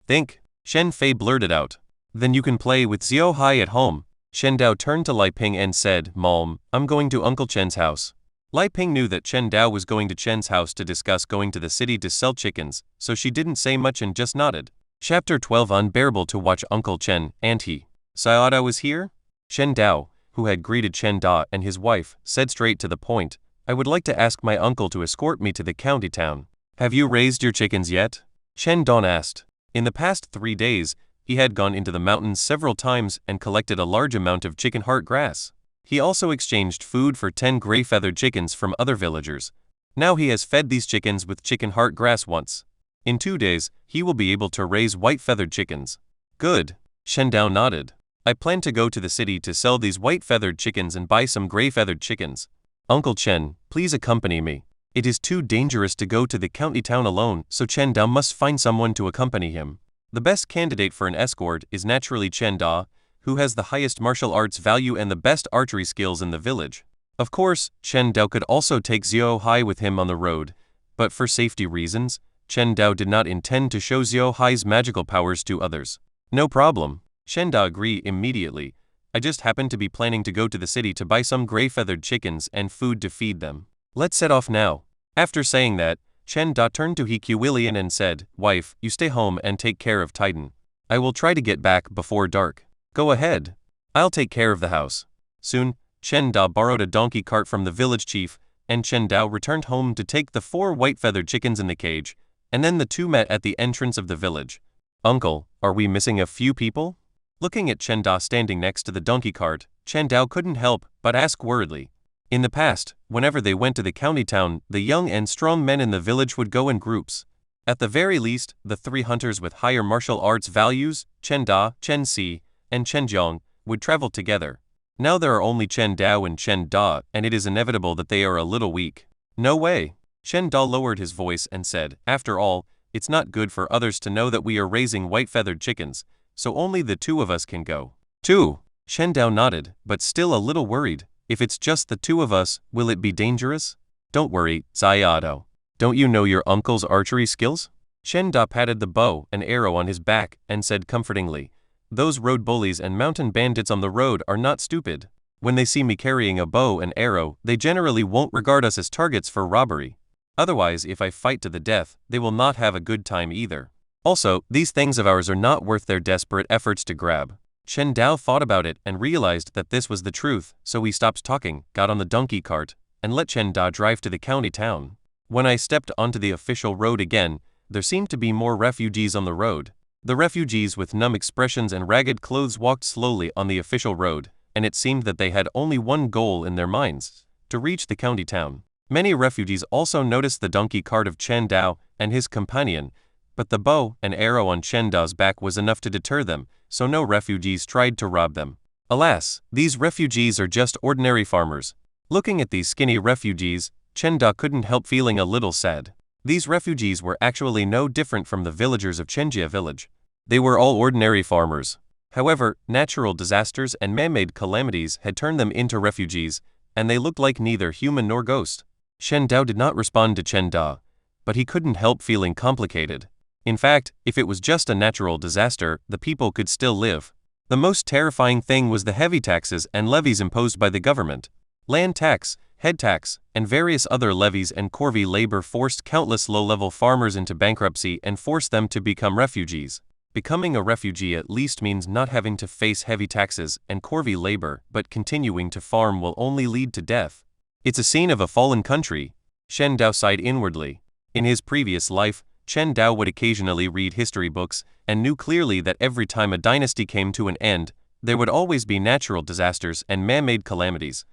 Speaker 2: "Think." Shen Fei blurted out. "Then you can play with Xiao Hai at home." Shen Dao turned to Lai Ping and said, "Mom, I'm going to Uncle Chen's house." Lai Ping knew that Chen Dao was going to Chen's house to discuss going to the city to sell chickens, so she didn't say much and just nodded. Chapter 12. Unbearable to watch Uncle Chen, and he. "Xiao was here?" Shen Dao, who had greeted Chen Da and his wife, said straight to the point, "I would like to ask my uncle to escort me to the county town." "Have you raised your chickens yet?" Chen Don asked. In the past 3 days, he had gone into the mountains several times and collected a large amount of chicken heart grass. He also exchanged food for 10 gray-feathered chickens from other villagers. Now he has fed these chickens with chicken heart grass once. In 2 days, he will be able to raise white-feathered chickens. "Good." Shen Dao nodded. "I plan to go to the city to sell these white-feathered chickens and buy some gray-feathered chickens. Uncle Chen, please accompany me." It is too dangerous to go to the county town alone, so Chen Da must find someone to accompany him. The best candidate for an escort is naturally Chen Da, who has the highest martial arts value and the best archery skills in the village. Of course, Chen Dao could also take Xiao Hai with him on the road, but for safety reasons, Chen Dao did not intend to show Xiao Hai's magical powers to others. "No problem." Chen Da agreed immediately. "I just happened to be planning to go to the city to buy some gray-feathered chickens and food to feed them. Let's set off now." After saying that, Chen Da turned to He Qiuilian and said, "Wife, you stay home and take care of Titan. I will try to get back before dark." "Go ahead. I'll take care of the house." Soon, Chen Da borrowed a donkey cart from the village chief, and Chen Dao returned home to take the 4 white-feathered chickens in the cage and then the two met at the entrance of the village. "Uncle, are we missing a few people?" Looking at Chen Da standing next to the donkey cart, Chen Dao couldn't help but ask worriedly. In the past, whenever they went to the county town, the young and strong men in the village would go in groups. At the very least, the three hunters with higher martial arts values, Chen Da, Chen Si, and Chen Jiang, would travel together. Now there are only Chen Dao and Chen Da, and it is inevitable that they are a little weak. "No way." Chen Da lowered his voice and said, "After all, it's not good for others to know that we are raising white-feathered chickens, so only the two of us can go." "Two?" Chen Dao nodded, but still a little worried. "If it's just the two of us, will it be dangerous?" "Don't worry, Zayado. Don't you know your uncle's archery skills?" Chen Da patted the bow and arrow on his back and said comfortingly, "Those road bullies and mountain bandits on the road are not stupid. When they see me carrying a bow and arrow, they generally won't regard us as targets for robbery. Otherwise, if I fight to the death, they will not have a good time either. Also, these things of ours are not worth their desperate efforts to grab." Chen Dao thought about it and realized that this was the truth, so he stopped talking, got on the donkey cart, and let Chen Da drive to the county town. When I stepped onto the official road again, there seemed to be more refugees on the road. The refugees with numb expressions and ragged clothes walked slowly on the official road, and it seemed that they had only one goal in their minds: to reach the county town. Many refugees also noticed the donkey cart of Chen Dao and his companion, but the bow and arrow on Chen Dao's back was enough to deter them, so no refugees tried to rob them. Alas, these refugees are just ordinary farmers. Looking at these skinny refugees, Chen Da couldn't help feeling a little sad. These refugees were actually no different from the villagers of Chenjia village. They were all ordinary farmers. However, natural disasters and man-made calamities had turned them into refugees, and they looked like neither human nor ghost. Shen Dao did not respond to Chen Da, but he couldn't help feeling complicated. In fact, if it was just a natural disaster, the people could still live. The most terrifying thing was the heavy taxes and levies imposed by the government. Land tax, head tax, and various other levies and corvée labor forced countless low-level farmers into bankruptcy and forced them to become refugees. Becoming a refugee at least means not having to face heavy taxes and corvée labor, but continuing to farm will only lead to death. It's a scene of a fallen country. Shen Dao sighed inwardly. In his previous life, Chen Dao would occasionally read history books and knew clearly that every time a dynasty came to an end, there would always be natural disasters and man-made calamities.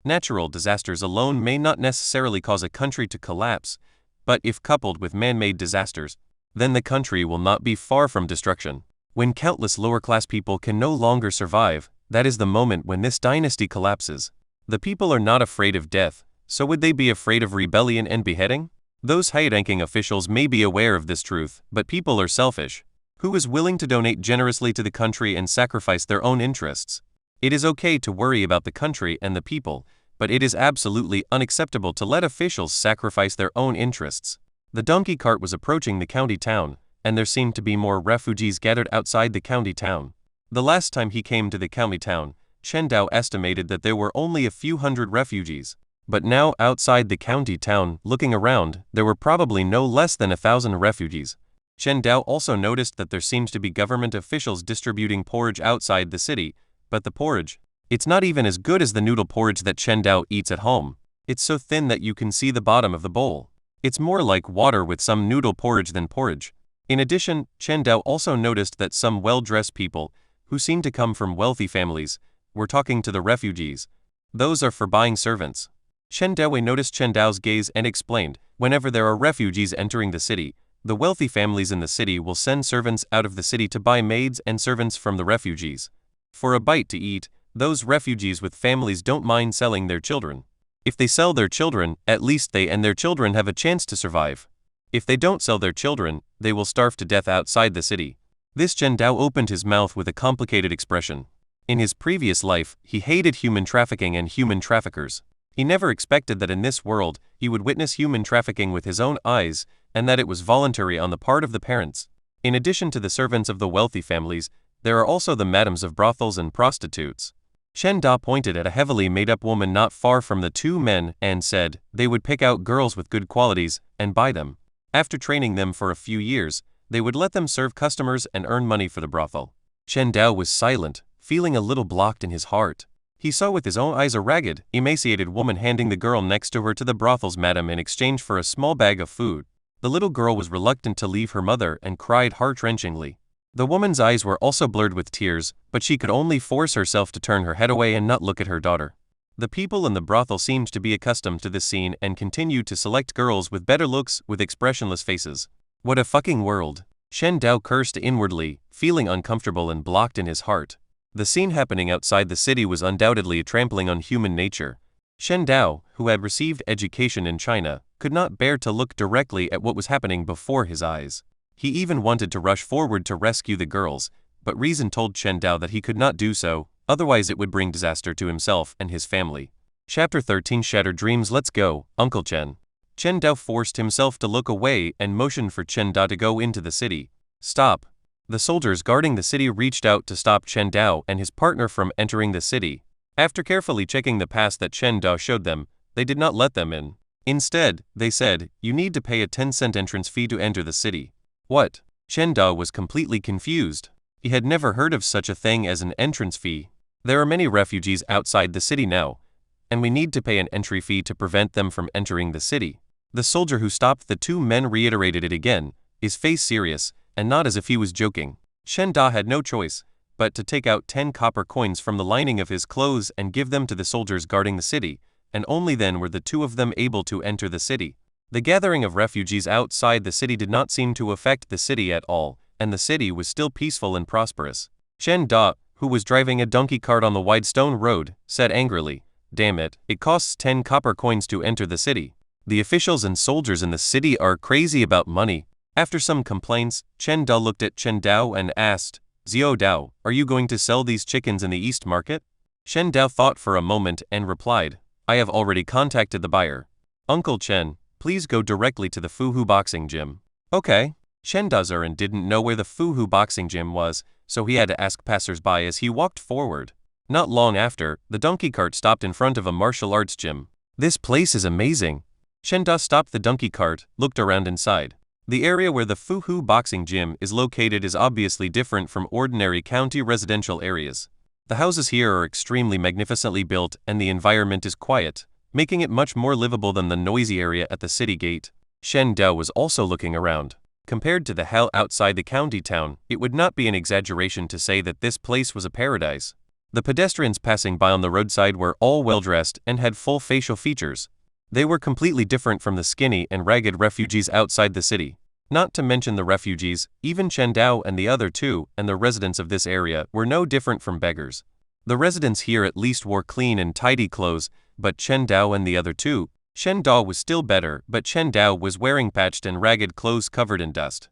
Speaker 2: Natural disasters alone may not necessarily cause a country to collapse, but if coupled with man-made disasters, then the country will not be far from destruction. When countless lower-class people can no longer survive, that is the moment when this dynasty collapses. The people are not afraid of death, so would they be afraid of rebellion and beheading? Those high-ranking officials may be aware of this truth, but people are selfish. Who is willing to donate generously to the country and sacrifice their own interests? It is okay to worry about the country and the people, but it is absolutely unacceptable to let officials sacrifice their own interests. The donkey cart was approaching the county town, and there seemed to be more refugees gathered outside the county town. The last time he came to the county town, Chen Dao estimated that there were only a few hundred refugees. But now, outside the county town, looking around, there were probably no less than 1,000 refugees. Chen Dao also noticed that there seemed to be government officials distributing porridge outside the city, but the porridge, it's not even as good as the noodle porridge that Chen Dao eats at home. It's so thin that you can see the bottom of the bowl. It's more like water with some noodle porridge than porridge. In addition, Chen Dao also noticed that some well-dressed people, who seemed to come from wealthy families, were talking to the refugees. Those are for buying servants. Shen Dao noticed Chen Dao's gaze and explained, whenever there are refugees entering the city, the wealthy families in the city will send servants out of the city to buy maids and servants from the refugees. For a bite to eat, those refugees with families don't mind selling their children. If they sell their children, at least they and their children have a chance to survive. If they don't sell their children, they will starve to death outside the city. This Chen Dao opened his mouth with a complicated expression. In his previous life, he hated human trafficking and human traffickers. He never expected that in this world, he would witness human trafficking with his own eyes, and that it was voluntary on the part of the parents. In addition to the servants of the wealthy families, there are also the madams of brothels and prostitutes. Shen Da pointed at a heavily made-up woman not far from the two men and said they would pick out girls with good qualities and buy them. After training them for a few years, they would let them serve customers and earn money for the brothel. Chen Dao was silent, feeling a little blocked in his heart. He saw with his own eyes a ragged, emaciated woman handing the girl next to her to the brothel's madam in exchange for a small bag of food. The The little girl was reluctant to leave her mother and cried heart-wrenchingly. The woman's eyes were also blurred with tears, but she could only force herself to turn her head away and not look at her daughter. The people in the brothel seemed to be accustomed to this scene and continued to select girls with better looks with expressionless faces. What a fucking world. Shen Dao cursed inwardly, feeling uncomfortable and blocked in his heart. The scene happening outside the city was undoubtedly a trampling on human nature. Shen Dao, who had received education in China, could not bear to look directly at what was happening before his eyes. He even wanted to rush forward to rescue the girls, but reason told Shen Dao that he could not do so, otherwise it would bring disaster to himself and his family. Chapter 13 Shattered Dreams. Let's go, Uncle Chen. Shen Dao forced himself to look away and motioned for Chen Dao to go into the city. Stop. The soldiers guarding the city reached out to stop Chen Dao and his partner from entering the city. After carefully checking the pass that Chen Dao showed them, they did not let them in. Instead, they said, "You need to pay a 10-cent entrance fee to enter the city." What? Chen Dao was completely confused. He had never heard of such a thing as an entrance fee. There are many refugees outside the city now, and we need to pay an entry fee to prevent them from entering the city. The soldier who stopped the two men reiterated it again, his face serious, and not as if he was joking. Shen Dao had no choice but to take out 10 copper coins from the lining of his clothes and give them to the soldiers guarding the city, and only then were the two of them able to enter the city. The gathering of refugees outside the city did not seem to affect the city at all, and the city was still peaceful and prosperous. Shen Dao, who was driving a donkey cart on the wide stone road, said angrily, "Damn it, it costs 10 copper coins to enter the city. The officials and soldiers in the city are crazy about money." After some complaints, Chen Dao looked at Chen Dao and asked, "Xiao Dao, are you going to sell these chickens in the East Market?" Shen Dao thought for a moment and replied, "I have already contacted the buyer. Uncle Chen, please go directly to the Fuhu boxing gym." Okay. Shen Daozuren didn't know where the Fuhu boxing gym was, so he had to ask passers-by as he walked forward. Not long after, the donkey cart stopped in front of a martial arts gym. This place is amazing. Shen Dao stopped the donkey cart, looked around inside. The area where the Fuhu boxing gym is located is obviously different from ordinary county residential areas. The houses here are extremely magnificently built and the environment is quiet, making it much more livable than the noisy area at the city gate. Shen Dao was also looking around. Compared to the hell outside the county town, it would not be an exaggeration to say that this place was a paradise. The pedestrians passing by on the roadside were all well-dressed and had full facial features. They were completely different from the skinny and ragged refugees outside the city. Not to mention the refugees, even Chen Dao and the other two, and the residents of this area, were no different from beggars. The residents here at least wore clean and tidy clothes, but Chen Dao and the other two, Shen Dao was still better, but Chen Dao was wearing patched and ragged clothes covered in dust.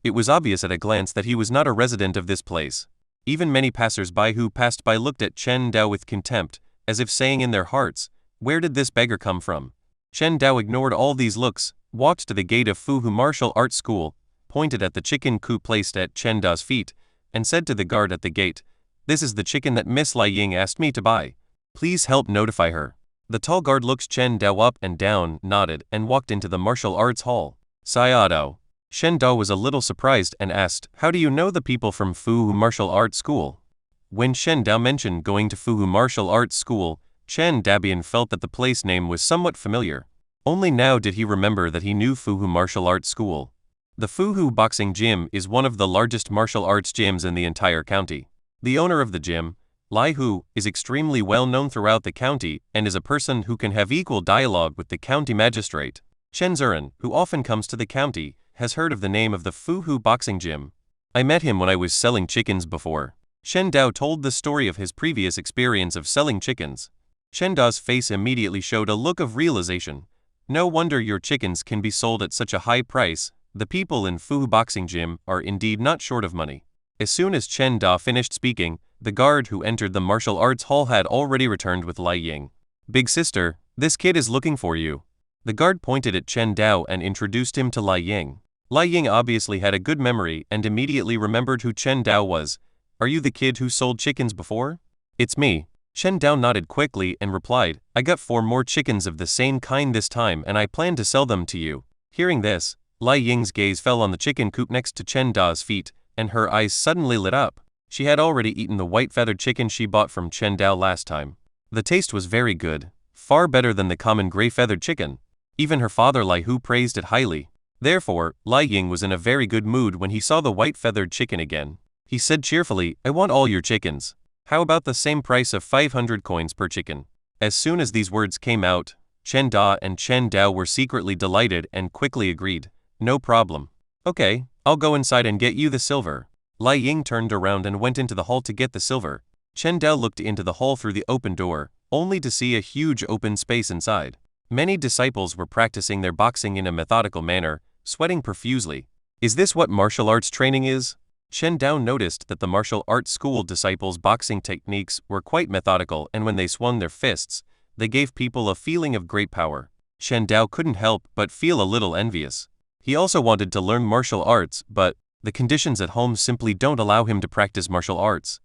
Speaker 2: It was obvious at a glance that he was not a resident of this place. Even many passers-by who passed by looked at Chen Dao with contempt, as if saying in their hearts, "Where did this beggar come from?" Chen Dao ignored all these looks, walked to the gate of Fuhu Martial Arts School, pointed at the chicken coop placed at Chen Dao's feet, and said to the guard at the gate, "This is the chicken that Miss Lai Ying asked me to buy. Please help notify her." The tall guard looked Chen Dao up and down, nodded, and walked into the martial arts hall. "Sayadao." Shen Dao was a little surprised and asked, "How do you know the people from Fuhu Martial Arts School?" When Shen Dao mentioned going to Fuhu Martial Arts School, Chen Dabian felt that the place name was somewhat familiar. Only now did he remember that he knew Fuhu Martial Arts School. The Fuhu Boxing Gym is one of the largest martial arts gyms in the entire county. The owner of the gym, Lai Hu, is extremely well known throughout the county and is a person who can have equal dialogue with the county magistrate. Chen Zuren, who often comes to the county, has heard of the name of the Fuhu Boxing Gym. "I met him when I was selling chickens before." Shen Dao told the story of his previous experience of selling chickens. Chen Dao's face immediately showed a look of realization. No wonder your chickens can be sold at such a high price. The people in Fuhu Boxing Gym are indeed not short of money. As soon as Chen Dao finished speaking, the guard who entered the martial arts hall had already returned with Lai Ying. "Big sister, this kid is looking for you." The guard pointed at Chen Dao and introduced him to Lai Ying. Lai Ying obviously had a good memory and immediately remembered who Chen Dao was. "Are you the kid who sold chickens before?" "It's me." Chen Dao nodded quickly and replied, "I got 4 more chickens of the same kind this time and I plan to sell them to you." Hearing this, Lai Ying's gaze fell on the chicken coop next to Chen Dao's feet, and her eyes suddenly lit up. She had already eaten the white feathered chicken she bought from Chen Dao last time. The taste was very good, far better than the common gray feathered chicken. Even her father Lai Hu praised it highly. Therefore, Lai Ying was in a very good mood when he saw the white-feathered chicken again. He said cheerfully, "I want all your chickens. How about the same price of 500 coins per chicken?" As soon as these words came out, Chen Da and Chen Dao were secretly delighted and quickly agreed, "No problem. Okay, I'll go inside and get you the silver." Lai Ying turned around and went into the hall to get the silver. Chen Dao looked into the hall through the open door, only to see a huge open space inside. Many disciples were practicing their boxing in a methodical manner, sweating profusely. Is this what martial arts training is? Chen Dao noticed that the martial arts school disciples' boxing techniques were quite methodical, and when they swung their fists, they gave people a feeling of great power. Chen Dao couldn't help but feel a little envious. He also wanted to learn martial arts, but the conditions at home simply don't allow him to practice martial arts.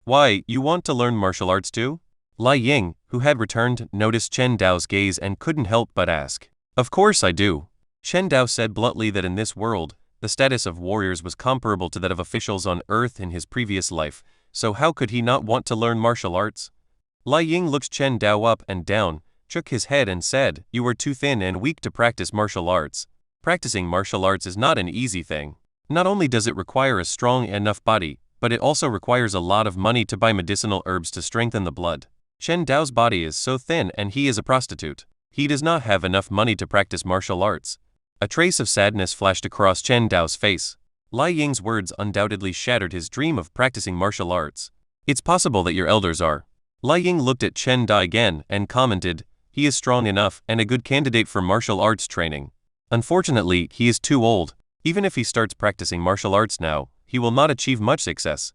Speaker 2: "Why, you want to learn martial arts too?" Lai Ying, who had returned, noticed Chen Dao's gaze and couldn't help but ask. "Of course I do." Chen Dao said bluntly that in this world, the status of warriors was comparable to that of officials on Earth in his previous life, so how could he not want to learn martial arts? Lai Ying looked Chen Dao up and down, shook his head and said, "You are too thin and weak to practice martial arts. Practicing martial arts is not an easy thing. Not only does it require a strong enough body, but it also requires a lot of money to buy medicinal herbs to strengthen the blood. Chen Dao's body is so thin and he is a prostitute. He does not have enough money to practice martial arts." A trace of sadness flashed across Chen Dao's face. Lai Ying's words undoubtedly shattered his dream of practicing martial arts. "It's possible that your elders are." Lai Ying looked at Chen Da again and commented, "He is strong enough and a good candidate for martial arts training. Unfortunately, he is too old. Even if he starts practicing martial arts now, he will not achieve much success."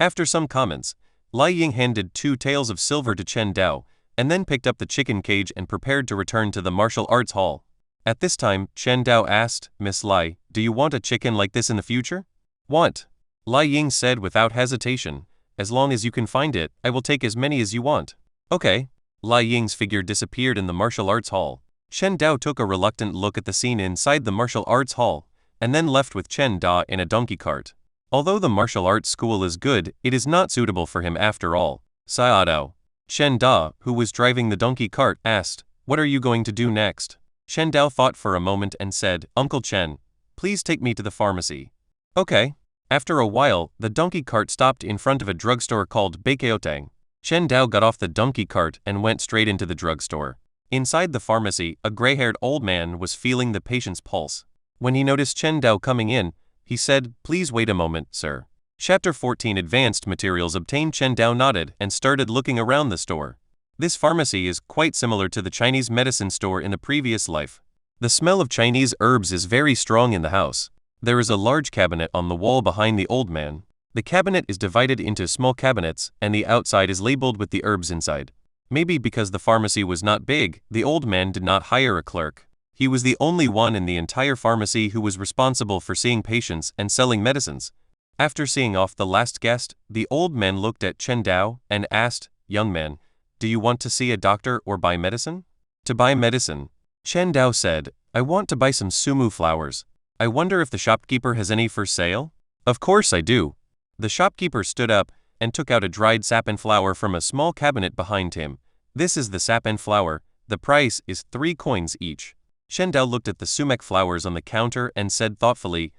Speaker 2: After some comments, Lai Ying handed 2 taels of silver to Chen Dao, and then picked up the chicken cage and prepared to return to the martial arts hall. At this time, Chen Dao asked, "Miss Lai, do you want a chicken like this in the future?" "Want?" Lai Ying said without hesitation, "As long as you can find it, I will take as many as you want." "Okay." Lai Ying's figure disappeared in the martial arts hall. Chen Dao took a reluctant look at the scene inside the martial arts hall, and then left with Chen Da in a donkey cart. Although the martial arts school is good, it is not suitable for him after all. "Sayadao." Chen Da, who was driving the donkey cart, asked, "What are you going to do next?" Chen Dao thought for a moment and said, "Uncle Chen, please take me to the pharmacy." "Okay." After a while, the donkey cart stopped in front of a drugstore called Bakeotang. Chen Dao got off the donkey cart and went straight into the drugstore. Inside the pharmacy, a gray-haired old man was feeling the patient's pulse. When he noticed Chen Dao coming in, he said, "Please wait a moment, sir." Chapter 14 Advanced Materials obtained. Chen Dao nodded and started looking around the store. This pharmacy is quite similar to the Chinese medicine store in the previous life. The smell of Chinese herbs is very strong in the house. There is a large cabinet on the wall behind the old man. The cabinet is divided into small cabinets, and the outside is labeled with the herbs inside. Maybe because the pharmacy was not big, the old man did not hire a clerk. He was the only one in the entire pharmacy who was responsible for seeing patients and selling medicines. After seeing off the last guest, the old man looked at Chen Dao and asked, "Young man, do you want to see a doctor or buy medicine?" "To buy medicine." Chen Dao said, "I want to buy some sumu flowers. I wonder if the shopkeeper has any for sale?" "Of course I do." The shopkeeper stood up and took out a dried sapan flower from a small cabinet behind him. "This is the sapan flower. The price is 3 coins each." Chen Dao looked at the sumac flowers on the counter and said thoughtfully,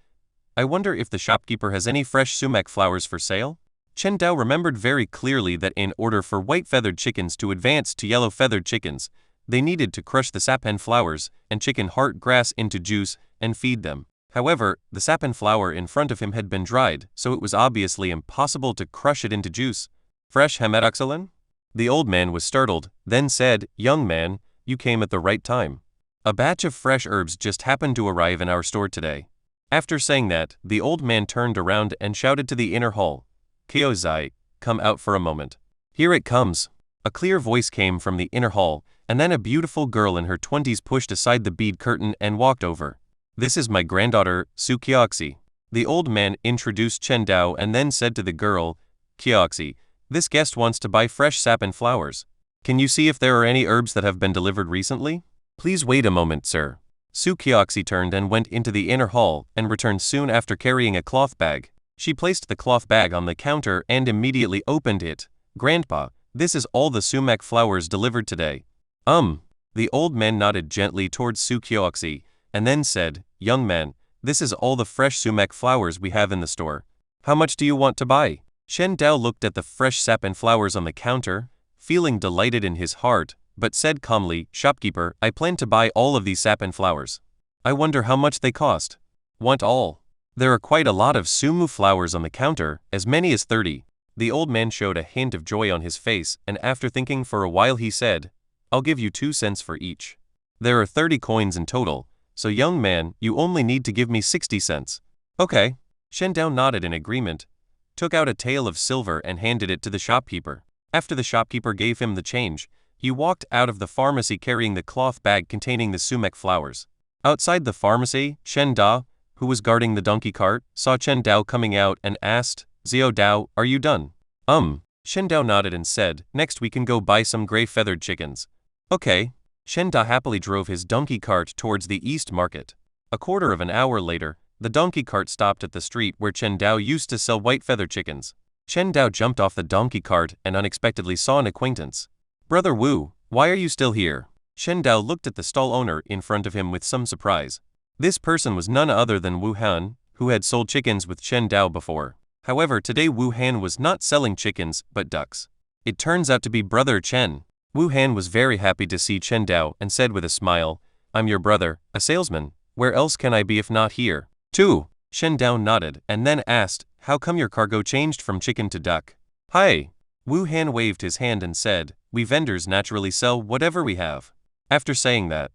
Speaker 2: "I wonder if the shopkeeper has any fresh sumac flowers for sale?" Chen Dao remembered very clearly that in order for white-feathered chickens to advance to yellow-feathered chickens, they needed to crush the sapan flowers and chicken heart grass into juice and feed them. However, the sapan flower in front of him had been dried, so it was obviously impossible to crush it into juice. "Fresh hematoxylin?" The old man was startled, then said, "Young man, you came at the right time. A batch of fresh herbs just happened to arrive in our store today." After saying that, the old man turned around and shouted to the inner hall, "Kyozai, come out for a moment." "Here it comes." A clear voice came from the inner hall, and then a beautiful girl in her 20s pushed aside the bead curtain and walked over. "This is my granddaughter, Su Kyoxi." The old man introduced Chen Dao and then said to the girl, "Kyoxi, this guest wants to buy fresh sapan flowers. Can you see if there are any herbs that have been delivered recently?" "Please wait a moment, sir." Su Kyoxi turned and went into the inner hall and returned soon after carrying a cloth bag. She placed the cloth bag on the counter and immediately opened it. "Grandpa, this is all the sumac flowers delivered today." The old man nodded gently towards Su Kyoxi, and then said, young man, this is all the fresh sumac flowers we have in the store. How much do you want to buy? Shen Dao looked at the fresh sap and flowers on the counter, feeling delighted in his heart, but said calmly, shopkeeper, I plan to buy all of these sap and flowers. I wonder how much they cost. Want all? There are quite a lot of sumu flowers on the counter, as many as 30. The old man showed a hint of joy on his face, and after thinking for a while he said, I'll give you 2 cents for each. There are 30 coins in total, so young man, you only need to give me 60 cents. Okay. Shen Dao nodded in agreement, took out a tael of silver and handed it to the shopkeeper. After the shopkeeper gave him the change, he walked out of the pharmacy carrying the cloth bag containing the sumac flowers. Outside the pharmacy, Shen Dao, who was guarding the donkey cart, saw Chen Dao coming out and asked, Xiao Dao, are you done? Shen Dao nodded and said, next we can go buy some gray-feathered chickens. Okay. Shen Dao happily drove his donkey cart towards the East Market. A quarter of an hour later, the donkey cart stopped at the street where Chen Dao used to sell white-feathered chickens. Chen Dao jumped off the donkey cart and unexpectedly saw an acquaintance. Brother Wu, why are you still here? Shen Dao looked at the stall owner in front of him with some surprise. This person was none other than Wu Han, who had sold chickens with Chen Dao before. However, today Wu Han was not selling chickens, but ducks. It turns out to be Brother Chen. Wu Han was very happy to see Chen Dao and said with a smile, I'm your brother, a salesman. Where else can I be if not here? 2. Shen Dao nodded and then asked, how come your cargo changed from chicken to duck? Hi. Wu Han waved his hand and said, we vendors naturally sell whatever we have. After saying that,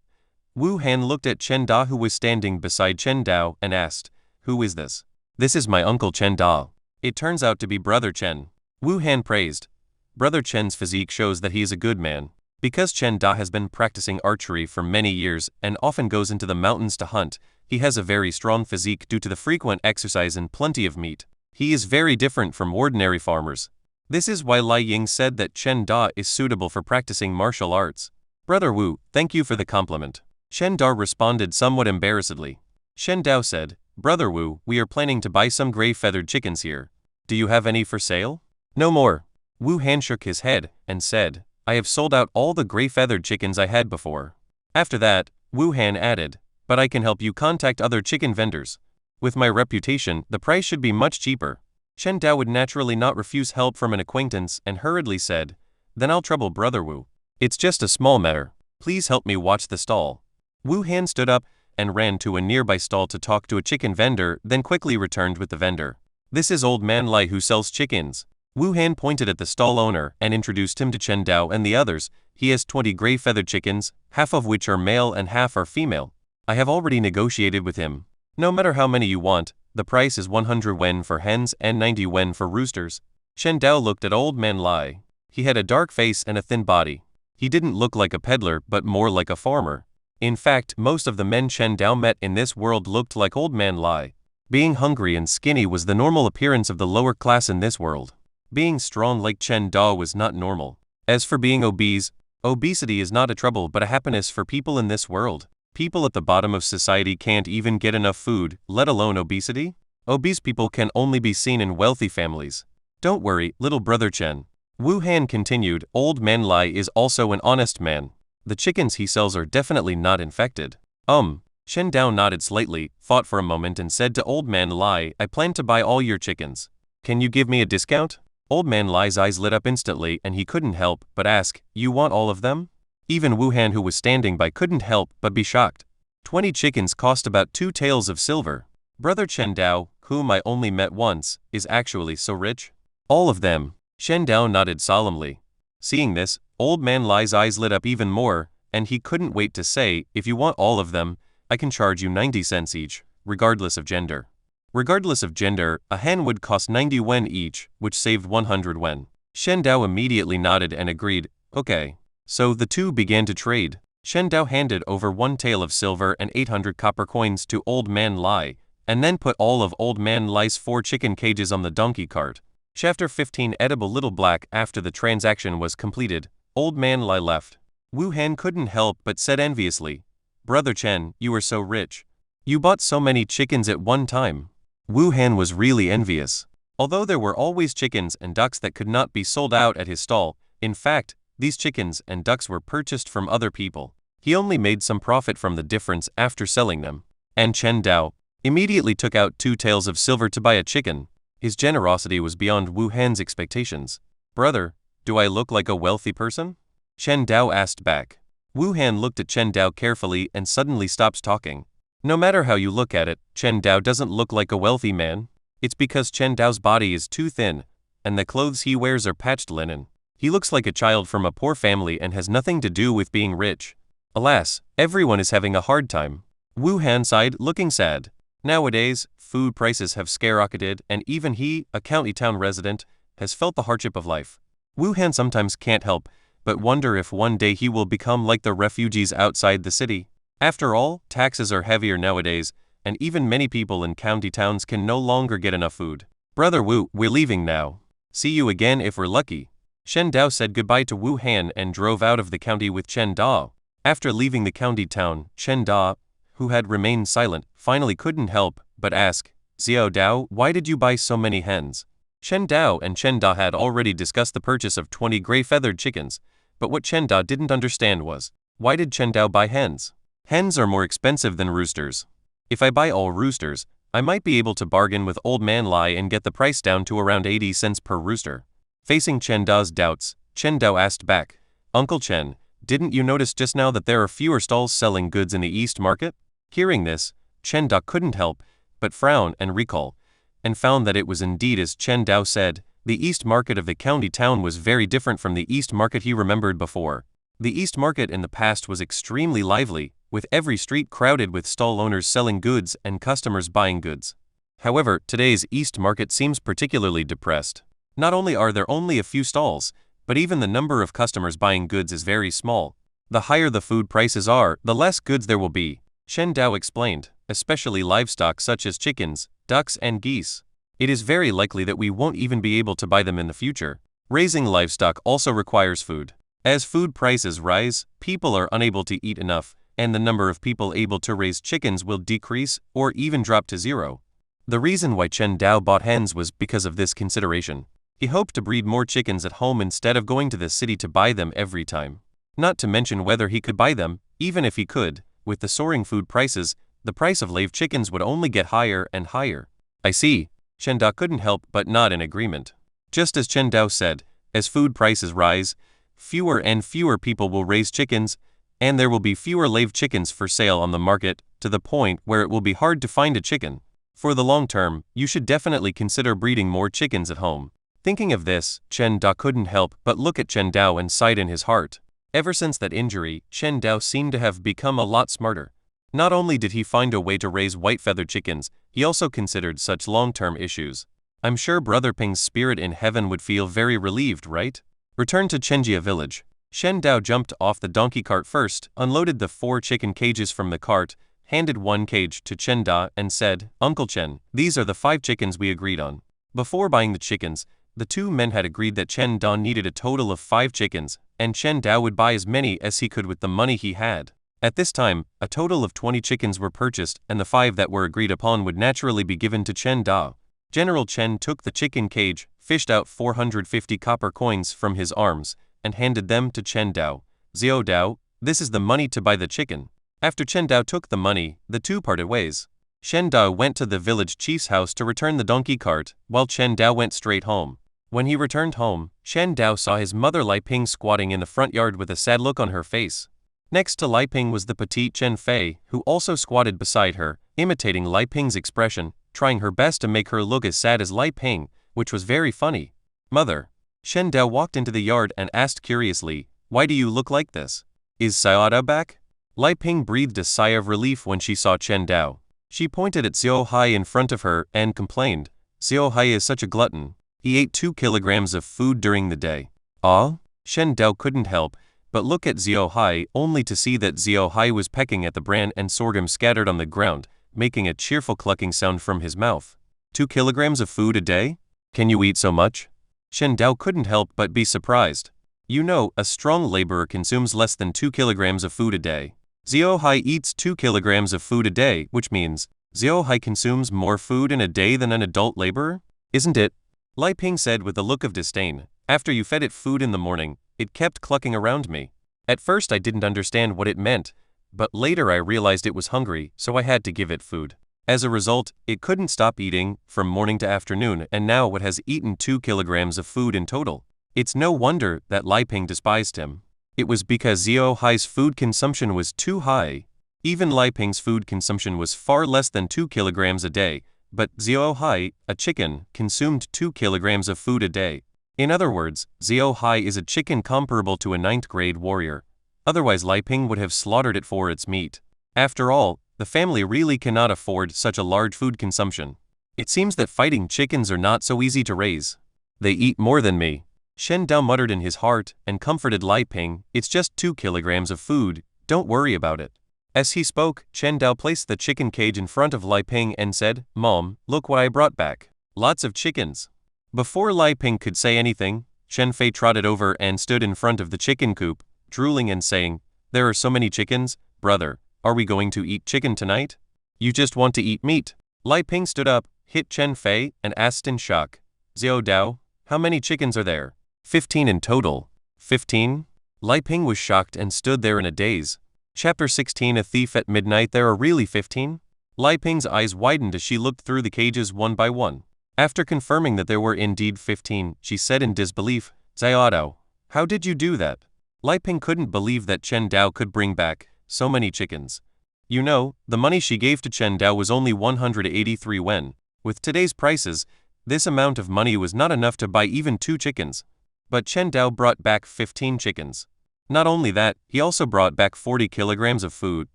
Speaker 2: Wu Han looked at Chen Da who was standing beside Chen Dao and asked, who is this? This is my uncle Chen Da. It turns out to be Brother Chen. Wu Han praised. Brother Chen's physique shows that he is a good man. Because Chen Da has been practicing archery for many years and often goes into the mountains to hunt, he has a very strong physique due to the frequent exercise and plenty of meat. He is very different from ordinary farmers. This is why Lai Ying said that Chen Da is suitable for practicing martial arts. Brother Wu, thank you for the compliment. Shen Da responded somewhat embarrassedly. Shen Dao said, Brother Wu, we are planning to buy some gray-feathered chickens here. Do you have any for sale? No more. Wu Han shook his head and said, I have sold out all the gray-feathered chickens I had before. After that, Wu Han added, but I can help you contact other chicken vendors. With my reputation, the price should be much cheaper. Shen Dao would naturally not refuse help from an acquaintance and hurriedly said, then I'll trouble Brother Wu. It's just a small matter. Please help me watch the stall. Wu Han stood up and ran to a nearby stall to talk to a chicken vendor, then quickly returned with the vendor. This is Old Man Lai who sells chickens. Wu Han pointed at the stall owner and introduced him to Chen Dao and the others. He has 20 gray-feathered chickens, half of which are male and half are female. I have already negotiated with him. No matter how many you want, the price is 100 wen for hens and 90 wen for roosters. Chen Dao looked at Old Man Lai. He had a dark face and a thin body. He didn't look like a peddler but more like a farmer. In fact, most of the men Chen Dao met in this world looked like Old Man Lai. Being hungry and skinny was the normal appearance of the lower class in this world. Being strong like Chen Dao was not normal. As for being obese, obesity is not a trouble but a happiness for people in this world. People at the bottom of society can't even get enough food, let alone obesity. Obese people can only be seen in wealthy families. Don't worry, little brother Chen. Wu Han continued, Old Man Lai is also an honest man. The chickens he sells are definitely not infected. Shen Dao nodded slightly, thought for a moment and said to Old Man Lai, I plan to buy all your chickens. Can you give me a discount? Old Man Lai's eyes lit up instantly and he couldn't help but ask, you want all of them? Even Wu Han who was standing by couldn't help but be shocked. 20 chickens cost about 2 taels of silver. Brother Chen Dao, whom I only met once, is actually so rich? All of them. Shen Dao nodded solemnly. Seeing this, Old Man Lai's eyes lit up even more, and he couldn't wait to say, if you want all of them, I can charge you 90 cents each, regardless of gender. Regardless of gender, a hen would cost 90 wen each, which saved 100 wen. Shen Dao immediately nodded and agreed, okay. So the two began to trade. Shen Dao handed over 1 tael of silver and 800 copper coins to Old Man Lai, and then put all of Old Man Lai's 4 chicken cages on the donkey cart. Chapter 15 Edible Little Black. After the transaction was completed, Old Man Lai left. Wu Han couldn't help but said enviously, Brother Chen, you are so rich. You bought so many chickens at one time. Wu Han was really envious. Although there were always chickens and ducks that could not be sold out at his stall, in fact, these chickens and ducks were purchased from other people. He only made some profit from the difference after selling them. And Chen Dao immediately took out 2 taels of silver to buy a chicken. His generosity was beyond Wu Han's expectations. Brother, do I look like a wealthy person? Chen Dao asked back. Wu Han looked at Chen Dao carefully and suddenly stops talking. No matter how you look at it, Chen Dao doesn't look like a wealthy man. It's because Chen Dao's body is too thin, and the clothes he wears are patched linen. He looks like a child from a poor family and has nothing to do with being rich. Alas, everyone is having a hard time. Wu Han sighed, looking sad. Nowadays, food prices have skyrocketed, and even he, a county town resident, has felt the hardship of life. Wu Han sometimes can't help but wonder if one day he will become like the refugees outside the city. After all, taxes are heavier nowadays, and even many people in county towns can no longer get enough food. Brother Wu, we're leaving now. See you again if we're lucky. Shen Dao said goodbye to Wu Han and drove out of the county with Chen Dao. After leaving the county town, Chen Dao, who had remained silent, finally couldn't help but ask, Xiao Dao, why did you buy so many hens? Shen Dao and Chen Da had already discussed the purchase of 20 gray-feathered chickens, but what Chen Da didn't understand was, why did Chen Dao buy hens? Hens are more expensive than roosters. If I buy all roosters, I might be able to bargain with Old Man Lai and get the price down to around 80 cents per rooster. Facing Chen Da's doubts, Chen Dao asked back, Uncle Chen, didn't you notice just now that there are fewer stalls selling goods in the East Market? Hearing this, Chen Da couldn't help but frown and recall, and found that it was indeed as Chen Dao said. The East Market of the county town was very different from the East Market he remembered before. The East Market in the past was extremely lively, with every street crowded with stall owners selling goods and customers buying goods. However, today's East Market seems particularly depressed. Not only are there only a few stalls, but even the number of customers buying goods is very small. The higher the food prices are, the less goods there will be, Shen Dao explained, especially livestock such as chickens, ducks and geese. It is very likely that we won't even be able to buy them in the future. Raising livestock also requires food. As food prices rise, people are unable to eat enough, and the number of people able to raise chickens will decrease or even drop to zero. The reason why Chen Dao bought hens was because of this consideration. He hoped to breed more chickens at home instead of going to the city to buy them every time. Not to mention whether he could buy them, even if he could, with the soaring food prices, the price of live chickens would only get higher and higher. I see. Chen Dao couldn't help but nod in agreement. Just as Chen Dao said, as food prices rise, fewer and fewer people will raise chickens, and there will be fewer live chickens for sale on the market, to the point where it will be hard to find a chicken. For the long term, you should definitely consider breeding more chickens at home. Thinking of this, Chen Dao couldn't help but look at Chen Dao and sighed in his heart. Ever since that injury, Chen Dao seemed to have become a lot smarter. Not only did he find a way to raise white-feathered chickens, he also considered such long-term issues. I'm sure Brother Ping's spirit in heaven would feel very relieved, right? Return to Chenjia village. Shen Dao jumped off the donkey cart first, unloaded the 4 chicken cages from the cart, handed 1 cage to Chen Da and said, Uncle Chen, these are the 5 chickens we agreed on. Before buying the chickens, the 2 men had agreed that Chen Da needed a total of 5 chickens, and Chen Dao would buy as many as he could with the money he had. At this time, a total of 20 chickens were purchased, and the 5 that were agreed upon would naturally be given to Chen Da. General Chen took the chicken cage, fished out 450 copper coins from his arms, and handed them to Chen Dao. Xiao Dao, this is the money to buy the chicken. After Chen Dao took the money, the 2 parted ways. Shen Dao went to the village chief's house to return the donkey cart, while Chen Dao went straight home. When he returned home, Shen Dao saw his mother Lai Ping squatting in the front yard with a sad look on her face. Next to Lai Ping was the petite Chen Fei, who also squatted beside her, imitating Lai Ping's expression, trying her best to make her look as sad as Lai Ping, which was very funny. Mother. Shen Dao walked into the yard and asked curiously, why do you look like this? Is Xiao back? Lai Ping breathed a sigh of relief when she saw Chen Dao. She pointed at Xiao Hai in front of her and complained, Xiao Hai is such a glutton. He ate 2 kilograms of food during the day. Ah? Shen Dao couldn't help but look at Xiao Hai only to see that Xiao Hai was pecking at the bran and sorghum scattered on the ground, making a cheerful clucking sound from his mouth. 2 kilograms of food a day? Can you eat so much? Shen Dao couldn't help but be surprised. You know, a strong laborer consumes less than 2 kilograms of food a day. Xiao Hai eats 2 kilograms of food a day, which means Xiao Hai consumes more food in a day than an adult laborer? Isn't it? Lai Ping said with a look of disdain. After you fed it food in the morning, it kept clucking around me. At first I didn't understand what it meant, but later I realized it was hungry, so I had to give it food. As a result, it couldn't stop eating from morning to afternoon, and now it has eaten 2 kilograms of food in total. It's no wonder that Li Ping despised him. It was because Xiao Hai's food consumption was too high. Even Li Ping's food consumption was far less than 2 kilograms a day, but Xiao Hai, a chicken, consumed 2 kilograms of food a day. In other words, Xiao Hai is a chicken comparable to a 9th grade warrior. Otherwise Li Ping would have slaughtered it for its meat. After all, the family really cannot afford such a large food consumption. It seems that fighting chickens are not so easy to raise. They eat more than me. Shen Dao muttered in his heart and comforted Li Ping. It's just 2 kilograms of food, don't worry about it. As he spoke, Shen Dao placed the chicken cage in front of Li Ping and said, "Mom, look what I brought back. Lots of chickens." Before Li Ping could say anything, Shen Fei trotted over and stood in front of the chicken coop, drooling and saying, "There are so many chickens, brother. Are we going to eat chicken tonight? You just want to eat meat." Li Ping stood up, hit Chen Fei, and asked in shock, "Xiao Dao, how many chickens are there?" 15 in total. 15? Li Ping was shocked and stood there in a daze. Chapter 16 A Thief at Midnight. There are really 15? Li Ping's eyes widened as she looked through the cages one by one. After confirming that there were indeed 15, she said in disbelief, "Xiao Dao, how did you do that?" Li Ping couldn't believe that Chen Dao could bring back so many chickens. You know, the money she gave to Chen Dao was only 183 wen. With today's prices, this amount of money was not enough to buy even 2 chickens. But Chen Dao brought back 15 chickens. Not only that, he also brought back 40 kilograms of food,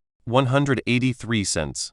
Speaker 2: 183 cents.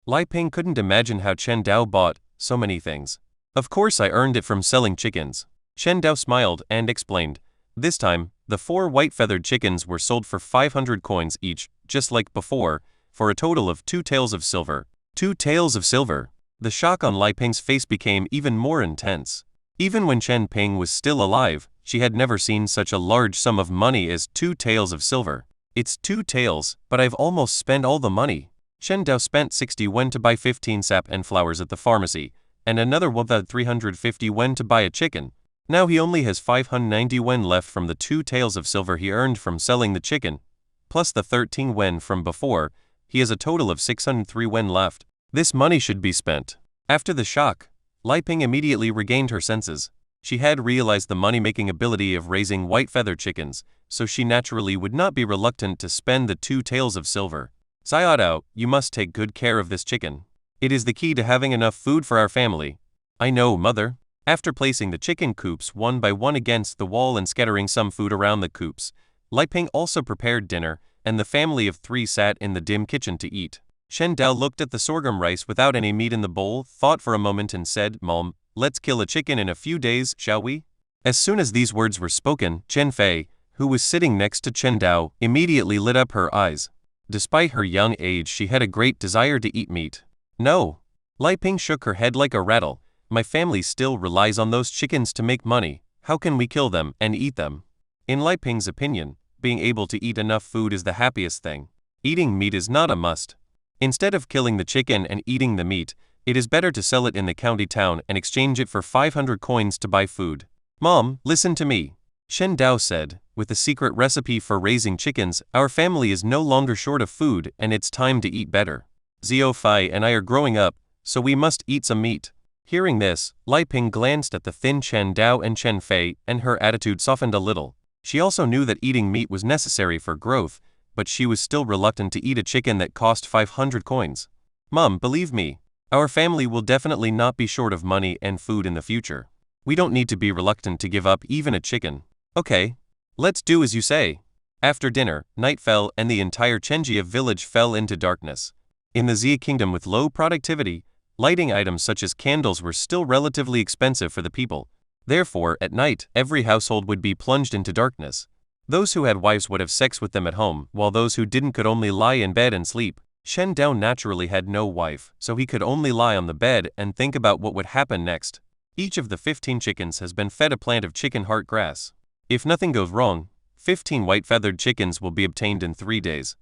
Speaker 2: Li Ping couldn't imagine how Chen Dao bought so many things. "Of course I earned it from selling chickens." Chen Dao smiled and explained. This time, the 4 white-feathered chickens were sold for 500 coins each, just like before, for a total of 2 taels of silver. 2 taels of silver. The shock on Li Ping's face became even more intense. Even when Chen Ping was still alive, she had never seen such a large sum of money as 2 taels of silver. "It's 2 taels, but I've almost spent all the money." Shen Dao spent 60 wen to buy 15 sap and flowers at the pharmacy, and another 1,350 wen to buy a chicken. Now he only has 590 wen left from the 2 taels of silver he earned from selling the chicken, plus the 13 wen from before. He has a total of 603 wen left. This money should be spent. After the shock, Li Ping immediately regained her senses. She had realized the money-making ability of raising white-feathered chickens, so she naturally would not be reluctant to spend the 2 taels of silver. "Xiao Dao, you must take good care of this chicken. It is the key to having enough food for our family." "I know, mother." After placing the chicken coops one by one against the wall and scattering some food around the coops, Li Ping also prepared dinner, and the family of 3 sat in the dim kitchen to eat. Shen Dao looked at the sorghum rice without any meat in the bowl, thought for a moment and said, "Mom, let's kill a chicken in a few days, shall we?" As soon as these words were spoken, Chen Fei, who was sitting next to Chen Dao, immediately lit up her eyes. Despite her young age, she had a great desire to eat meat. "No." Li Ping shook her head like a rattle. "My family still relies on those chickens to make money. How can we kill them and eat them?" In Li Ping's opinion, being able to eat enough food is the happiest thing. Eating meat is not a must. Instead of killing the chicken and eating the meat, it is better to sell it in the county town and exchange it for 500 coins to buy food. "Mom, listen to me," Shen Dao said. "With a secret recipe for raising chickens, our family is no longer short of food and it's time to eat better. Xiao Fai and I are growing up, so we must eat some meat." Hearing this, Li Ping glanced at the thin Chen Dao and Chen Fei, and her attitude softened a little. She also knew that eating meat was necessary for growth, but she was still reluctant to eat a chicken that cost 500 coins. "Mom, believe me, our family will definitely not be short of money and food in the future. We don't need to be reluctant to give up even a chicken." "Okay. Let's do as you say." After dinner, night fell and the entire Chenjia village fell into darkness. In the Xia kingdom with low productivity, lighting items such as candles were still relatively expensive for the people. Therefore, at night, every household would be plunged into darkness. Those who had wives would have sex with them at home, while those who didn't could only lie in bed and sleep. Shen Dao naturally had no wife, so he could only lie on the bed and think about what would happen next. Each of the 15 chickens has been fed a plant of chicken heart grass. If nothing goes wrong, 15 white-feathered chickens will be obtained in 3 days.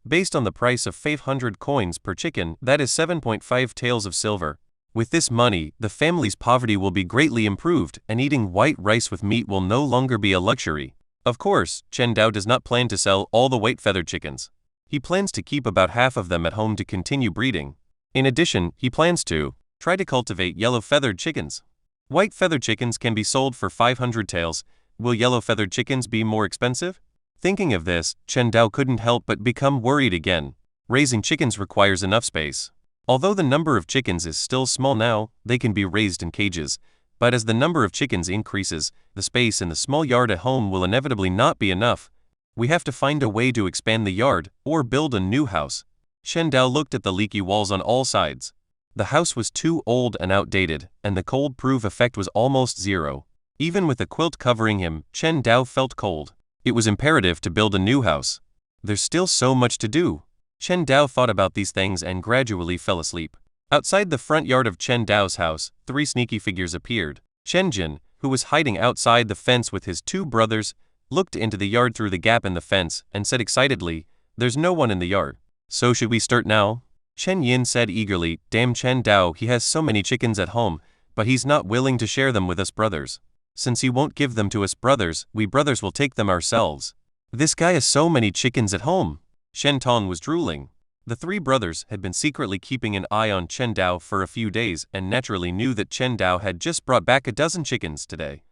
Speaker 2: Based on the price of 500 coins per chicken, that is 7.5 taels of silver. With this money, the family's poverty will be greatly improved, and eating white rice with meat will no longer be a luxury. Of course, Chen Dao does not plan to sell all the white-feathered chickens. He plans to keep about half of them at home to continue breeding. In addition, he plans to try to cultivate yellow-feathered chickens. White feathered chickens can be sold for 500 taels. Will yellow-feathered chickens be more expensive? Thinking of this, Chen Dao couldn't help but become worried again. Raising chickens requires enough space. Although the number of chickens is still small now, they can be raised in cages. But as the number of chickens increases, the space in the small yard at home will inevitably not be enough. We have to find a way to expand the yard, or build a new house. Chen Dao looked at the leaky walls on all sides. The house was too old and outdated, and the cold-proof effect was almost zero. Even with the quilt covering him, Chen Dao felt cold. It was imperative to build a new house. There's still so much to do. Chen Dao thought about these things and gradually fell asleep. Outside the front yard of Chen Dao's house, 3 sneaky figures appeared. Chen Jin, who was hiding outside the fence with his 2 brothers, looked into the yard through the gap in the fence and said excitedly, "There's no one in the yard. So should we start now?" Chen Yin said eagerly, "Damn Chen Dao, he has so many chickens at home, but he's not willing to share them with us brothers. Since he won't give them to us brothers, we brothers will take them ourselves. This guy has so many chickens at home." Shen Tong was drooling. The 3 brothers had been secretly keeping an eye on Chen Dao for a few days and naturally knew that Chen Dao had just brought back a dozen chickens today.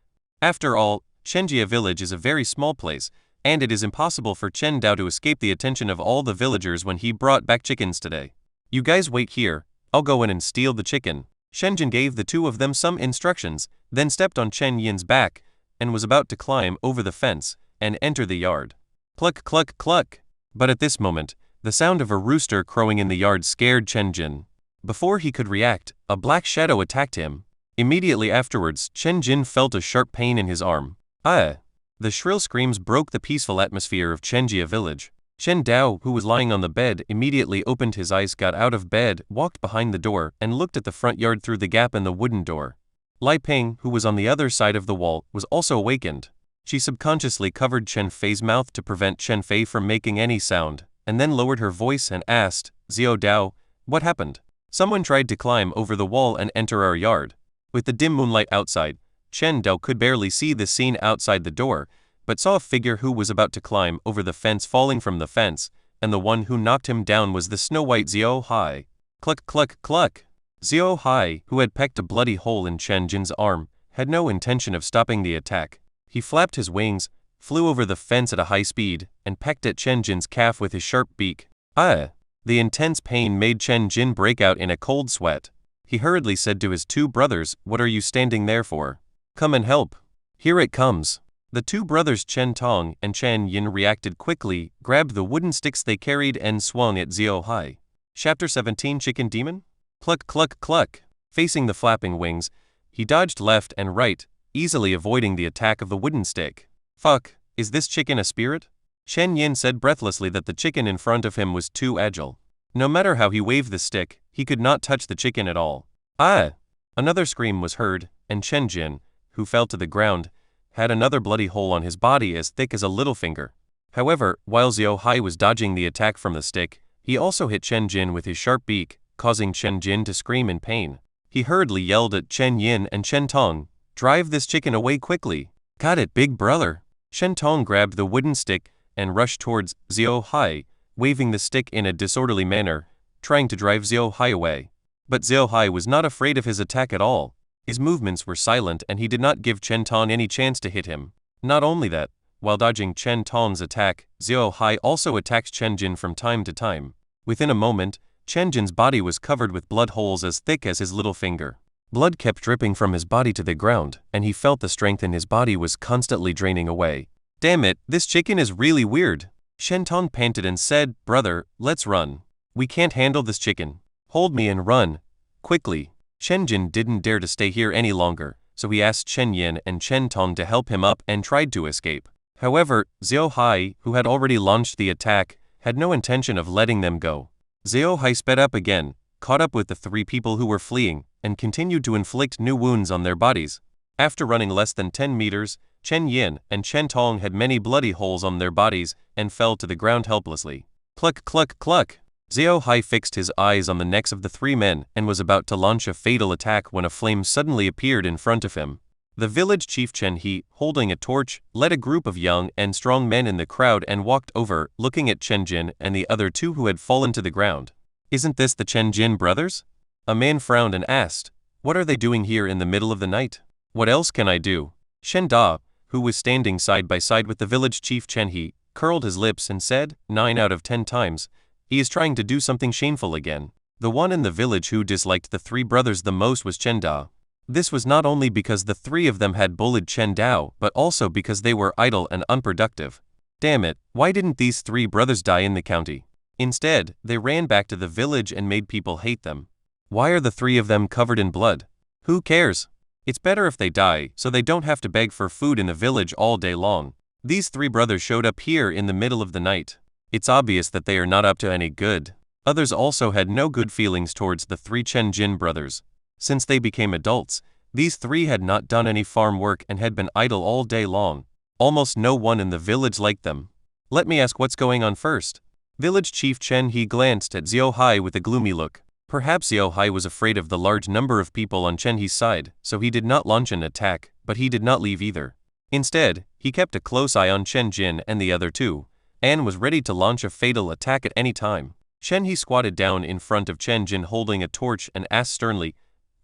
Speaker 2: After all, Chenjia village is a very small place, and it is impossible for Chen Dao to escape the attention of all the villagers when he brought back chickens today. "You guys wait here, I'll go in and steal the chicken." Shenjin gave the 2 of them some instructions, then stepped on Chen Yin's back, and was about to climb over the fence and enter the yard. Cluck cluck cluck! But at this moment, the sound of a rooster crowing in the yard scared Chen Jin. Before he could react, a black shadow attacked him. Immediately afterwards, Chen Jin felt a sharp pain in his arm. "Ah!" The shrill screams broke the peaceful atmosphere of Chenjia village. Chen Dao, who was lying on the bed, immediately opened his eyes, got out of bed, walked behind the door, and looked at the front yard through the gap in the wooden door. Lai Ping, who was on the other side of the wall, was also awakened. She subconsciously covered Chen Fei's mouth to prevent Chen Fei from making any sound, and then lowered her voice and asked, "Xiao Dao, what happened?" "Someone tried to climb over the wall and enter our yard." With the dim moonlight outside, Chen Dao could barely see the scene outside the door, but saw a figure who was about to climb over the fence falling from the fence, and the one who knocked him down was the snow-white Xiao Hai. Cluck cluck cluck! Xiao Hai, who had pecked a bloody hole in Chen Jin's arm, had no intention of stopping the attack. He flapped his wings, flew over the fence at a high speed, and pecked at Chen Jin's calf with his sharp beak. "Ah!" The intense pain made Chen Jin break out in a cold sweat. He hurriedly said to his 2 brothers, "What are you standing there for? Come and help. Here it comes." The 2 brothers Chen Tong and Chen Yin reacted quickly, grabbed the wooden sticks they carried and swung at Xiao Hai. Chapter 17 Chicken Demon? Cluck cluck cluck! Facing the flapping wings, he dodged left and right, easily avoiding the attack of the wooden stick. "Fuck, is this chicken a spirit?" Chen Yin said breathlessly that the chicken in front of him was too agile. No matter how he waved the stick, he could not touch the chicken at all. "Ah!" Another scream was heard, and Chen Jin, who fell to the ground, had another bloody hole on his body as thick as a little finger. However, while Xiao Hai was dodging the attack from the stick, he also hit Chen Jin with his sharp beak, causing Chen Jin to scream in pain. He hurriedly yelled at Chen Yin and Chen Tong, "Drive this chicken away quickly." "Got it, big brother." Shen Tong grabbed the wooden stick and rushed towards Xiao Hai, waving the stick in a disorderly manner, trying to drive Xiao Hai away. But Xiao Hai was not afraid of his attack at all. His movements were silent and he did not give Chen Tong any chance to hit him. Not only that, while dodging Chen Tong's attack, Xiao Hai also attacked Chen Jin from time to time. Within a moment, Chen Jin's body was covered with blood holes as thick as his little finger. Blood kept dripping from his body to the ground, and he felt the strength in his body was constantly draining away. "Damn it, this chicken is really weird." Shen Tong panted and said, "Brother, let's run. We can't handle this chicken. Hold me and run. Quickly." Chen Jin didn't dare to stay here any longer, so he asked Chen Yin and Chen Tong to help him up and tried to escape. However, Xiao Hai, who had already launched the attack, had no intention of letting them go. Xiao Hai sped up again, caught up with the 3 people who were fleeing, and continued to inflict new wounds on their bodies. After running less than 10 meters, Chen Yin and Chen Tong had many bloody holes on their bodies and fell to the ground helplessly. Cluck cluck cluck! Xiao Hai fixed his eyes on the necks of the 3 men and was about to launch a fatal attack when a flame suddenly appeared in front of him. The village chief Chen He, holding a torch, led a group of young and strong men in the crowd and walked over, looking at Chen Jin and the other two who had fallen to the ground. Isn't this the Chen Jin brothers? A man frowned and asked, what are they doing here in the middle of the night? What else can I do? Shen Da, who was standing side by side with the village chief Chen He, curled his lips and said, 9 out of 10 times, he is trying to do something shameful again. The one in the village who disliked the three brothers the most was Chen Da. This was not only because the three of them had bullied Chen Dao, but also because they were idle and unproductive. Damn it, why didn't these three brothers die in the county? Instead, they ran back to the village and made people hate them. Why are the three of them covered in blood? Who cares? It's better if they die, so they don't have to beg for food in the village all day long. These three brothers showed up here in the middle of the night. It's obvious that they are not up to any good. Others also had no good feelings towards the three Chen Jin brothers. Since they became adults, these three had not done any farm work and had been idle all day long. Almost no one in the village liked them. Let me ask what's going on first. Village Chief Chen He glanced at Xiao Hai with a gloomy look. Perhaps Xiao Hai was afraid of the large number of people on Chen He's side, so he did not launch an attack, but he did not leave either. Instead, he kept a close eye on Chen Jin and the other two, and was ready to launch a fatal attack at any time. Chen He squatted down in front of Chen Jin holding a torch and asked sternly,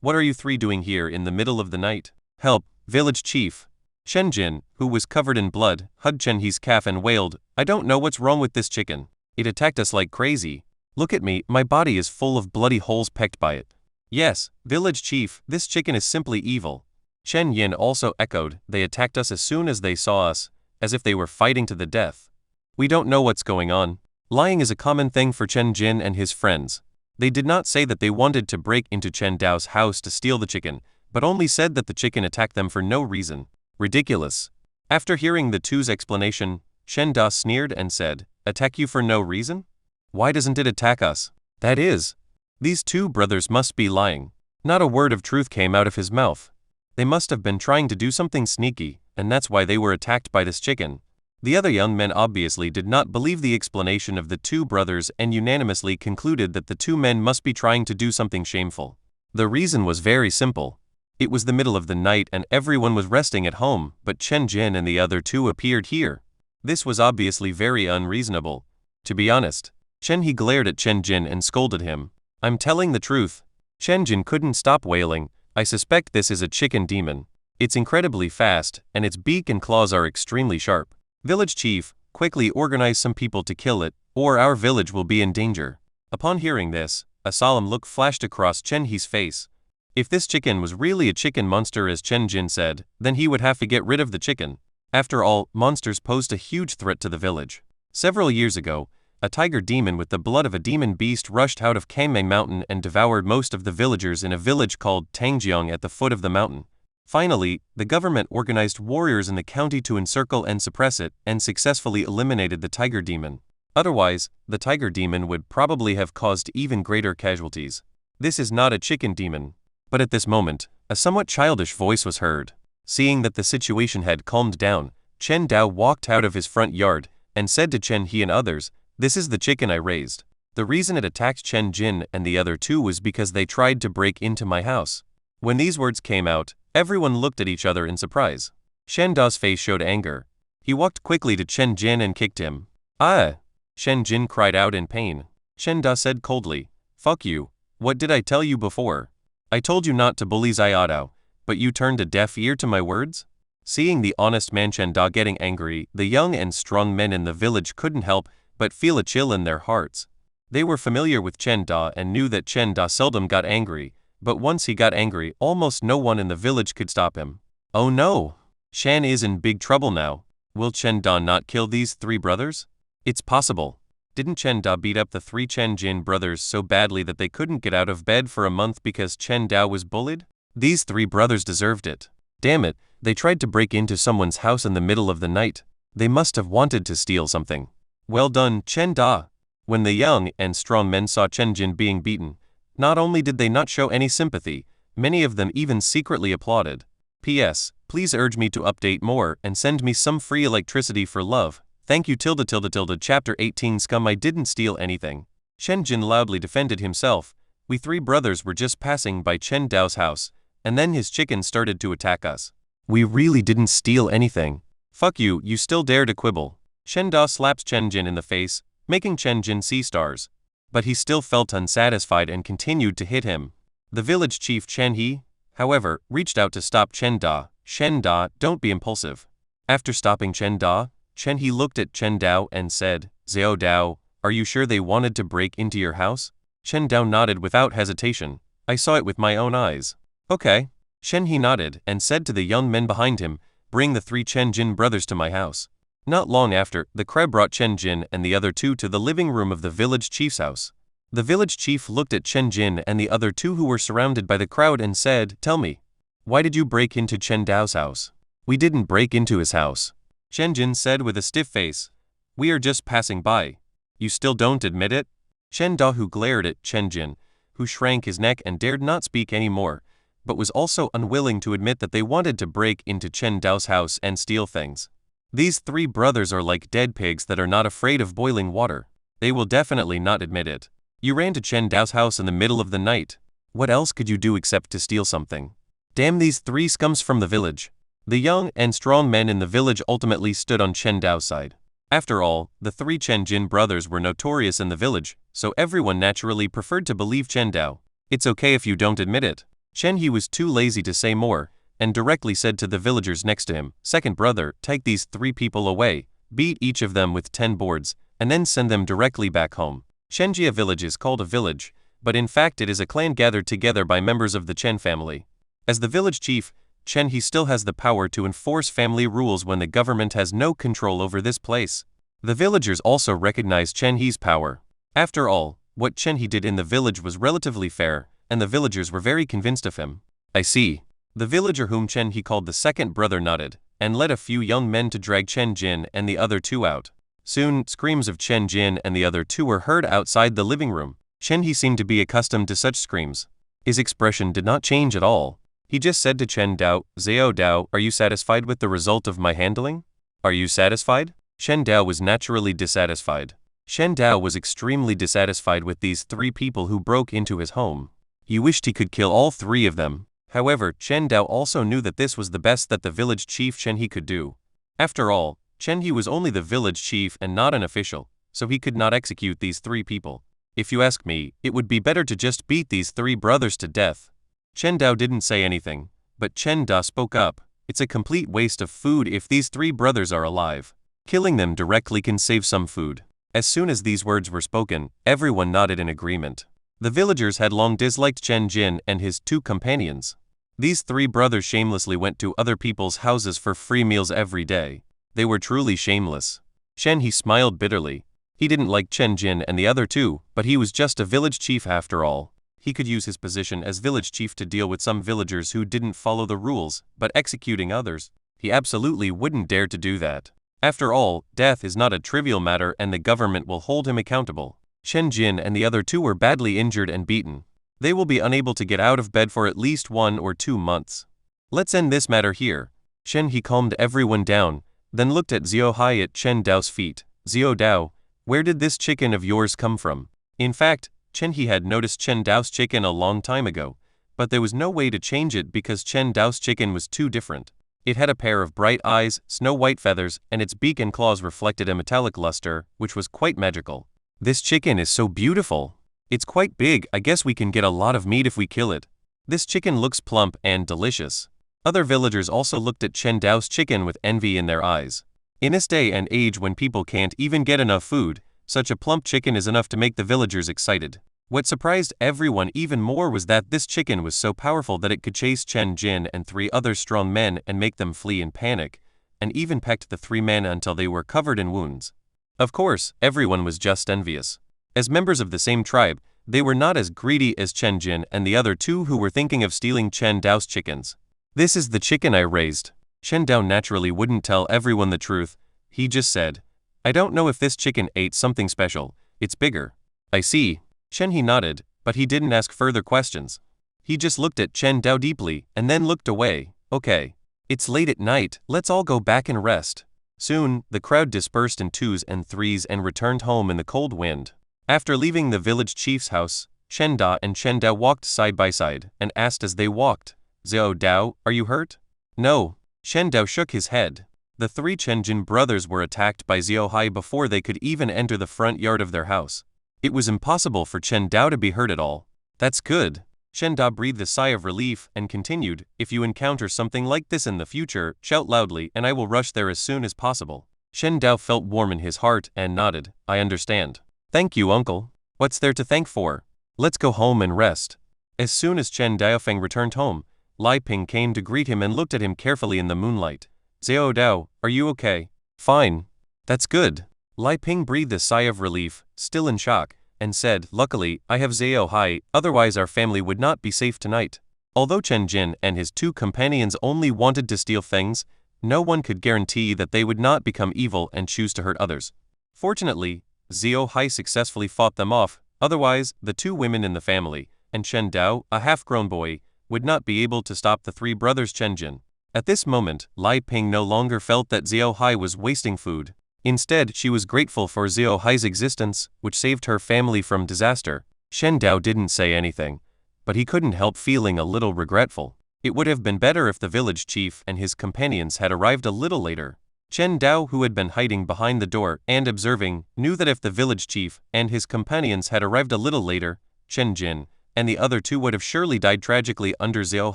Speaker 2: what are you three doing here in the middle of the night? Help, village chief. Chen Jin, who was covered in blood, hugged Chen He's calf and wailed, I don't know what's wrong with this chicken. It attacked us like crazy. Look at me, my body is full of bloody holes pecked by it. Yes, village chief, this chicken is simply evil. Chen Yin also echoed, they attacked us as soon as they saw us, as if they were fighting to the death. We don't know what's going on. Lying is a common thing for Chen Jin and his friends. They did not say that they wanted to break into Chen Dao's house to steal the chicken, but only said that the chicken attacked them for no reason. Ridiculous. After hearing the two's explanation, Shen Da sneered and said, attack you for no reason? Why doesn't it attack us? That is. These two brothers must be lying. Not a word of truth came out of his mouth. They must have been trying to do something sneaky, and that's why they were attacked by this chicken. The other young men obviously did not believe the explanation of the two brothers and unanimously concluded that the two men must be trying to do something shameful. The reason was very simple. It was the middle of the night and everyone was resting at home, but Chen Jin and the other two appeared here. This was obviously very unreasonable. To be honest, Chen He glared at Chen Jin and scolded him. I'm telling the truth. Chen Jin couldn't stop wailing. I suspect this is a chicken demon. It's incredibly fast, and its beak and claws are extremely sharp. Village chief, quickly organize some people to kill it, or our village will be in danger. Upon hearing this, a solemn look flashed across Chen He's face. If this chicken was really a chicken monster as Chen Jin said, then he would have to get rid of the chicken. After all, monsters posed a huge threat to the village. Several years ago, a tiger demon with the blood of a demon beast rushed out of Kangmeng Mountain and devoured most of the villagers in a village called Tangjiang at the foot of the mountain. Finally, the government organized warriors in the county to encircle and suppress it, and successfully eliminated the tiger demon. Otherwise, the tiger demon would probably have caused even greater casualties. This is not a chicken demon. But at this moment, a somewhat childish voice was heard. Seeing that the situation had calmed down, Chen Dao walked out of his front yard, and said to Chen He and others, this is the chicken I raised. The reason it attacked Chen Jin and the other two was because they tried to break into my house. When these words came out, everyone looked at each other in surprise. Shen Da's face showed anger. He walked quickly to Chen Jin and kicked him. Ah! Shen Jin cried out in pain. Shen Da said coldly, fuck you, what did I tell you before? I told you not to bully Xiaodao, but you turned a deaf ear to my words? Seeing the honest man Chen Da getting angry, the young and strong men in the village couldn't help but feel a chill in their hearts. They were familiar with Chen Da and knew that Chen Da seldom got angry, but once he got angry, almost no one in the village could stop him. Oh no! Shan is in big trouble now. Will Chen Da not kill these three brothers? It's possible. Didn't Chen Da beat up the three Chen Jin brothers so badly that they couldn't get out of bed for a month because Chen Dao was bullied? These three brothers deserved it. Damn it, they tried to break into someone's house in the middle of the night. They must have wanted to steal something. Well done, Chen Da. When the young and strong men saw Chen Jin being beaten, not only did they not show any sympathy, many of them even secretly applauded. P.S. Please urge me to update more and send me some free electricity for love. Thank you. Chapter 18 Scum. I didn't steal anything. Chen Jin loudly defended himself. We three brothers were just passing by Chen Dao's house, and then his chicken started to attack us. We really didn't steal anything. Fuck you, you still dare to quibble. Shen Da slaps Chen Jin in the face, making Chen Jin see stars. But he still felt unsatisfied and continued to hit him. The village chief Chen He, however, reached out to stop Chen Da. Shen Da, don't be impulsive. After stopping Chen Da, Chen He looked at Chen Dao and said, Xiao Dao, are you sure they wanted to break into your house? Chen Dao nodded without hesitation. I saw it with my own eyes. Okay. Shen He nodded and said to the young men behind him, bring the 3 Chen Jin brothers to my house. Not long after, the crowd brought Chen Jin and the other 2 to the living room of the village chief's house. The village chief looked at Chen Jin and the other 2 who were surrounded by the crowd and said, tell me, why did you break into Chen Dao's house? We didn't break into his house. Chen Jin said with a stiff face. We are just passing by. You still don't admit it? Chen Da who glared at Chen Jin, who shrank his neck and dared not speak any more, but was also unwilling to admit that they wanted to break into Chen Dao's house and steal things. These 3 brothers are like dead pigs that are not afraid of boiling water. They will definitely not admit it. You ran to Chen Dao's house in the middle of the night. What else could you do except to steal something? Damn these 3 scums from the village. The young and strong men in the village ultimately stood on Chen Dao's side. After all, the 3 Chen Jin brothers were notorious in the village, so everyone naturally preferred to believe Chen Dao. It's okay if you don't admit it. Chen He was too lazy to say more, and directly said to the villagers next to him, second brother, take these 3 people away, beat each of them with 10 boards, and then send them directly back home. Shenjia village is called a village, but in fact it is a clan gathered together by members of the Chen family. As the village chief, Chen He still has the power to enforce family rules when the government has no control over this place. The villagers also recognize Chen He's power. After all, what Chen He did in the village was relatively fair, and the villagers were very convinced of him. I see. The villager whom Chen He called the second brother nodded, and led a few young men to drag Chen Jin and the other 2 out. Soon, screams of Chen Jin and the other 2 were heard outside the living room. Chen He seemed to be accustomed to such screams. His expression did not change at all. He just said to Chen Dao, Xiao Dao, are you satisfied with the result of my handling? Are you satisfied? Shen Dao was naturally dissatisfied. Shen Dao was extremely dissatisfied with these 3 people who broke into his home. He wished he could kill all 3 of them. However, Chen Dao also knew that this was the best that the village chief Chen He could do. After all, Chen He was only the village chief and not an official, so he could not execute these 3 people. If you ask me, it would be better to just beat these 3 brothers to death. Chen Dao didn't say anything, but Chen Da spoke up. It's a complete waste of food if these 3 brothers are alive. Killing them directly can save some food. As soon as these words were spoken, everyone nodded in agreement. The villagers had long disliked Chen Jin and his 2 companions. These 3 brothers shamelessly went to other people's houses for free meals every day. They were truly shameless. Shen He smiled bitterly. He didn't like Chen Jin and the other 2, but he was just a village chief after all. He could use his position as village chief to deal with some villagers who didn't follow the rules, but executing others, he absolutely wouldn't dare to do that. After all, death is not a trivial matter and the government will hold him accountable. Chen Jin and the other 2 were badly injured and beaten. They will be unable to get out of bed for at least 1 or 2 months. Let's end this matter here. Shen He calmed everyone down, then looked at Xiao Hai at Chen Dao's feet. Xiao Dao, where did this chicken of yours come from? In fact, Chen He had noticed Chen Dao's chicken a long time ago, but there was no way to change it because Chen Dao's chicken was too different. It had a pair of bright eyes, snow-white feathers, and its beak and claws reflected a metallic luster, which was quite magical. This chicken is so beautiful. It's quite big, I guess we can get a lot of meat if we kill it. This chicken looks plump and delicious. Other villagers also looked at Chen Dao's chicken with envy in their eyes. In this day and age when people can't even get enough food, such a plump chicken is enough to make the villagers excited. What surprised everyone even more was that this chicken was so powerful that it could chase Chen Jin and 3 other strong men and make them flee in panic, and even pecked the 3 men until they were covered in wounds. Of course, everyone was just envious. As members of the same tribe, they were not as greedy as Chen Jin and the other 2 who were thinking of stealing Chen Dao's chickens. This is the chicken I raised. Chen Dao naturally wouldn't tell everyone the truth. He just said, I don't know if this chicken ate something special. It's bigger. I see. Chen He nodded, but he didn't ask further questions. He just looked at Chen Dao deeply and then looked away. Okay. It's late at night, let's all go back and rest. Soon, the crowd dispersed in 2s and 3s and returned home in the cold wind. After leaving the village chief's house, Shen Da and Chen Dao walked side by side and asked as they walked, Xiao Dao, are you hurt? No. Shen Dao shook his head. The three Chenjin brothers were attacked by Xiao Hai before they could even enter the front yard of their house. It was impossible for Chen Dao to be hurt at all. That's good. Shen Dao breathed a sigh of relief and continued, if you encounter something like this in the future, shout loudly and I will rush there as soon as possible. Shen Dao felt warm in his heart and nodded, I understand. Thank you, uncle. What's there to thank for? Let's go home and rest. As soon as Chen Daofeng returned home, Lai Ping came to greet him and looked at him carefully in the moonlight. Xiao Dao, are you okay? Fine. That's good. Lai Ping breathed a sigh of relief, still in shock, and said, luckily, I have Xiao Hai, otherwise our family would not be safe tonight. Although Chen Jin and his two companions only wanted to steal things, no one could guarantee that they would not become evil and choose to hurt others. Fortunately, Xiao Hai successfully fought them off, otherwise, the two women in the family, and Chen Dao, a half-grown boy, would not be able to stop the three brothers Chen Jin. At this moment, Lai Ping no longer felt that Xiao Hai was wasting food. Instead, she was grateful for Xiao Hai's existence, which saved her family from disaster. Shen Dao didn't say anything, but he couldn't help feeling a little regretful. It would have been better if the village chief and his companions had arrived a little later. Chen Dao, who had been hiding behind the door and observing, knew that if the village chief and his companions had arrived a little later, Chen Jin and the other two would have surely died tragically under Xiao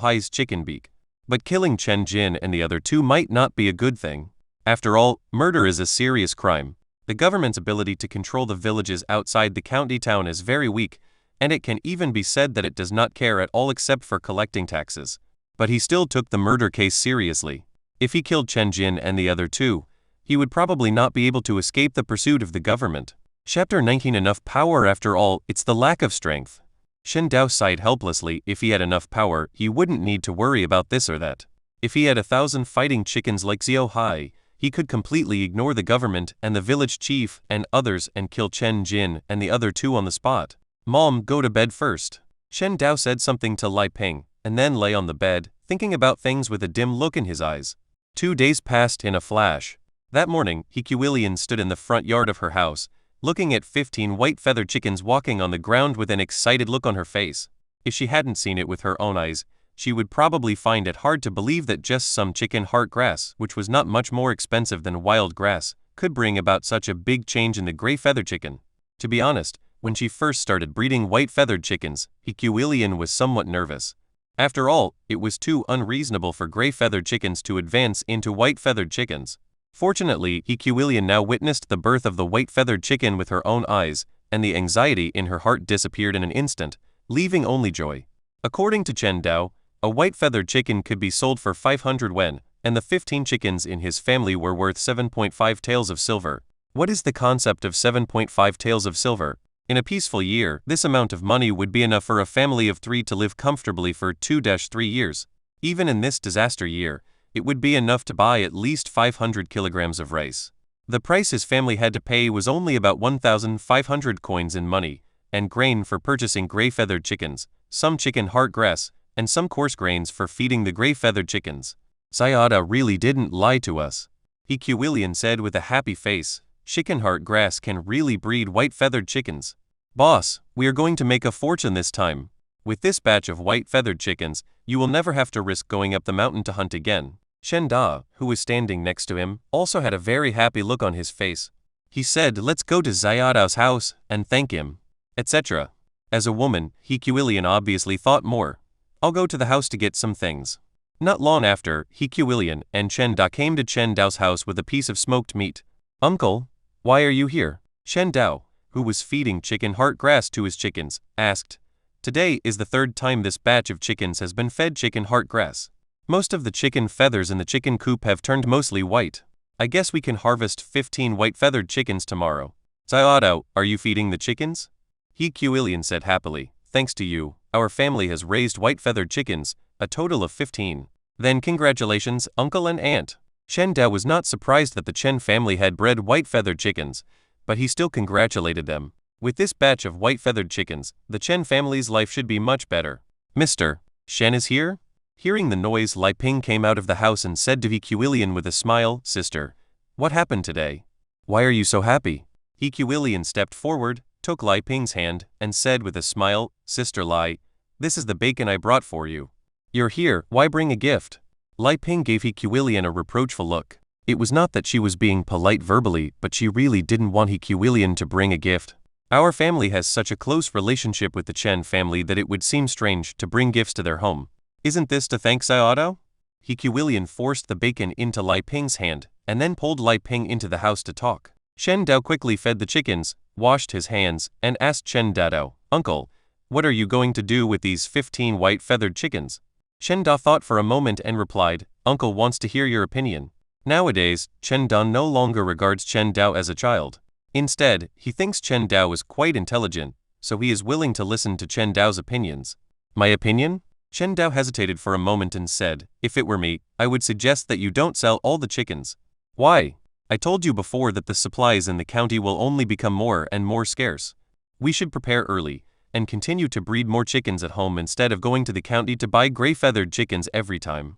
Speaker 2: Hai's chicken beak. But killing Chen Jin and the other two might not be a good thing. After all, murder is a serious crime. The government's ability to control the villages outside the county town is very weak, and it can even be said that it does not care at all except for collecting taxes. But he still took the murder case seriously. If he killed Chen Jin and the other two, he would probably not be able to escape the pursuit of the government. Chapter 19. Enough power. After all, it's the lack of strength. Shen Dao sighed helplessly. If he had enough power, he wouldn't need to worry about this or that. If he had 1,000 fighting chickens like Xiao Hai, he could completely ignore the government and the village chief and others and kill Chen Jin and the other two on the spot. Mom, go to bed first. Shen Dao said something to Lai Ping, and then lay on the bed, thinking about things with a dim look in his eyes. 2 days passed in a flash. That morning, Hequilian stood in the front yard of her house, looking at 15 white feathered chickens walking on the ground with an excited look on her face. If she hadn't seen it with her own eyes, she would probably find it hard to believe that just some chicken heart grass, which was not much more expensive than wild grass, could bring about such a big change in the gray feathered chicken. To be honest, when she first started breeding white feathered chickens, Hequilian was somewhat nervous. After all, it was too unreasonable for gray feathered chickens to advance into white feathered chickens. Fortunately, Hequilian now witnessed the birth of the white feathered chicken with her own eyes, and the anxiety in her heart disappeared in an instant, leaving only joy. According to Chen Dao, a white feathered chicken could be sold for 500 wen, and the 15 chickens in his family were worth 7.5 taels of silver. What is the concept of 7.5 taels of silver? In a peaceful year, this amount of money would be enough for a family of 3 to live comfortably for 2-3 years. Even in this disaster year, it would be enough to buy at least 500 kilograms of rice. The price his family had to pay was only about 1,500 coins in money, and grain for purchasing gray-feathered chickens, some chicken heart grass, and some coarse grains for feeding the gray-feathered chickens. Sayada really didn't lie to us. Hequilian said with a happy face, chicken heart grass can really breed white-feathered chickens. Boss, we are going to make a fortune this time. With this batch of white-feathered chickens, you will never have to risk going up the mountain to hunt again. Shen Da, who was standing next to him, also had a very happy look on his face. He said, let's go to Sayada's house and thank him, etc. As a woman, Hequilian obviously thought more. I'll go to the house to get some things. Not long after, Hequilian and Chen Da came to Chen Dao's house with a piece of smoked meat. Uncle, why are you here? Shen Dao, who was feeding chicken heart grass to his chickens, asked. Today is the 3rd time this batch of chickens has been fed chicken heart grass. Most of the chicken feathers in the chicken coop have turned mostly white. I guess we can harvest 15 white-feathered chickens tomorrow. Sayada, are you feeding the chickens? Hequilian said happily, thanks to you, our family has raised white-feathered chickens, a total of 15. Then congratulations, uncle and aunt. Shen Dao was not surprised that the Chen family had bred white-feathered chickens, but he still congratulated them. With this batch of white-feathered chickens, the Chen family's life should be much better. Mr. Shen is here? Hearing the noise, Lai Ping came out of the house and said to Hequilian with a smile, Sister, what happened today? Why are you so happy? Hequilian stepped forward, took Lai Ping's hand, and said with a smile, Sister Lai, this is the bacon I brought for you. You're here, why bring a gift? Lai Ping gave He Quilian a reproachful look. It was not that she was being polite verbally, but she really didn't want He Quilian to bring a gift. Our family has such a close relationship with the Chen family that it would seem strange to bring gifts to their home. Isn't this to thank Xiaodo? He Quilian forced the bacon into Lai Ping's hand, and then pulled Lai Ping into the house to talk. Shen Dao quickly fed the chickens, washed his hands, and asked Chen Dao, "Uncle, what are you going to do with these 15 white feathered chickens?" Chen Da thought for a moment and replied, "Uncle wants to hear your opinion." Nowadays, Chen Da no longer regards Chen Dao as a child. Instead, he thinks Chen Dao is quite intelligent, so he is willing to listen to Chen Dao's opinions. My opinion? Chen Dao hesitated for a moment and said, "If it were me, I would suggest that you don't sell all the chickens." Why? I told you before that the supplies in the county will only become more and more scarce. We should prepare early, and continue to breed more chickens at home instead of going to the county to buy gray-feathered chickens every time.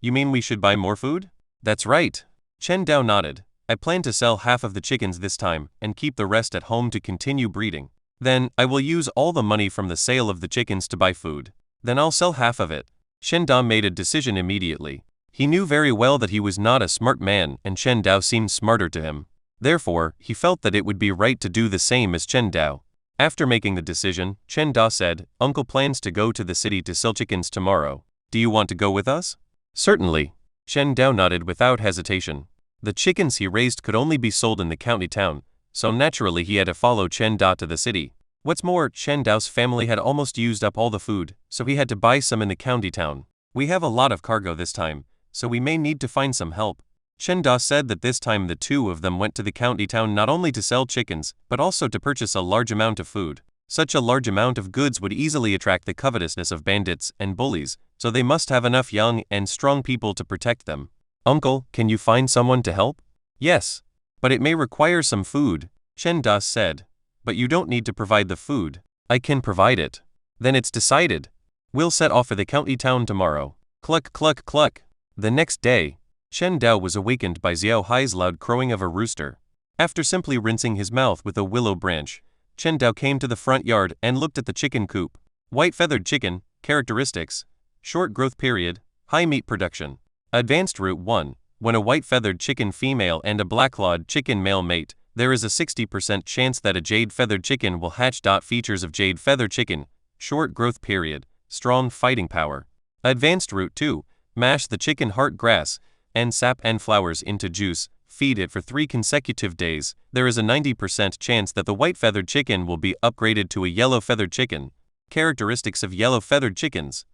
Speaker 2: You mean we should buy more food? That's right. Chen Dao nodded. I plan to sell half of the chickens this time, and keep the rest at home to continue breeding. Then, I will use all the money from the sale of the chickens to buy food. Then I'll sell half of it. Shen Dao made a decision immediately. He knew very well that he was not a smart man and Chen Dao seemed smarter to him. Therefore, he felt that it would be right to do the same as Chen Dao. After making the decision, Chen Dao said, "Uncle plans to go to the city to sell chickens tomorrow. Do you want to go with us?" "Certainly." Chen Dao nodded without hesitation. The chickens he raised could only be sold in the county town, so naturally he had to follow Chen Dao to the city. What's more, Chen Dao's family had almost used up all the food, so he had to buy some in the county town. "We have a lot of cargo this time, so we may need to find some help." Chen Da said that this time the two of them went to the county town not only to sell chickens, but also to purchase a large amount of food. Such a large amount of goods would easily attract the covetousness of bandits and bullies, so they must have enough young and strong people to protect them. "Uncle, can you find someone to help?" "Yes. But it may require some food," Chen Da said. "But you don't need to provide the food. I can provide it." "Then it's decided. We'll set off for the county town tomorrow." Cluck cluck cluck. The next day, Chen Dao was awakened by Xiao Hai's loud crowing of a rooster. After simply rinsing his mouth with a willow branch, Chen Dao came to the front yard and looked at the chicken coop. White feathered chicken, characteristics, short growth period, high meat production. Advanced Route 1. When a white feathered chicken female and a black-clawed chicken male mate, there is a 60% chance that a jade feathered chicken will hatch. Features of jade feathered chicken, short growth period, strong fighting power. Advanced Route 2. Mash the chicken heart grass and sap and flowers into juice, feed it for 3 consecutive days. There is a 90% chance that the white feathered chicken will be upgraded to a yellow feathered chicken. Characteristics of yellow feathered chickens: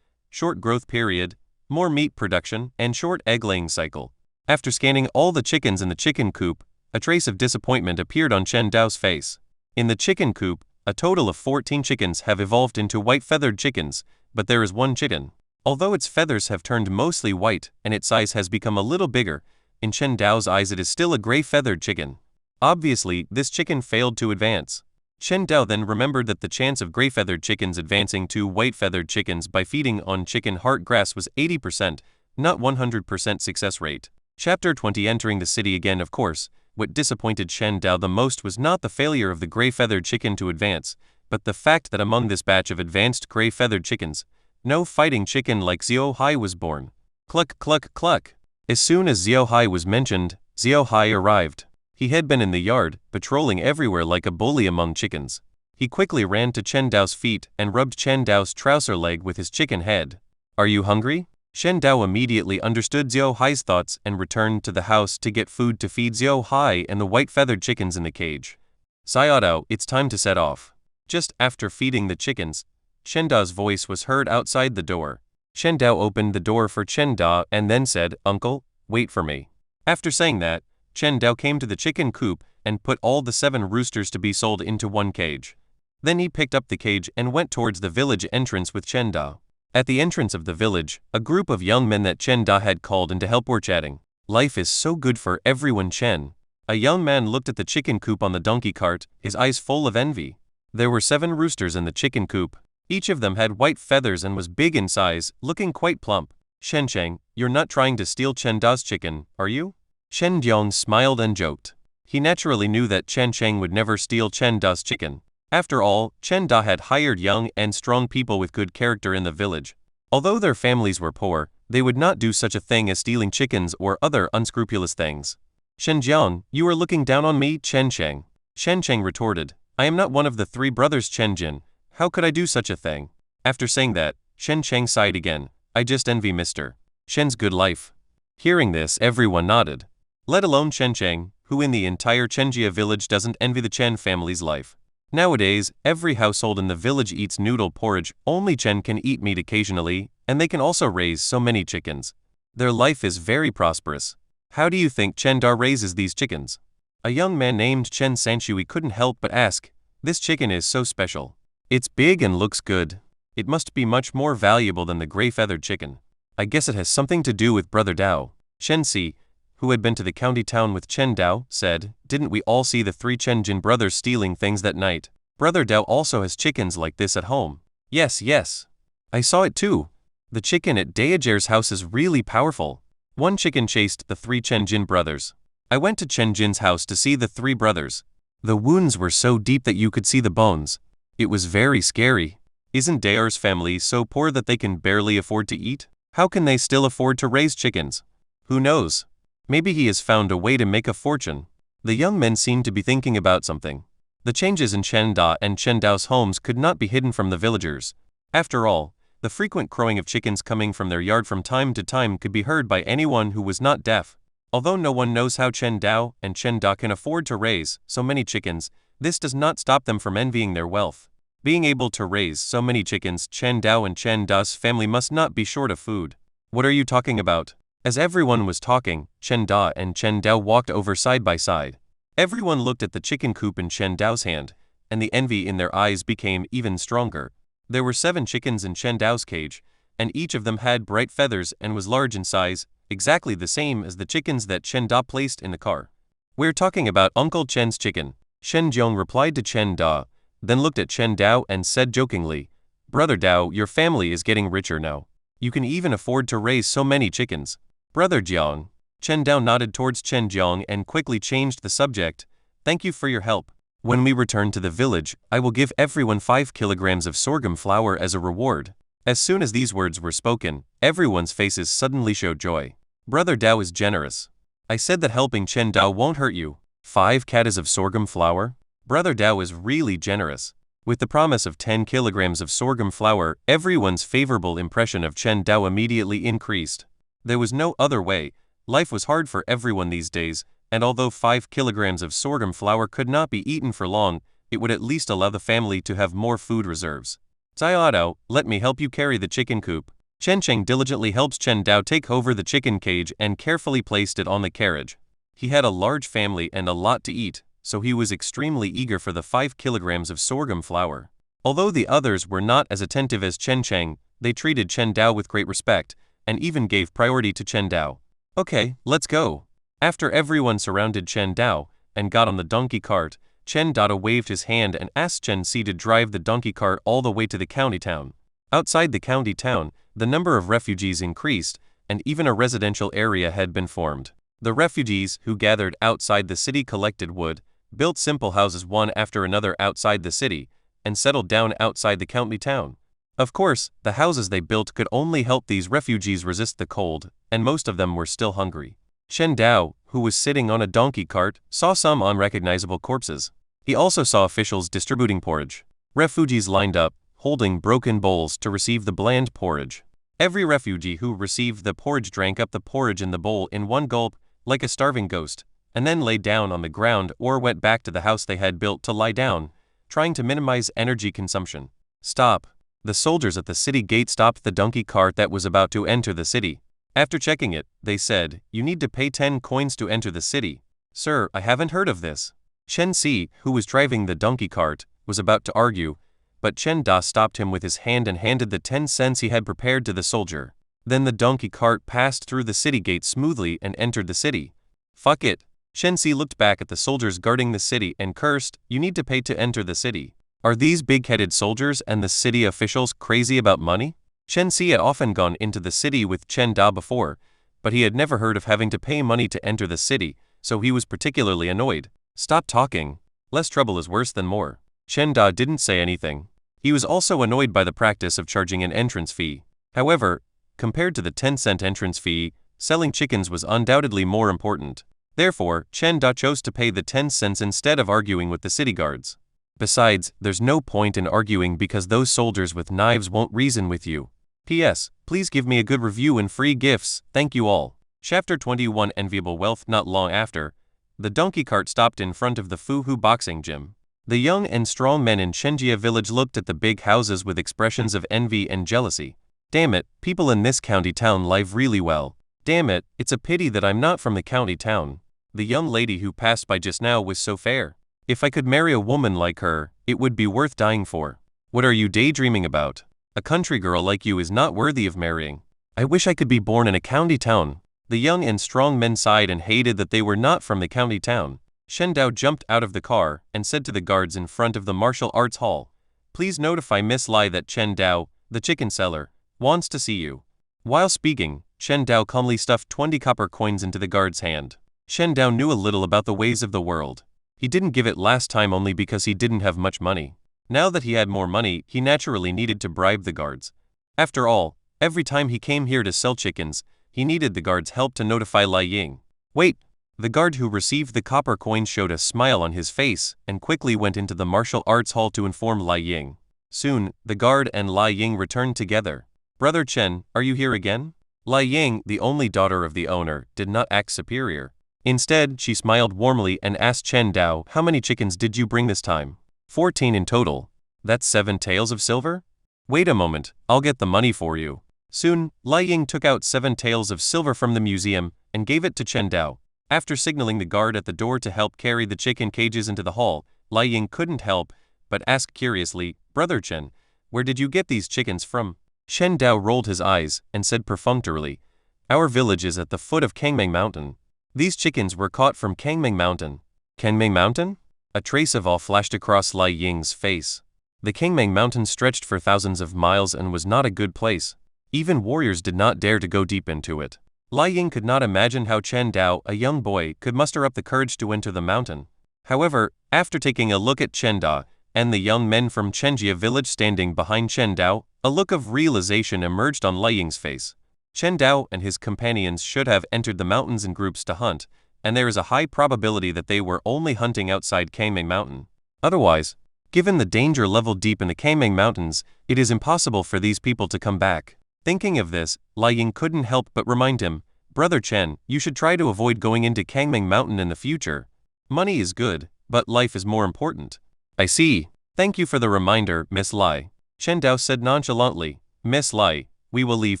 Speaker 2: short growth period, more meat production, and short egg-laying cycle. After scanning all the chickens in the chicken coop, a trace of disappointment appeared on Chen Dao's face. In the chicken coop, a total of 14 chickens have evolved into white feathered chickens, but there is one chicken. Although its feathers have turned mostly white and its size has become a little bigger, in Chen Dao's eyes it is still a gray feathered chicken. Obviously, this chicken failed to advance. Chen Dao then remembered that the chance of gray feathered chickens advancing to white feathered chickens by feeding on chicken heart grass was 80%, not 100% success rate. Chapter 20. Entering the city again. Of course, what disappointed Chen Dao the most was not the failure of the gray feathered chicken to advance, but the fact that among this batch of advanced gray feathered chickens, no fighting chicken like Xiao Hai was born. Cluck cluck cluck. As soon as Xiao Hai was mentioned, Xiao Hai arrived. He had been in the yard, patrolling everywhere like a bully among chickens. He quickly ran to Chen Dao's feet and rubbed Chen Dao's trouser leg with his chicken head. "Are you hungry?" Chen Dao immediately understood Xiao Hai's thoughts and returned to the house to get food to feed Xiao Hai and the white feathered chickens in the cage. "Xiao, it's time to set off." Just after feeding the chickens, Chen Dao's voice was heard outside the door. Chen Dao opened the door for Chen Da and then said, "Uncle, wait for me." After saying that, Chen Dao came to the chicken coop and put all the 7 roosters to be sold into one cage. Then he picked up the cage and went towards the village entrance with Chen Da. At the entrance of the village, a group of young men that Chen Da had called in to help were chatting. "Life is so good for everyone, Chen." A young man looked at the chicken coop on the donkey cart, his eyes full of envy. There were 7 roosters in the chicken coop. Each of them had white feathers and was big in size, looking quite plump. "Shen Cheng, you're not trying to steal Chen Da's chicken, are you?" Shen Diong smiled and joked. He naturally knew that Chen Cheng would never steal Chen Da's chicken. After all, Chen Da had hired young and strong people with good character in the village. Although their families were poor, They would not do such a thing as stealing chickens or other unscrupulous things. Shen Jiang, you are looking down on me, Chen Cheng. Shen Cheng retorted, I am not one of the three brothers Chen Jin. How could I do such a thing? After saying that, Shen Cheng sighed again. I just envy Mr. Shen's good life. Hearing this, everyone nodded. Let alone Chen Cheng, who in the entire Chenjia village doesn't envy the Chen family's life. Nowadays, every household in the village eats noodle porridge, only Chen can eat meat occasionally, and they can also raise so many chickens. Their life is very prosperous. How do you think Chen Da raises these chickens? A young man named Chen Sanshui couldn't help but ask, this chicken is so special. It's big and looks good. It must be much more valuable than the gray-feathered chicken. I guess it has something to do with Brother Dao. Shen Si, who had been to the county town with Chen Dao, said, didn't we all see the three Chen Jin brothers stealing things that night? Brother Dao also has chickens like this at home. Yes. I saw it too. The chicken at Dayajer's house is really powerful. One chicken chased the three Chen Jin brothers. I went to Chen Jin's house to see the three brothers. The wounds were so deep that you could see the bones. It was very scary. Isn't Dayar's family so poor that they can barely afford to eat? How can they still afford to raise chickens? Who knows? Maybe he has found a way to make a fortune. The young men seemed to be thinking about something. The changes in Chen Da and Chen Dao's homes could not be hidden from the villagers. After all, the frequent crowing of chickens coming from their yard from time to time could be heard by anyone who was not deaf. Although no one knows how Chen Dao and Chen Da can afford to raise so many chickens, this does not stop them from envying their wealth. Being able to raise so many chickens, Chen Dao and Chen Da's family must not be short of food. What are you talking about? As everyone was talking, Chen Da and Chen Dao walked over side by side. Everyone looked at the chicken coop in Chen Dao's hand, and the envy in their eyes became even stronger. There were 7 chickens in Chen Dao's cage, and each of them had bright feathers and was large in size, exactly the same as the chickens that Chen Da placed in the car. We're talking about Uncle Chen's chicken. Shen Jiang replied to Chen Da, then looked at Chen Dao and said jokingly, Brother Dao, your family is getting richer now. You can even afford to raise so many chickens. Brother Jiang. Chen Dao nodded towards Chen Jiang and quickly changed the subject. Thank you for your help. When we return to the village, I will give everyone 5 kilograms of sorghum flour as a reward. As soon as these words were spoken, everyone's faces suddenly showed joy. Brother Dao is generous. I said that helping Chen Dao won't hurt you. 5 katas of sorghum flour? Brother Dao is really generous. With the promise of 10 kilograms of sorghum flour, everyone's favorable impression of Chen Dao immediately increased. There was no other way. Life was hard for everyone these days, and although 5 kilograms of sorghum flour could not be eaten for long, it would at least allow the family to have more food reserves. Zaiao, let me help you carry the chicken coop. Chen Cheng diligently helps Chen Dao take over the chicken cage and carefully placed it on the carriage. He had a large family and a lot to eat, so he was extremely eager for the 5 kilograms of sorghum flour. Although the others were not as attentive as Chen Cheng, they treated Chen Dao with great respect, and even gave priority to Chen Dao. Okay, let's go. After everyone surrounded Chen Dao and got on the donkey cart, Chen Dao waved his hand and asked Chen Si to drive the donkey cart all the way to the county town. Outside the county town, the number of refugees increased, and even a residential area had been formed. The refugees who gathered outside the city collected wood, built simple houses one after another outside the city, and settled down outside the county town. Of course, the houses they built could only help these refugees resist the cold, and most of them were still hungry. Chen Dao, who was sitting on a donkey cart, saw some unrecognizable corpses. He also saw officials distributing porridge. Refugees lined up, holding broken bowls to receive the bland porridge. Every refugee who received the porridge drank up the porridge in the bowl in one gulp, like a starving ghost, and then lay down on the ground or went back to the house they had built to lie down, trying to minimize energy consumption. Stop. The soldiers at the city gate stopped the donkey cart that was about to enter the city. After checking it, they said, you need to pay 10 coins to enter the city. Sir, I haven't heard of this. Shen Si, who was driving the donkey cart, was about to argue, but Chen Da stopped him with his hand and handed the 10 cents he had prepared to the soldier. Then the donkey cart passed through the city gate smoothly and entered the city. Fuck it. Shen Si looked back at the soldiers guarding the city and cursed, you need to pay to enter the city. Are these big-headed soldiers and the city officials crazy about money? Shen Si had often gone into the city with Chen Da before, but he had never heard of having to pay money to enter the city, so he was particularly annoyed. Stop talking. Less trouble is worse than more. Chen Da didn't say anything. He was also annoyed by the practice of charging an entrance fee. However, Compared to the 10-cent entrance fee, selling chickens was undoubtedly more important. Therefore, Chen Da chose to pay the 10 cents instead of arguing with the city guards. Besides, there's no point in arguing because those soldiers with knives won't reason with you. P.S. Please give me a good review and free gifts, thank you all. Chapter 21 Enviable Wealth. Not long after, the donkey cart stopped in front of the Fuhu boxing gym. The young and strong men in Chenjia village looked at the big houses with expressions of envy and jealousy. Damn it, people in this county town live really well. Damn it, it's a pity that I'm not from the county town. The young lady who passed by just now was so fair. If I could marry a woman like her, it would be worth dying for. What are you daydreaming about? A country girl like you is not worthy of marrying. I wish I could be born in a county town. The young and strong men sighed and hated that they were not from the county town. Shen Dao jumped out of the car and said to the guards in front of the martial arts hall, "Please notify Miss Lai that Chen Dao, the chicken seller, wants to see you." While speaking, Shen Dao calmly stuffed 20 copper coins into the guard's hand. Shen Dao knew a little about the ways of the world. He didn't give it last time only because he didn't have much money. Now that he had more money, he naturally needed to bribe the guards. After all, every time he came here to sell chickens, he needed the guard's help to notify Lai Ying. Wait! The guard who received the copper coin showed a smile on his face and quickly went into the martial arts hall to inform Lai Ying. Soon, the guard and Lai Ying returned together. "Brother Chen, are you here again?" Lai Ying, the only daughter of the owner, did not act superior. Instead, she smiled warmly and asked Chen Dao, "How many chickens did you bring this time?" 14 in total. That's 7 taels of silver? Wait a moment, I'll get the money for you. Soon, Lai Ying took out 7 taels of silver from the museum and gave it to Chen Dao. After signaling the guard at the door to help carry the chicken cages into the hall, Lai Ying couldn't help but ask curiously, "Brother Chen, where did you get these chickens from?" Shen Dao rolled his eyes and said perfunctorily, "Our village is at the foot of Kangming Mountain. These chickens were caught from Kangming Mountain." Kangming Mountain? A trace of awe flashed across Lai Ying's face. The Kangming Mountain stretched for thousands of miles and was not a good place. Even warriors did not dare to go deep into it. Lai Ying could not imagine how Chen Dao, a young boy, could muster up the courage to enter the mountain. However, after taking a look at Chen Da and the young men from Chenjia village standing behind Chen Dao, a look of realization emerged on Lai Ying's face. Chen Dao and his companions should have entered the mountains in groups to hunt, and there is a high probability that they were only hunting outside Kangming Mountain. Otherwise, given the danger level deep in the Kangming Mountains, it is impossible for these people to come back. Thinking of this, Lai Ying couldn't help but remind him, "Brother Chen, you should try to avoid going into Kangming Mountain in the future. Money is good, but life is more important." "I see. Thank you for the reminder, Miss Lai." Chen Dao said nonchalantly, "Miss Lai, we will leave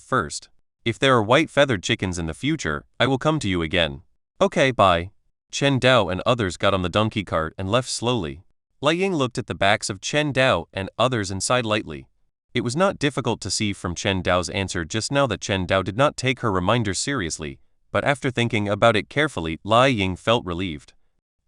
Speaker 2: first. If there are white feathered chickens in the future, I will come to you again." "Okay, bye." Chen Dao and others got on the donkey cart and left slowly. Lai Ying looked at the backs of Chen Dao and others and sighed lightly. It was not difficult to see from Chen Dao's answer just now that Chen Dao did not take her reminder seriously, but after thinking about it carefully, Lai Ying felt relieved.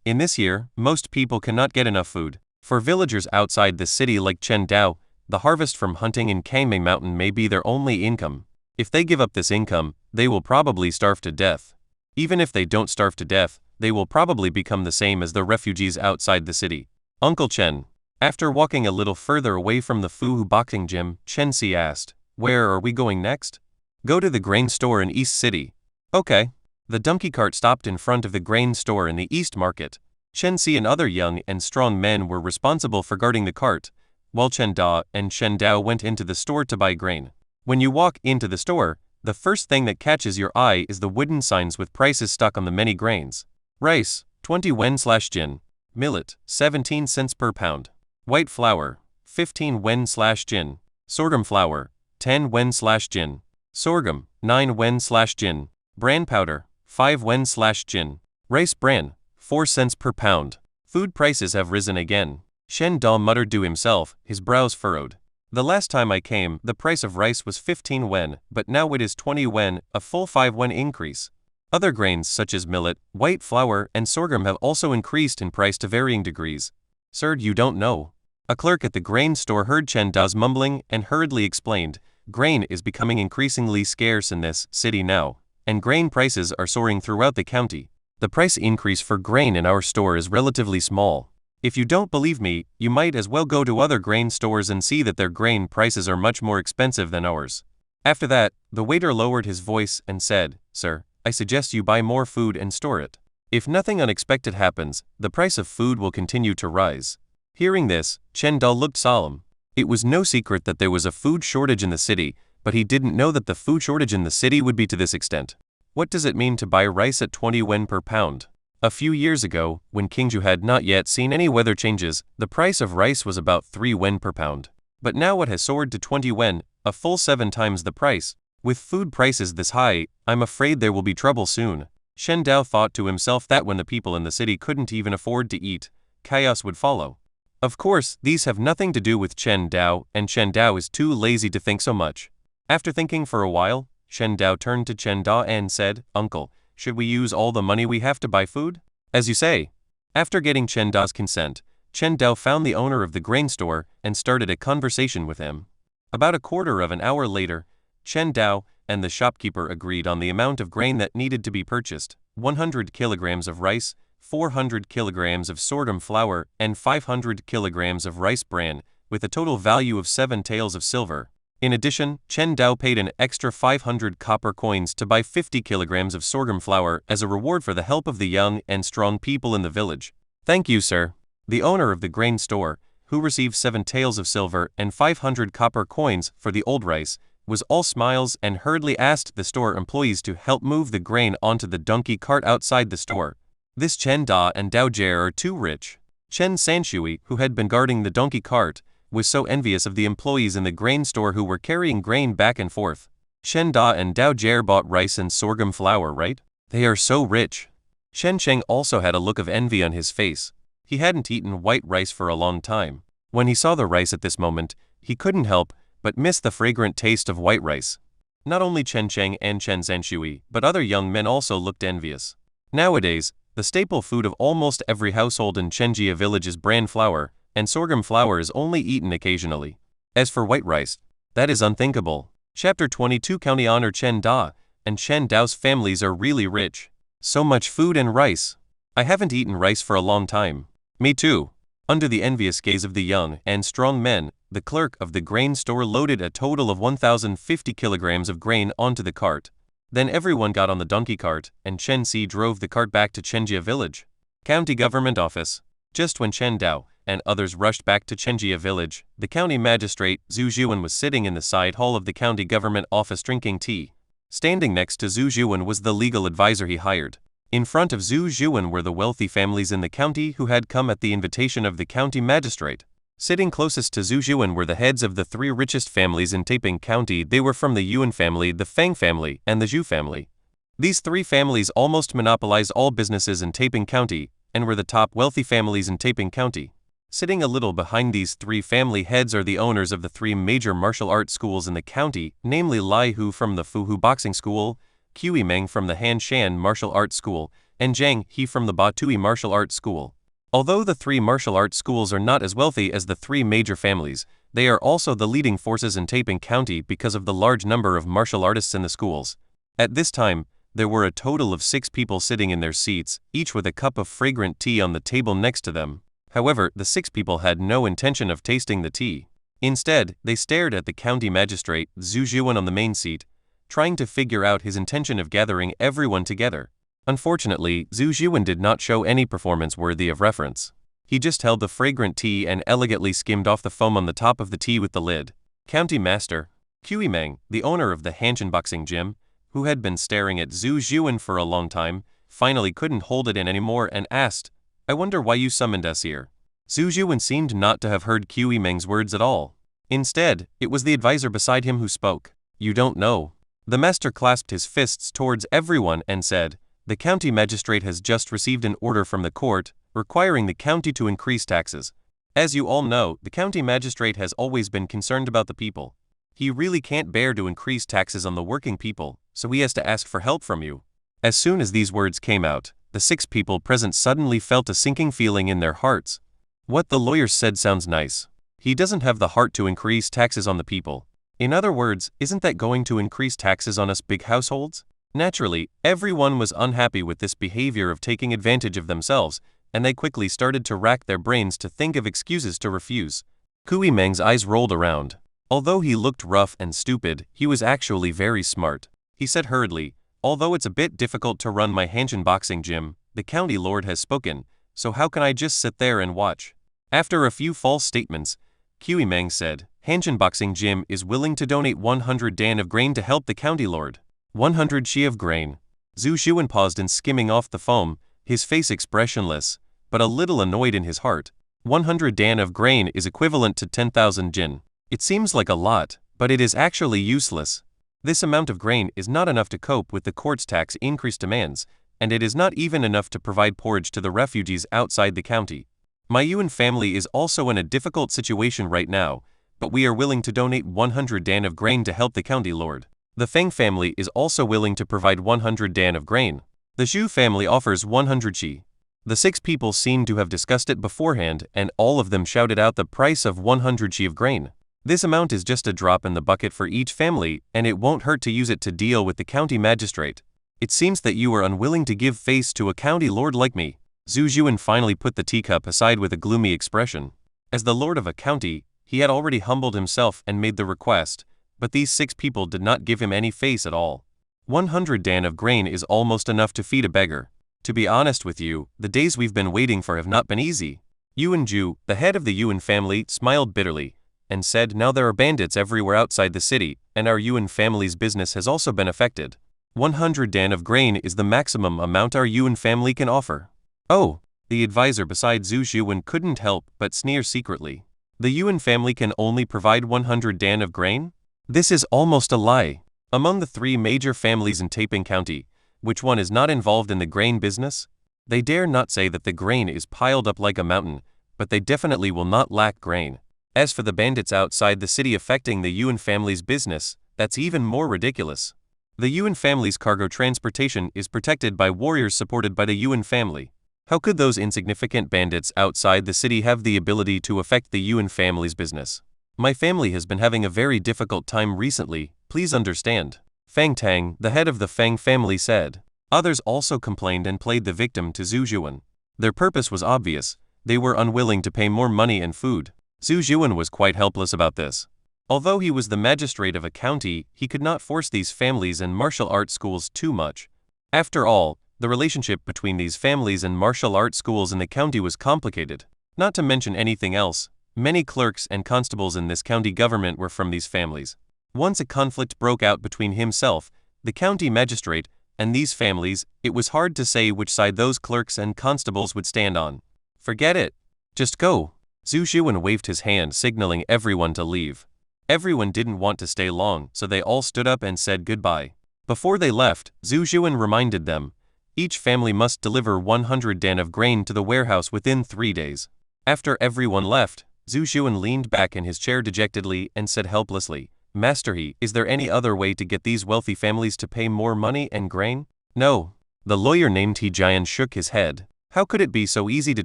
Speaker 2: In this year, most people cannot get enough food. For villagers outside the city like Chen Dao, the harvest from hunting in Kangming Mountain may be their only income. If they give up this income, they will probably starve to death. Even if they don't starve to death, they will probably become the same as the refugees outside the city. "Uncle Chen." After walking a little further away from the Fuhu boxing gym, Chen Si asked, "Where are we going next?" "Go to the grain store in East City." "Okay." The donkey cart stopped in front of the grain store in the East Market. Chen Si and other young and strong men were responsible for guarding the cart, while Chen Da and Chen Dao went into the store to buy grain. When you walk into the store, the first thing that catches your eye is the wooden signs with prices stuck on the many grains. Rice, 20 wen/jin. Millet, 17 cents per pound. White flour, 15 wen/jin. Sorghum flour, 10 wen/jin. Sorghum, 9 wen/jin. Bran powder, 5 wen/jin. Rice bran, 4 cents per pound. Food prices have risen again. Shen Da muttered to himself, his brows furrowed. "The last time I came, the price of rice was 15 wen, but now it is 20 wen, a full 5 wen increase." Other grains such as millet, white flour, and sorghum have also increased in price to varying degrees. "Sir, you don't know." A clerk at the grain store heard Chen Da's mumbling and hurriedly explained, "Grain is becoming increasingly scarce in this city now, and grain prices are soaring throughout the county. The price increase for grain in our store is relatively small. If you don't believe me, you might as well go to other grain stores and see that their grain prices are much more expensive than ours." After that, the waiter lowered his voice and said, "Sir, I suggest you buy more food and store it. If nothing unexpected happens, the price of food will continue to rise." Hearing this, Chen Da looked solemn. It was no secret that there was a food shortage in the city, but he didn't know that the food shortage in the city would be to this extent. What does it mean to buy rice at 20 yen per pound? A few years ago, when Kingju had not yet seen any weather changes, the price of rice was about 3 yen per pound. But now it has soared to 20 yen, a full 7 times the price. With food prices this high, I'm afraid there will be trouble soon. Shen Dao thought to himself that when the people in the city couldn't even afford to eat, chaos would follow. Of course, these have nothing to do with Chen Dao, and Chen Dao is too lazy to think so much. After thinking for a while, Shen Dao turned to Chen Da and said, "Uncle, should we use all the money we have to buy food?" "As you say." After getting Chen Da's consent, Chen Dao found the owner of the grain store and started a conversation with him. About a quarter of an hour later, Chen Dao and the shopkeeper agreed on the amount of grain that needed to be purchased: 100 kilograms of rice, 400 kilograms of sorghum flour, and 500 kilograms of rice bran, with a total value of 7 taels of silver. In addition, Chen Dao paid an extra 500 copper coins to buy 50 kilograms of sorghum flour as a reward for the help of the young and strong people in the village. "Thank you, sir." The owner of the grain store, who received 7 taels of silver and 500 copper coins for the old rice, was all smiles and hurriedly asked the store employees to help move the grain onto the donkey cart outside the store. This Chen Da and Dao Jie are too rich. Chen Sanshui, who had been guarding the donkey cart, was so envious of the employees in the grain store who were carrying grain back and forth. Shen Da and Dao Jie bought rice and sorghum flour, right? They are so rich. Shen Cheng also had a look of envy on his face. He hadn't eaten white rice for a long time. When he saw the rice at this moment, he couldn't help but miss the fragrant taste of white rice. Not only Chen Cheng and Chen Sanshui, but other young men also looked envious. Nowadays, the staple food of almost every household in Chenjia village is bran flour, and sorghum flour is only eaten occasionally. As for white rice, that is unthinkable. Chapter 22 County Honor Chen Da and Chen Dao's families are really rich. So much food and rice. I haven't eaten rice for a long time. Me too. Under the envious gaze of the young and strong men, the clerk of the grain store loaded a total of 1,050 kilograms of grain onto the cart. Then everyone got on the donkey cart, and Chen Si drove the cart back to Chenjia village. County government office. Just when Chen Dao and others rushed back to Chenjia village, the county magistrate, Zhu Zhuan, was sitting in the side hall of the county government office drinking tea. Standing next to Zhu Zhuan was the legal advisor he hired. In front of Zhu Zhuan were the wealthy families in the county who had come at the invitation of the county magistrate. Sitting closest to Zhu Zhuan were the heads of the 3 richest families in Taiping County. They were from the Yuan family, the Fang family, and the Zhu family. These 3 families almost monopolized all businesses in Taiping County, and were the top wealthy families in Taiping County. Sitting a little behind these 3 family heads are the owners of the 3 major martial arts schools in the county, namely Lai Hu from the Fuhu Boxing School, Qi Meng from the Han Shan Martial Arts School, and Zhang He from the Batui Martial Arts School. Although the 3 martial arts schools are not as wealthy as the 3 major families, they are also the leading forces in Taiping County because of the large number of martial artists in the schools. At this time, there were a total of 6 people sitting in their seats, each with a cup of fragrant tea on the table next to them. However, the 6 people had no intention of tasting the tea. Instead, they stared at the county magistrate, Zhu Zhuan, on the main seat, trying to figure out his intention of gathering everyone together. Unfortunately, Zhu Zhuan did not show any performance worthy of reference. He just held the fragrant tea and elegantly skimmed off the foam on the top of the tea with the lid. County Master Qi Meng, the owner of the Hanshan Boxing Gym, who had been staring at Zhu Zhuan for a long time, finally couldn't hold it in anymore and asked, "I wonder why you summoned us here." Zhu Zhuan seemed not to have heard Qi Meng's words at all. Instead, it was the advisor beside him who spoke. "You don't know." The master clasped his fists towards everyone and said, "The county magistrate has just received an order from the court, requiring the county to increase taxes. As you all know, the county magistrate has always been concerned about the people. He really can't bear to increase taxes on the working people, so he has to ask for help from you." As soon as these words came out, the 6 people present suddenly felt a sinking feeling in their hearts. What the lawyer said sounds nice. He doesn't have the heart to increase taxes on the people. In other words, isn't that going to increase taxes on us big households? Naturally, everyone was unhappy with this behavior of taking advantage of themselves, and they quickly started to rack their brains to think of excuses to refuse. Qi Meng's eyes rolled around. Although he looked rough and stupid, he was actually very smart. He said hurriedly, "Although it's a bit difficult to run my Hanshin boxing gym, the county lord has spoken, so how can I just sit there and watch?" After a few false statements, Kui Meng said, "Hanshin boxing gym is willing to donate 100 dan of grain to help the county lord." 100 shi of grain. Zhu Xuan paused in skimming off the foam, his face expressionless, but a little annoyed in his heart. 100 dan of grain is equivalent to 10,000 jin. It seems like a lot, but it is actually useless. This amount of grain is not enough to cope with the court's tax increase demands, and it is not even enough to provide porridge to the refugees outside the county. My Yuan family is also in a difficult situation right now, but we are willing to donate 100 dan of grain to help the county lord. The Feng family is also willing to provide 100 dan of grain. The Xu family offers 100 shi. The 6 people seemed to have discussed it beforehand, and all of them shouted out the price of 100 shi of grain. This amount is just a drop in the bucket for each family, and it won't hurt to use it to deal with the county magistrate. It seems that you are unwilling to give face to a county lord like me. Zhu Xuan finally put the teacup aside with a gloomy expression. As the lord of a county, he had already humbled himself and made the request, but these 6 people did not give him any face at all. 100 dan of grain is almost enough to feed a beggar. To be honest with you, the days we've been waiting for have not been easy. Yuan Ju, the head of the Yuan family, smiled bitterly, and said, "Now there are bandits everywhere outside the city, and our Yuan family's business has also been affected. 100 dan of grain is the maximum amount our Yuan family can offer." Oh, the advisor beside Zhu Xuan couldn't help but sneer secretly. The Yuan family can only provide 100 dan of grain? This is almost a lie. Among the 3 major families in Taiping County, which one is not involved in the grain business? They dare not say that the grain is piled up like a mountain, but they definitely will not lack grain. As for the bandits outside the city affecting the Yuan family's business, that's even more ridiculous. The Yuan family's cargo transportation is protected by warriors supported by the Yuan family. How could those insignificant bandits outside the city have the ability to affect the Yuan family's business? My family has been having a very difficult time recently, please understand. Fang Tang, the head of the Fang family, said. Others also complained and played the victim to Zhu Xuan. Their purpose was obvious. They were unwilling to pay more money and food. Zhu Xuan was quite helpless about this. Although he was the magistrate of a county, he could not force these families and martial arts schools too much. After all, the relationship between these families and martial arts schools in the county was complicated. Not to mention anything else, many clerks and constables in this county government were from these families. Once a conflict broke out between himself, the county magistrate, and these families, it was hard to say which side those clerks and constables would stand on. Forget it. Just go. Zhu Xuan waved his hand, signaling everyone to leave. Everyone didn't want to stay long, so they all stood up and said goodbye. Before they left, Zhu Xuan reminded them, each family must deliver 100 dan of grain to the warehouse within 3 days. After everyone left, Zhu Xuan leaned back in his chair dejectedly and said helplessly, "Master He, is there any other way to get these wealthy families to pay more money and grain?" "No." The lawyer named He Jian shook his head. How could it be so easy to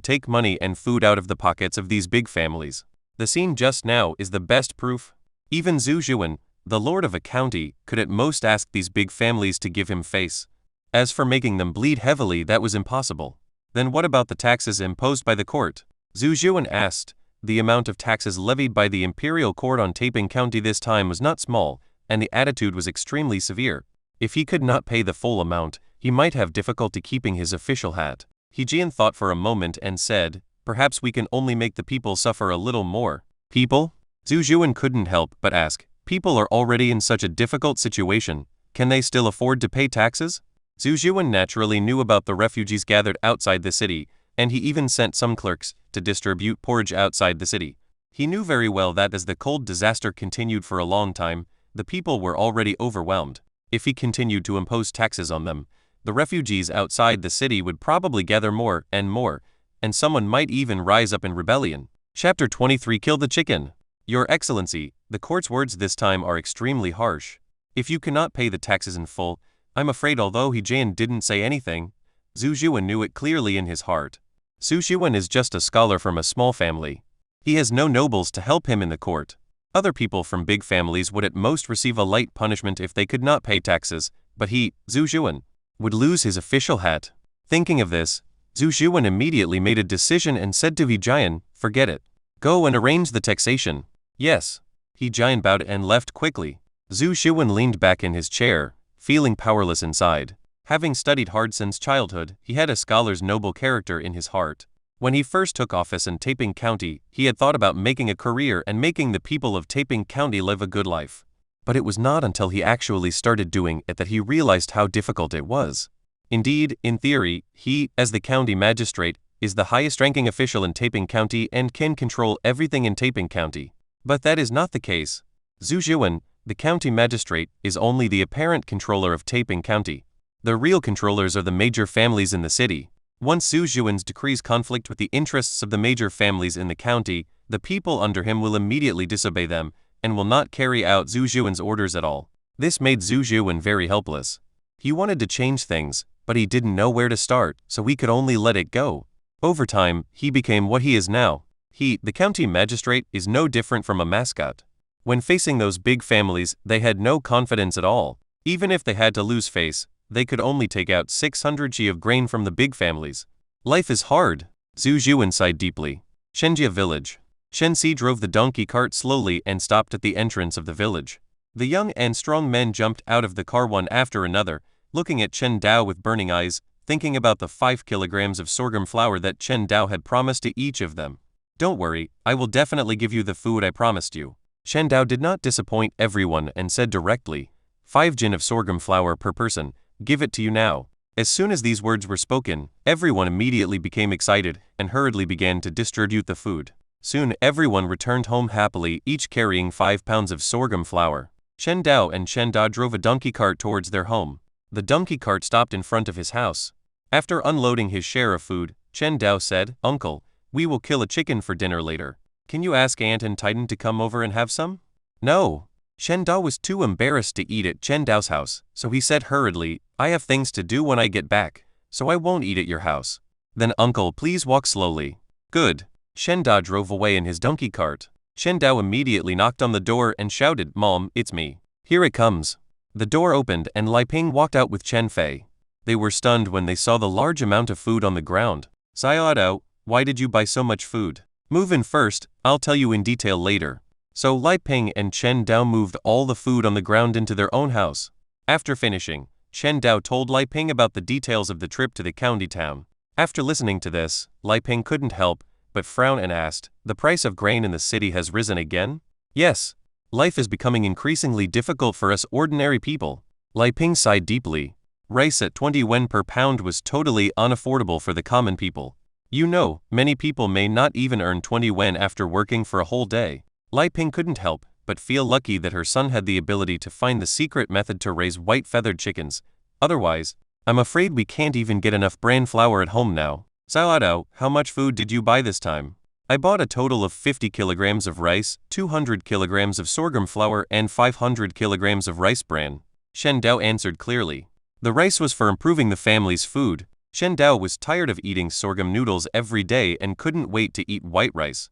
Speaker 2: take money and food out of the pockets of these big families? The scene just now is the best proof. Even Zhu Xuan, the lord of a county, could at most ask these big families to give him face. As for making them bleed heavily, that was impossible. Then what about the taxes imposed by the court? Zhu Xuan asked. The amount of taxes levied by the imperial court on Taiping County this time was not small, and the attitude was extremely severe. If he could not pay the full amount, he might have difficulty keeping his official hat. He Jian thought for a moment and said, "Perhaps we can only make the people suffer a little more." People? Zhu Xuan couldn't help but ask. People are already in such a difficult situation. Can they still afford to pay taxes? Zhu Xuan naturally knew about the refugees gathered outside the city, and he even sent some clerks to distribute porridge outside the city. He knew very well that as the cold disaster continued for a long time, the people were already overwhelmed. If he continued to impose taxes on them, the refugees outside the city would probably gather more, and someone might even rise up in rebellion. Chapter 23 Kill the Chicken. Your Excellency, the court's words this time are extremely harsh. If you cannot pay the taxes in full, I'm afraid although He Jian didn't say anything, Zhu Xuan knew it clearly in his heart. Zhu Xuan is just a scholar from a small family. He has no nobles to help him in the court. Other people from big families would at most receive a light punishment if they could not pay taxes, but he, Zhu Xuan, would lose his official hat. Thinking of this, Zhu Xuan immediately made a decision and said to He Jian, "Forget it. Go and arrange the taxation." Yes. He giant bowed and left quickly. Zhu Xiwen leaned back in his chair, feeling powerless inside. Having studied hard since childhood, he had a scholar's noble character in his heart. When he first took office in Taiping County, he had thought about making a career and making the people of Taiping County live a good life. But it was not until he actually started doing it that he realized how difficult it was. Indeed, in theory, he, as the county magistrate, is the highest-ranking official in Taiping County and can control everything in Taiping County. But that is not the case. Zhu Xiwen, the county magistrate, is only the apparent controller of Taiping County. The real controllers are the major families in the city. Once Zhu Xiwen's decrees conflict with the interests of the major families in the county, the people under him will immediately disobey them and will not carry out Zhu Xiwen's orders at all. This made Zhu Xiwen very helpless. He wanted to change things, but he didn't know where to start, so he could only let it go. Over time, he became what he is now. He, the county magistrate, is no different from a mascot. When facing those big families, they had no confidence at all. Even if they had to lose face, they could only take out 600 chi of grain from the big families. Life is hard. Zhu Xiwen sighed deeply. Shenjia village. Shen Si drove the donkey cart slowly and stopped at the entrance of the village. The young and strong men jumped out of the car one after another, looking at Chen Dao with burning eyes, thinking about the 5 kilograms of sorghum flour that Chen Dao had promised to each of them. Don't worry, I will definitely give you the food I promised you. Chen Dao did not disappoint everyone and said directly, 5 jin of sorghum flour per person, give it to you now. As soon as these words were spoken, everyone immediately became excited and hurriedly began to distribute the food. Soon everyone returned home happily, each carrying 5 pounds of sorghum flour. Chen Dao and Chen Da drove a donkey cart towards their home. The donkey cart stopped in front of his house. After unloading his share of food, Chen Dao said, Uncle, we will kill a chicken for dinner later. Can you ask Aunt and Titan to come over and have some? No. Chen Da was too embarrassed to eat at Chen Dao's house, so he said hurriedly, I have things to do when I get back, so I won't eat at your house. Then uncle, please walk slowly. Good. Shen Da drove away in his donkey cart. Shen Dao immediately knocked on the door and shouted, Mom, it's me. Here it comes. The door opened and Lai Ping walked out with Chen Fei. They were stunned when they saw the large amount of food on the ground. Xiaodao, why did you buy so much food? Move in first, I'll tell you in detail later. So Lai Ping and Chen Dao moved all the food on the ground into their own house. After finishing, Chen Dao told Lai Ping about the details of the trip to the county town. After listening to this, Lai Ping couldn't help but frown and asked, the price of grain in the city has risen again? Yes. Life is becoming increasingly difficult for us ordinary people. Lai Ping sighed deeply. Rice at 20 yuan per pound was totally unaffordable for the common people. You know, many people may not even earn 20 yuan after working for a whole day. Lai Ping couldn't help but feel lucky that her son had the ability to find the secret method to raise white-feathered chickens. Otherwise, I'm afraid we can't even get enough bran flour at home now. Xiaodao, how much food did you buy this time? I bought a total of 50 kilograms of rice, 200 kilograms of sorghum flour and 500 kilograms of rice bran. Shen Dao answered clearly. The rice was for improving the family's food. Shen Dao was tired of eating sorghum noodles every day and couldn't wait to eat white rice.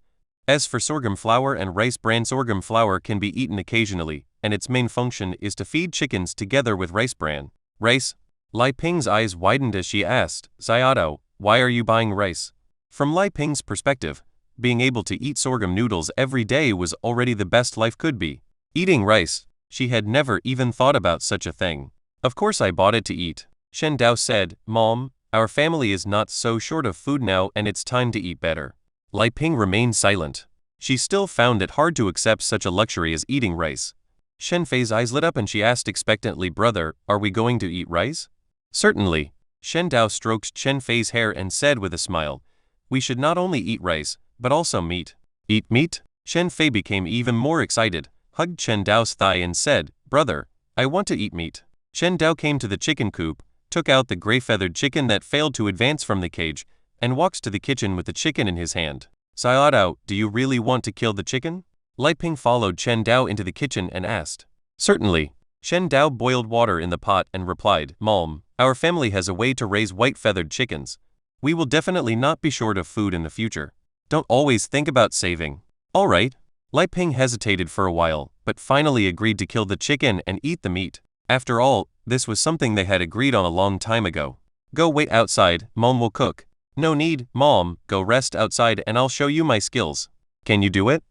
Speaker 2: As for sorghum flour and rice bran, sorghum flour can be eaten occasionally, and its main function is to feed chickens together with rice bran. Rice? Lai Ping's eyes widened as she asked, Xiaodao, why are you buying rice? From Lai Ping's perspective, being able to eat sorghum noodles every day was already the best life could be. Eating rice, she had never even thought about such a thing. Of course I bought it to eat. Shen Dao said, Mom, our family is not so short of food now and it's time to eat better. Lai Ping remained silent. She still found it hard to accept such a luxury as eating rice. Shen Fei's eyes lit up and she asked expectantly, Brother, are we going to eat rice? Certainly. Shen Dao stroked Chen Fei's hair and said with a smile, we should not only eat rice, but also meat. Eat meat? Shen Fei became even more excited, hugged Chen Dao's thigh and said, Brother, I want to eat meat. Shen Dao came to the chicken coop, took out the gray-feathered chicken that failed to advance from the cage, and walks to the kitchen with the chicken in his hand. Xiaodao, do you really want to kill the chicken? Lai Ping followed Chen Dao into the kitchen and asked. Certainly. Shen Dao boiled water in the pot and replied, Mom, our family has a way to raise white-feathered chickens. We will definitely not be short of food in the future. Don't always think about saving. All right. Lai Ping hesitated for a while, but finally agreed to kill the chicken and eat the meat. After all, this was something they had agreed on a long time ago. Go wait outside, Mom will cook. No need, Mom, go rest outside and I'll show you my skills. Can you do it?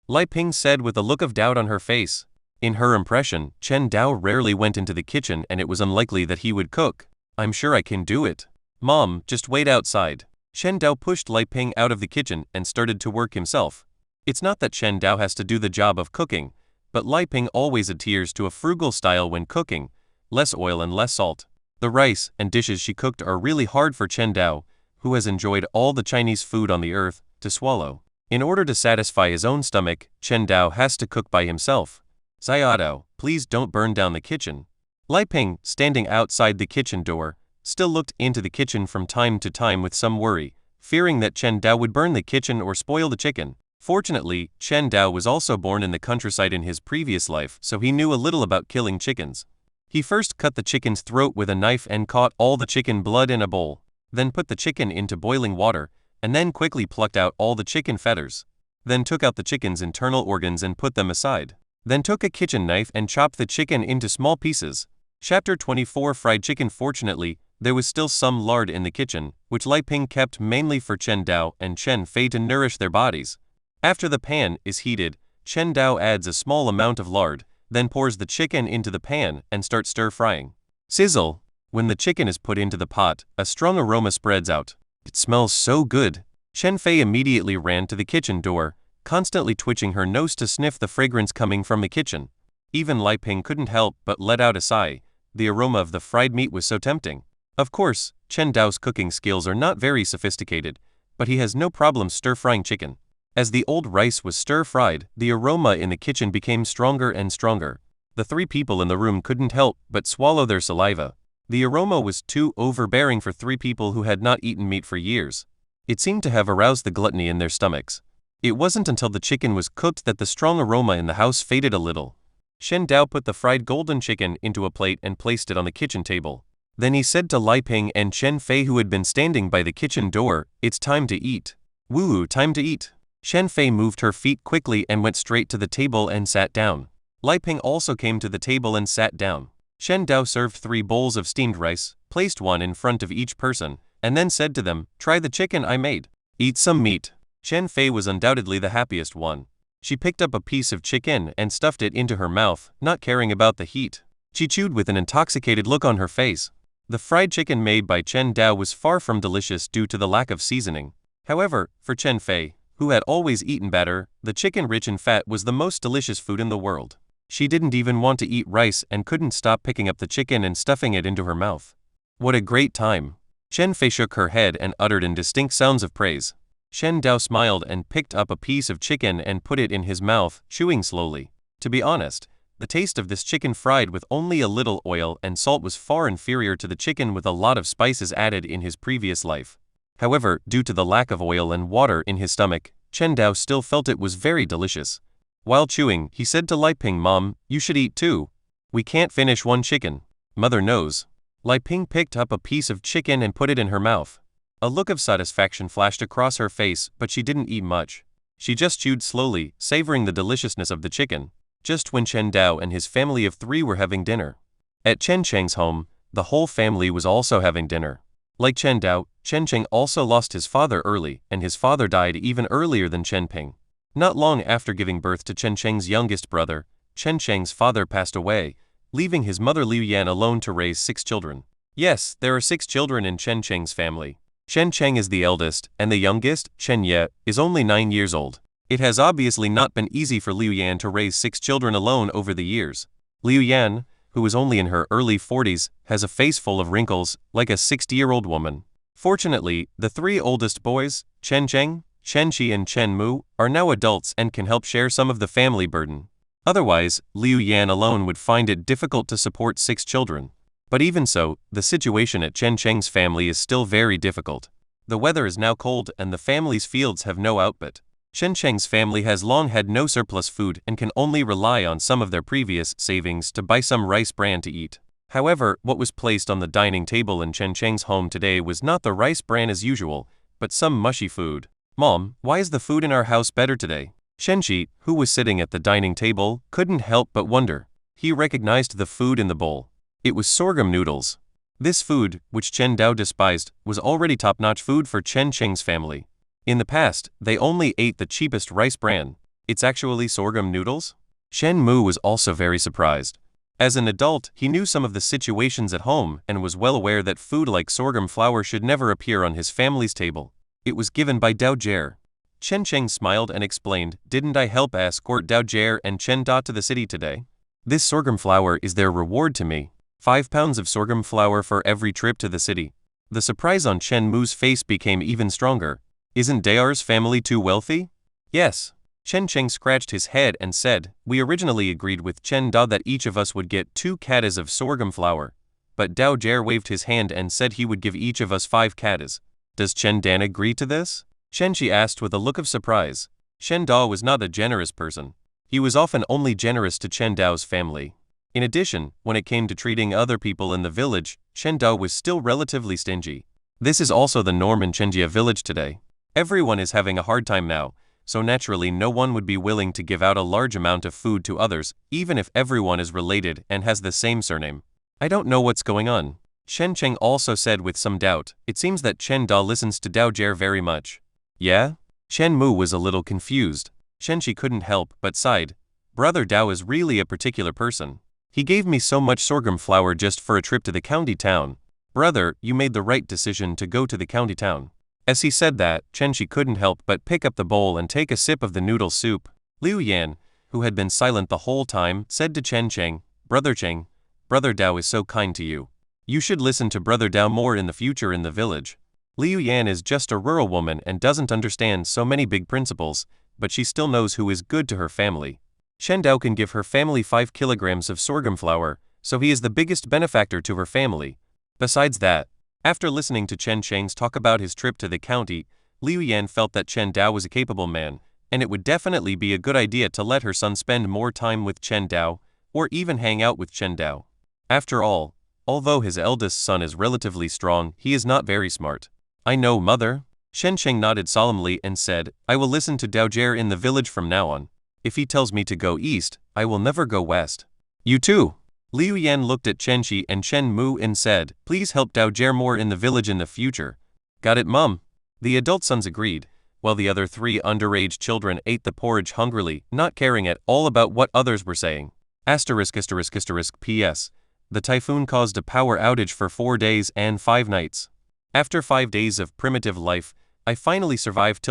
Speaker 2: Lai Ping said with a look of doubt on her face. In her impression, Chen Dao rarely went into the kitchen and it was unlikely that he would cook. I'm sure I can do it. Mom, just wait outside. Chen Dao pushed Lai Ping out of the kitchen and started to work himself. It's not that Chen Dao has to do the job of cooking, but Lai Ping always adheres to a frugal style when cooking, less oil and less salt. The rice and dishes she cooked are really hard for Chen Dao, who has enjoyed all the Chinese food on the earth, to swallow. In order to satisfy his own stomach, Chen Dao has to cook by himself. Xiaodao, please don't burn down the kitchen. Lai Ping, standing outside the kitchen door, still looked into the kitchen from time to time with some worry, fearing that Chen Dao would burn the kitchen or spoil the chicken. Fortunately, Chen Dao was also born in the countryside in his previous life, so he knew a little about killing chickens. He first cut the chicken's throat with a knife and caught all the chicken blood in a bowl, then put the chicken into boiling water, and then quickly plucked out all the chicken feathers. Then took out the chicken's internal organs and put them aside. Then took a kitchen knife and chopped the chicken into small pieces. Chapter 24 Fried chicken. Fortunately, there was still some lard in the kitchen, which Lai Ping kept mainly for Chen Dao and Chen Fei to nourish their bodies. After the pan is heated, Chen Dao adds a small amount of lard, then pours the chicken into the pan and starts stir-frying. Sizzle! When the chicken is put into the pot, a strong aroma spreads out. It smells so good. Chen Fei immediately ran to the kitchen door, constantly twitching her nose to sniff the fragrance coming from the kitchen. Even Lai Ping couldn't help but let out a sigh. The aroma of the fried meat was so tempting. Of course, Chen Dao's cooking skills are not very sophisticated, but he has no problem stir-frying chicken. As the old rice was stir-fried, the aroma in the kitchen became stronger and stronger. The three people in the room couldn't help but swallow their saliva. The aroma was too overbearing for three people who had not eaten meat for years. It seemed to have aroused the gluttony in their stomachs. It wasn't until the chicken was cooked that the strong aroma in the house faded a little. Chen Dao put the fried golden chicken into a plate and placed it on the kitchen table. Then he said to Lai Ping and Chen Fei, who had been standing by the kitchen door, "It's time to eat." "Woo, time to eat." Chen Fei moved her feet quickly and went straight to the table and sat down. Lai Ping also came to the table and sat down. Chen Dao served 3 bowls of steamed rice, placed one in front of each person, and then said to them, "Try the chicken I made. Eat some meat." Chen Fei was undoubtedly the happiest one. She picked up a piece of chicken and stuffed it into her mouth, not caring about the heat. She chewed with an intoxicated look on her face. The fried chicken made by Chen Dao was far from delicious due to the lack of seasoning. However, for Chen Fei, who had always eaten batter, the chicken rich in fat was the most delicious food in the world. She didn't even want to eat rice and couldn't stop picking up the chicken and stuffing it into her mouth. What a great time! Chen Fei shook her head and uttered indistinct sounds of praise. Chen Dao smiled and picked up a piece of chicken and put it in his mouth, chewing slowly. To be honest, the taste of this chicken fried with only a little oil and salt was far inferior to the chicken with a lot of spices added in his previous life. However, due to the lack of oil and water in his stomach, Chen Dao still felt it was very delicious. While chewing, he said to Lai Ping, "Mom, you should eat too. We can't finish one chicken. Mother knows." Lai Ping picked up a piece of chicken and put it in her mouth. A look of satisfaction flashed across her face, but she didn't eat much. She just chewed slowly, savoring the deliciousness of the chicken. Just when Chen Dao and his family of 3 were having dinner. At Chen Cheng's home, the whole family was also having dinner. Like Chen Dao, Chen Cheng also lost his father early, and his father died even earlier than Chen Ping. Not long after giving birth to Chen Cheng's youngest brother, Chen Cheng's father passed away, leaving his mother Liu Yan alone to raise 6 children. Yes, there are 6 children in Chen Cheng's family. Chen Cheng is the eldest, and the youngest, Chen Ye, is only 9 years old. It has obviously not been easy for Liu Yan to raise 6 children alone over the years. Liu Yan, who is only in her early 40s, has a face full of wrinkles, like a 60-year-old woman. Fortunately, the 3 oldest boys, Chen Cheng, Chen Qi and Chen Mu, are now adults and can help share some of the family burden. Otherwise, Liu Yan alone would find it difficult to support 6 children. But even so, the situation at Chen Cheng's family is still very difficult. The weather is now cold and the family's fields have no output. Chen Cheng's family has long had no surplus food and can only rely on some of their previous savings to buy some rice bran to eat. However, what was placed on the dining table in Chen Cheng's home today was not the rice bran as usual, but some mushy food. "Mom, why is the food in our house better today?" Shenji, who was sitting at the dining table, couldn't help but wonder. He recognized the food in the bowl. It was sorghum noodles. This food, which Chen Dao despised, was already top-notch food for Chen Cheng's family. In the past, they only ate the cheapest rice bran. It's actually sorghum noodles? Shen Mu was also very surprised. As an adult, he knew some of the situations at home and was well aware that food like sorghum flour should never appear on his family's table. It was given by Dao Jie. Chen Cheng smiled and explained, "Didn't I help escort Dao Jie and Chen Da to the city today? This sorghum flour is their reward to me. 5 pounds of sorghum flour for every trip to the city." The surprise on Chen Mu's face became even stronger. "Isn't Dao's family too wealthy?" "Yes." Chen Cheng scratched his head and said, "We originally agreed with Chen Da that each of us would get 2 katas of sorghum flour. But Dao Jie waved his hand and said he would give each of us 5 katas. Does Chen Dan agree to this?" Chen Shi asked with a look of surprise. Shen Da was not a generous person. He was often only generous to Chen Dao's family. In addition, when it came to treating other people in the village, Chen Da was still relatively stingy. This is also the norm in Chenjia village today. Everyone is having a hard time now, so naturally no one would be willing to give out a large amount of food to others, even if everyone is related and has the same surname. "I don't know what's going on," Shen Cheng also said with some doubt. "It seems that Chen Da listens to Dao Jie very much." "Yeah?" Shen Mu was a little confused. Shen Shi couldn't help but sighed. "Brother Dao is really a particular person. He gave me so much sorghum flour just for a trip to the county town. Brother, you made the right decision to go to the county town." As he said that, Chen Shi couldn't help but pick up the bowl and take a sip of the noodle soup. Liu Yan, who had been silent the whole time, said to Chen Cheng, Brother Dao is so kind to you. You should listen to Brother Dao more in the future in the village." Liu Yan is just a rural woman and doesn't understand so many big principles, but she still knows who is good to her family. Shen Dao can give her family 5 kilograms of sorghum flour, so he is the biggest benefactor to her family. Besides that, after listening to Chen Cheng's talk about his trip to the county, Liu Yan felt that Chen Dao was a capable man, and it would definitely be a good idea to let her son spend more time with Chen Dao, or even hang out with Chen Dao. After all, although his eldest son is relatively strong, he is not very smart. "I know, mother." Shen Cheng nodded solemnly and said, "I will listen to Dao Jie in the village from now on. If he tells me to go east, I will never go west." "You too." Liu Yan looked at Chen Shi and Chen Mu and said, "Please help Dao Jie more in the village in the future." "Got it, Mum." The adult sons agreed, while the other 3 underage children ate the porridge hungrily, not caring at all about what others were saying. P.S. The typhoon caused a power outage for 4 days and 5 nights. After 5 days of primitive life, I finally survived.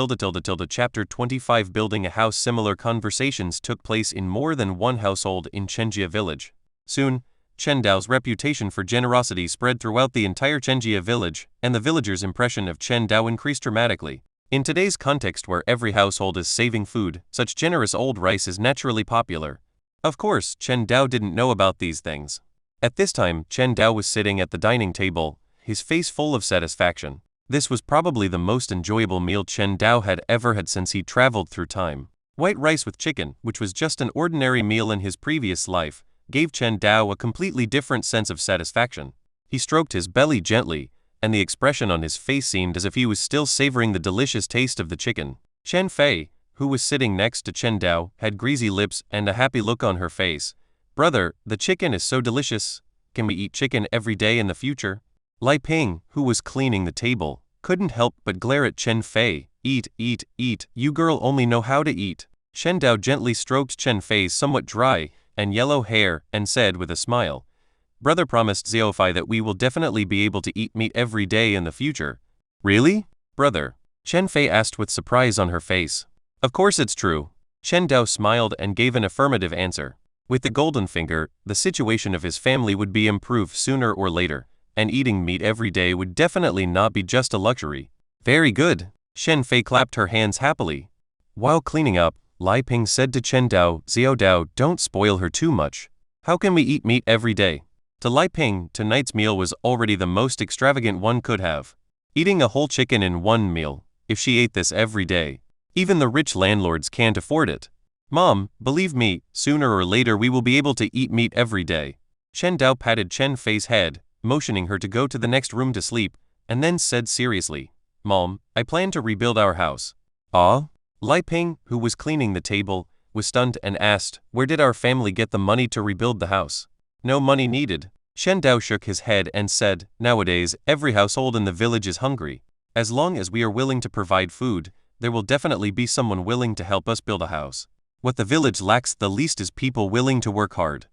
Speaker 2: Chapter 25. Building a house. Similar conversations took place in more than one household in Chenjia village. Soon, Chen Dao's reputation for generosity spread throughout the entire Chenjia village, and the villagers' impression of Chen Dao increased dramatically. In today's context where every household is saving food, such generous old rice is naturally popular. Of course, Chen Dao didn't know about these things. At this time, Chen Dao was sitting at the dining table, his face full of satisfaction. This was probably the most enjoyable meal Chen Dao had ever had since he traveled through time. White rice with chicken, which was just an ordinary meal in his previous life, gave Chen Dao a completely different sense of satisfaction. He stroked his belly gently, and the expression on his face seemed as if he was still savoring the delicious taste of the chicken. Chen Fei, who was sitting next to Chen Dao, had greasy lips and a happy look on her face. "Brother, the chicken is so delicious. Can we eat chicken every day in the future?" Lai Ping, who was cleaning the table, couldn't help but glare at Chen Fei. Eat, you girl only know how to eat." Shen Dao gently stroked Chen Fei's somewhat dry and yellow hair and said with a smile, "Brother promised Xiaofei that we will definitely be able to eat meat every day in the future." "Really, brother?" Chen Fei asked with surprise on her face. "Of course it's true." Chen Dao smiled and gave an affirmative answer. With the golden finger, the situation of his family would be improved sooner or later, and eating meat every day would definitely not be just a luxury. "Very good." Shen Fei clapped her hands happily. While cleaning up, Lai Ping said to Chen Dao, "Xiao Dao, don't spoil her too much. How can we eat meat every day?" To Lai Ping, tonight's meal was already the most extravagant one could have. Eating a whole chicken in one meal, if she ate this every day. Even the rich landlords can't afford it. "Mom, believe me, sooner or later we will be able to eat meat every day." Shen Dao patted Chen Fei's head, motioning her to go to the next room to sleep, and then said seriously, "Mom, I plan to rebuild our house." "Ah?" Lai Ping, who was cleaning the table, was stunned and asked, "Where did our family get the money to rebuild the house?" "No money needed." Shen Dao shook his head and said, "Nowadays, every household in the village is hungry. As long as we are willing to provide food, there will definitely be someone willing to help us build a house." What the village lacks the least is people willing to work hard.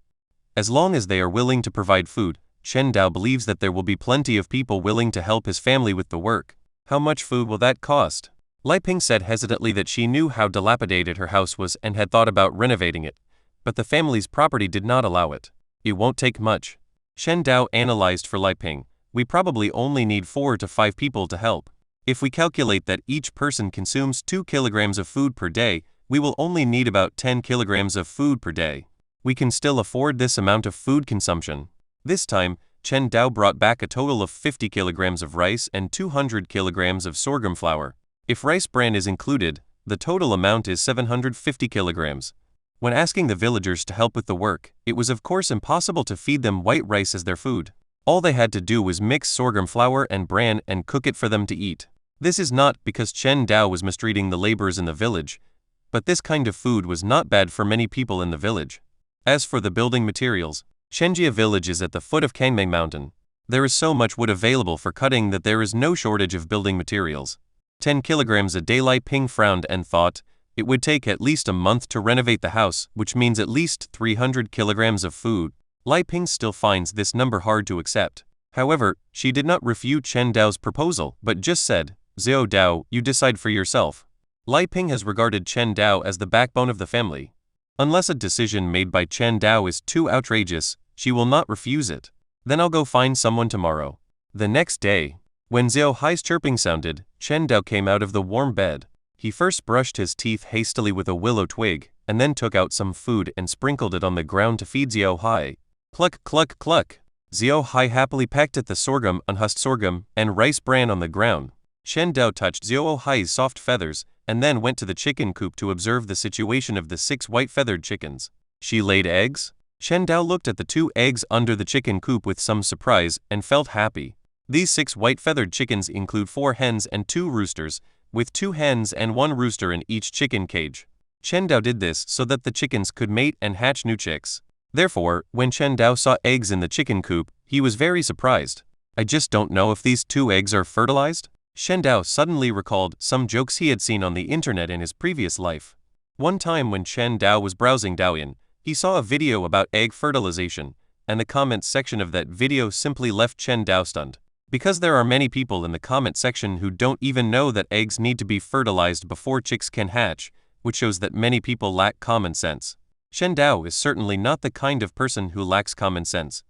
Speaker 2: As long as they are willing to provide food, Chen Dao believes that there will be plenty of people willing to help his family with the work. How much food will that cost? Lai Ping said hesitantly that she knew how dilapidated her house was and had thought about renovating it, but the family's property did not allow it. It won't take much. Shen Dao analyzed for Lai Ping. We probably only need 4 to 5 people to help. If we calculate that each person consumes 2 kilograms of food per day, we will only need about 10 kilograms of food per day. We can still afford this amount of food consumption. This time, Chen Dao brought back a total of 50 kilograms of rice and 200 kilograms of sorghum flour. If rice bran is included, the total amount is 750 kilograms. When asking the villagers to help with the work, it was of course impossible to feed them white rice as their food. All they had to do was mix sorghum flour and bran and cook it for them to eat. This is not because Chen Dao was mistreating the laborers in the village, but this kind of food was not bad for many people in the village. As for the building materials, Shenjia village is at the foot of Kangmei Mountain. There is so much wood available for cutting that there is no shortage of building materials. 10 kilograms a day. Lai Ping frowned and thought, it would take at least a month to renovate the house, which means at least 300 kilograms of food. Lai Ping still finds this number hard to accept. However, she did not refute Chen Dao's proposal, but just said, Xiao Dao, you decide for yourself. Lai Ping has regarded Chen Dao as the backbone of the family. Unless a decision made by Chen Dao is too outrageous, she will not refuse it. Then I'll go find someone tomorrow. The next day, when Xiao Hai's chirping sounded, Chen Dao came out of the warm bed. He first brushed his teeth hastily with a willow twig, and then took out some food and sprinkled it on the ground to feed Xiao Hai. Cluck, cluck, cluck. Xiao Hai happily pecked at the sorghum, unhusked sorghum, and rice bran on the ground. Shen Dao touched Xiao Hai's soft feathers, and then went to the chicken coop to observe the situation of the 6 white-feathered chickens. She laid eggs? Shen Dao looked at the 2 eggs under the chicken coop with some surprise, and felt happy. These 6 white-feathered chickens include 4 hens and 2 roosters, with 2 hens and 1 rooster in each chicken cage. Chen Dao did this so that the chickens could mate and hatch new chicks. Therefore, when Chen Dao saw eggs in the chicken coop, he was very surprised. I just don't know if these 2 eggs are fertilized? Shen Dao suddenly recalled some jokes he had seen on the internet in his previous life. One time when Chen Dao was browsing Douyin, he saw a video about egg fertilization, and the comments section of that video simply left Chen Dao stunned. Because there are many people in the comment section who don't even know that eggs need to be fertilized before chicks can hatch, which shows that many people lack common sense. Shen Dao is certainly not the kind of person who lacks common sense,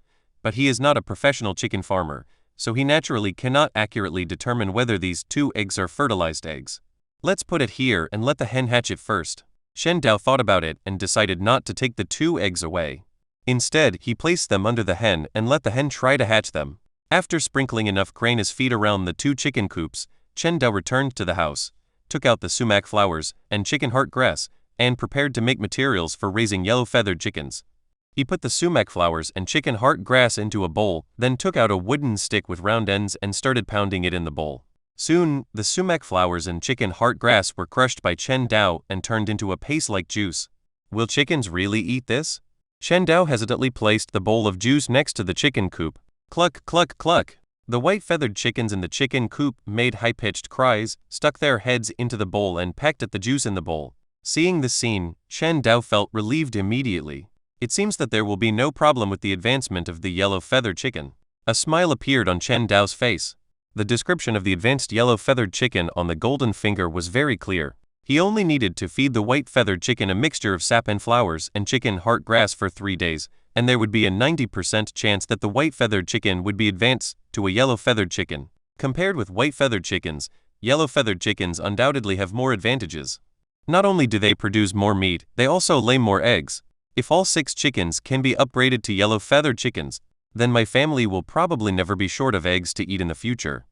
Speaker 2: but he is not a professional chicken farmer, so he naturally cannot accurately determine whether these 2 eggs are fertilized eggs. Let's put it here and let the hen hatch it first. Shen Dao thought about it and decided not to take the 2 eggs away. Instead, he placed them under the hen and let the hen try to hatch them. After sprinkling enough grainous feed around the 2 chicken coops, Chen Dao returned to the house, took out the sumac flowers and chicken heart grass, and prepared to make materials for raising yellow-feathered chickens. He put the sumac flowers and chicken heart grass into a bowl, then took out a wooden stick with round ends and started pounding it in the bowl. Soon, the sumac flowers and chicken heart grass were crushed by Chen Dao and turned into a paste-like juice. Will chickens really eat this? Chen Dao hesitantly placed the bowl of juice next to the chicken coop. Cluck, cluck, cluck. The white-feathered chickens in the chicken coop made high-pitched cries, stuck their heads into the bowl and pecked at the juice in the bowl. Seeing this scene, Chen Dao felt relieved immediately. It seems that there will be no problem with the advancement of the yellow-feathered chicken. A smile appeared on Chen Dao's face. The description of the advanced yellow-feathered chicken on the golden finger was very clear. He only needed to feed the white-feathered chicken a mixture of sap and flowers and chicken heart grass for 3 days, and there would be a 90% chance that the white-feathered chicken would be advanced to a yellow-feathered chicken. Compared with white-feathered chickens, yellow-feathered chickens undoubtedly have more advantages. Not only do they produce more meat, they also lay more eggs. If all 6 chickens can be upgraded to yellow-feathered chickens, then my family will probably never be short of eggs to eat in the future.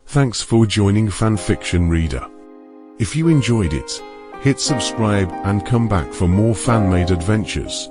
Speaker 3: Thanks for joining Fanfiction Reader. If you enjoyed it, hit subscribe and come back for more fan-made adventures.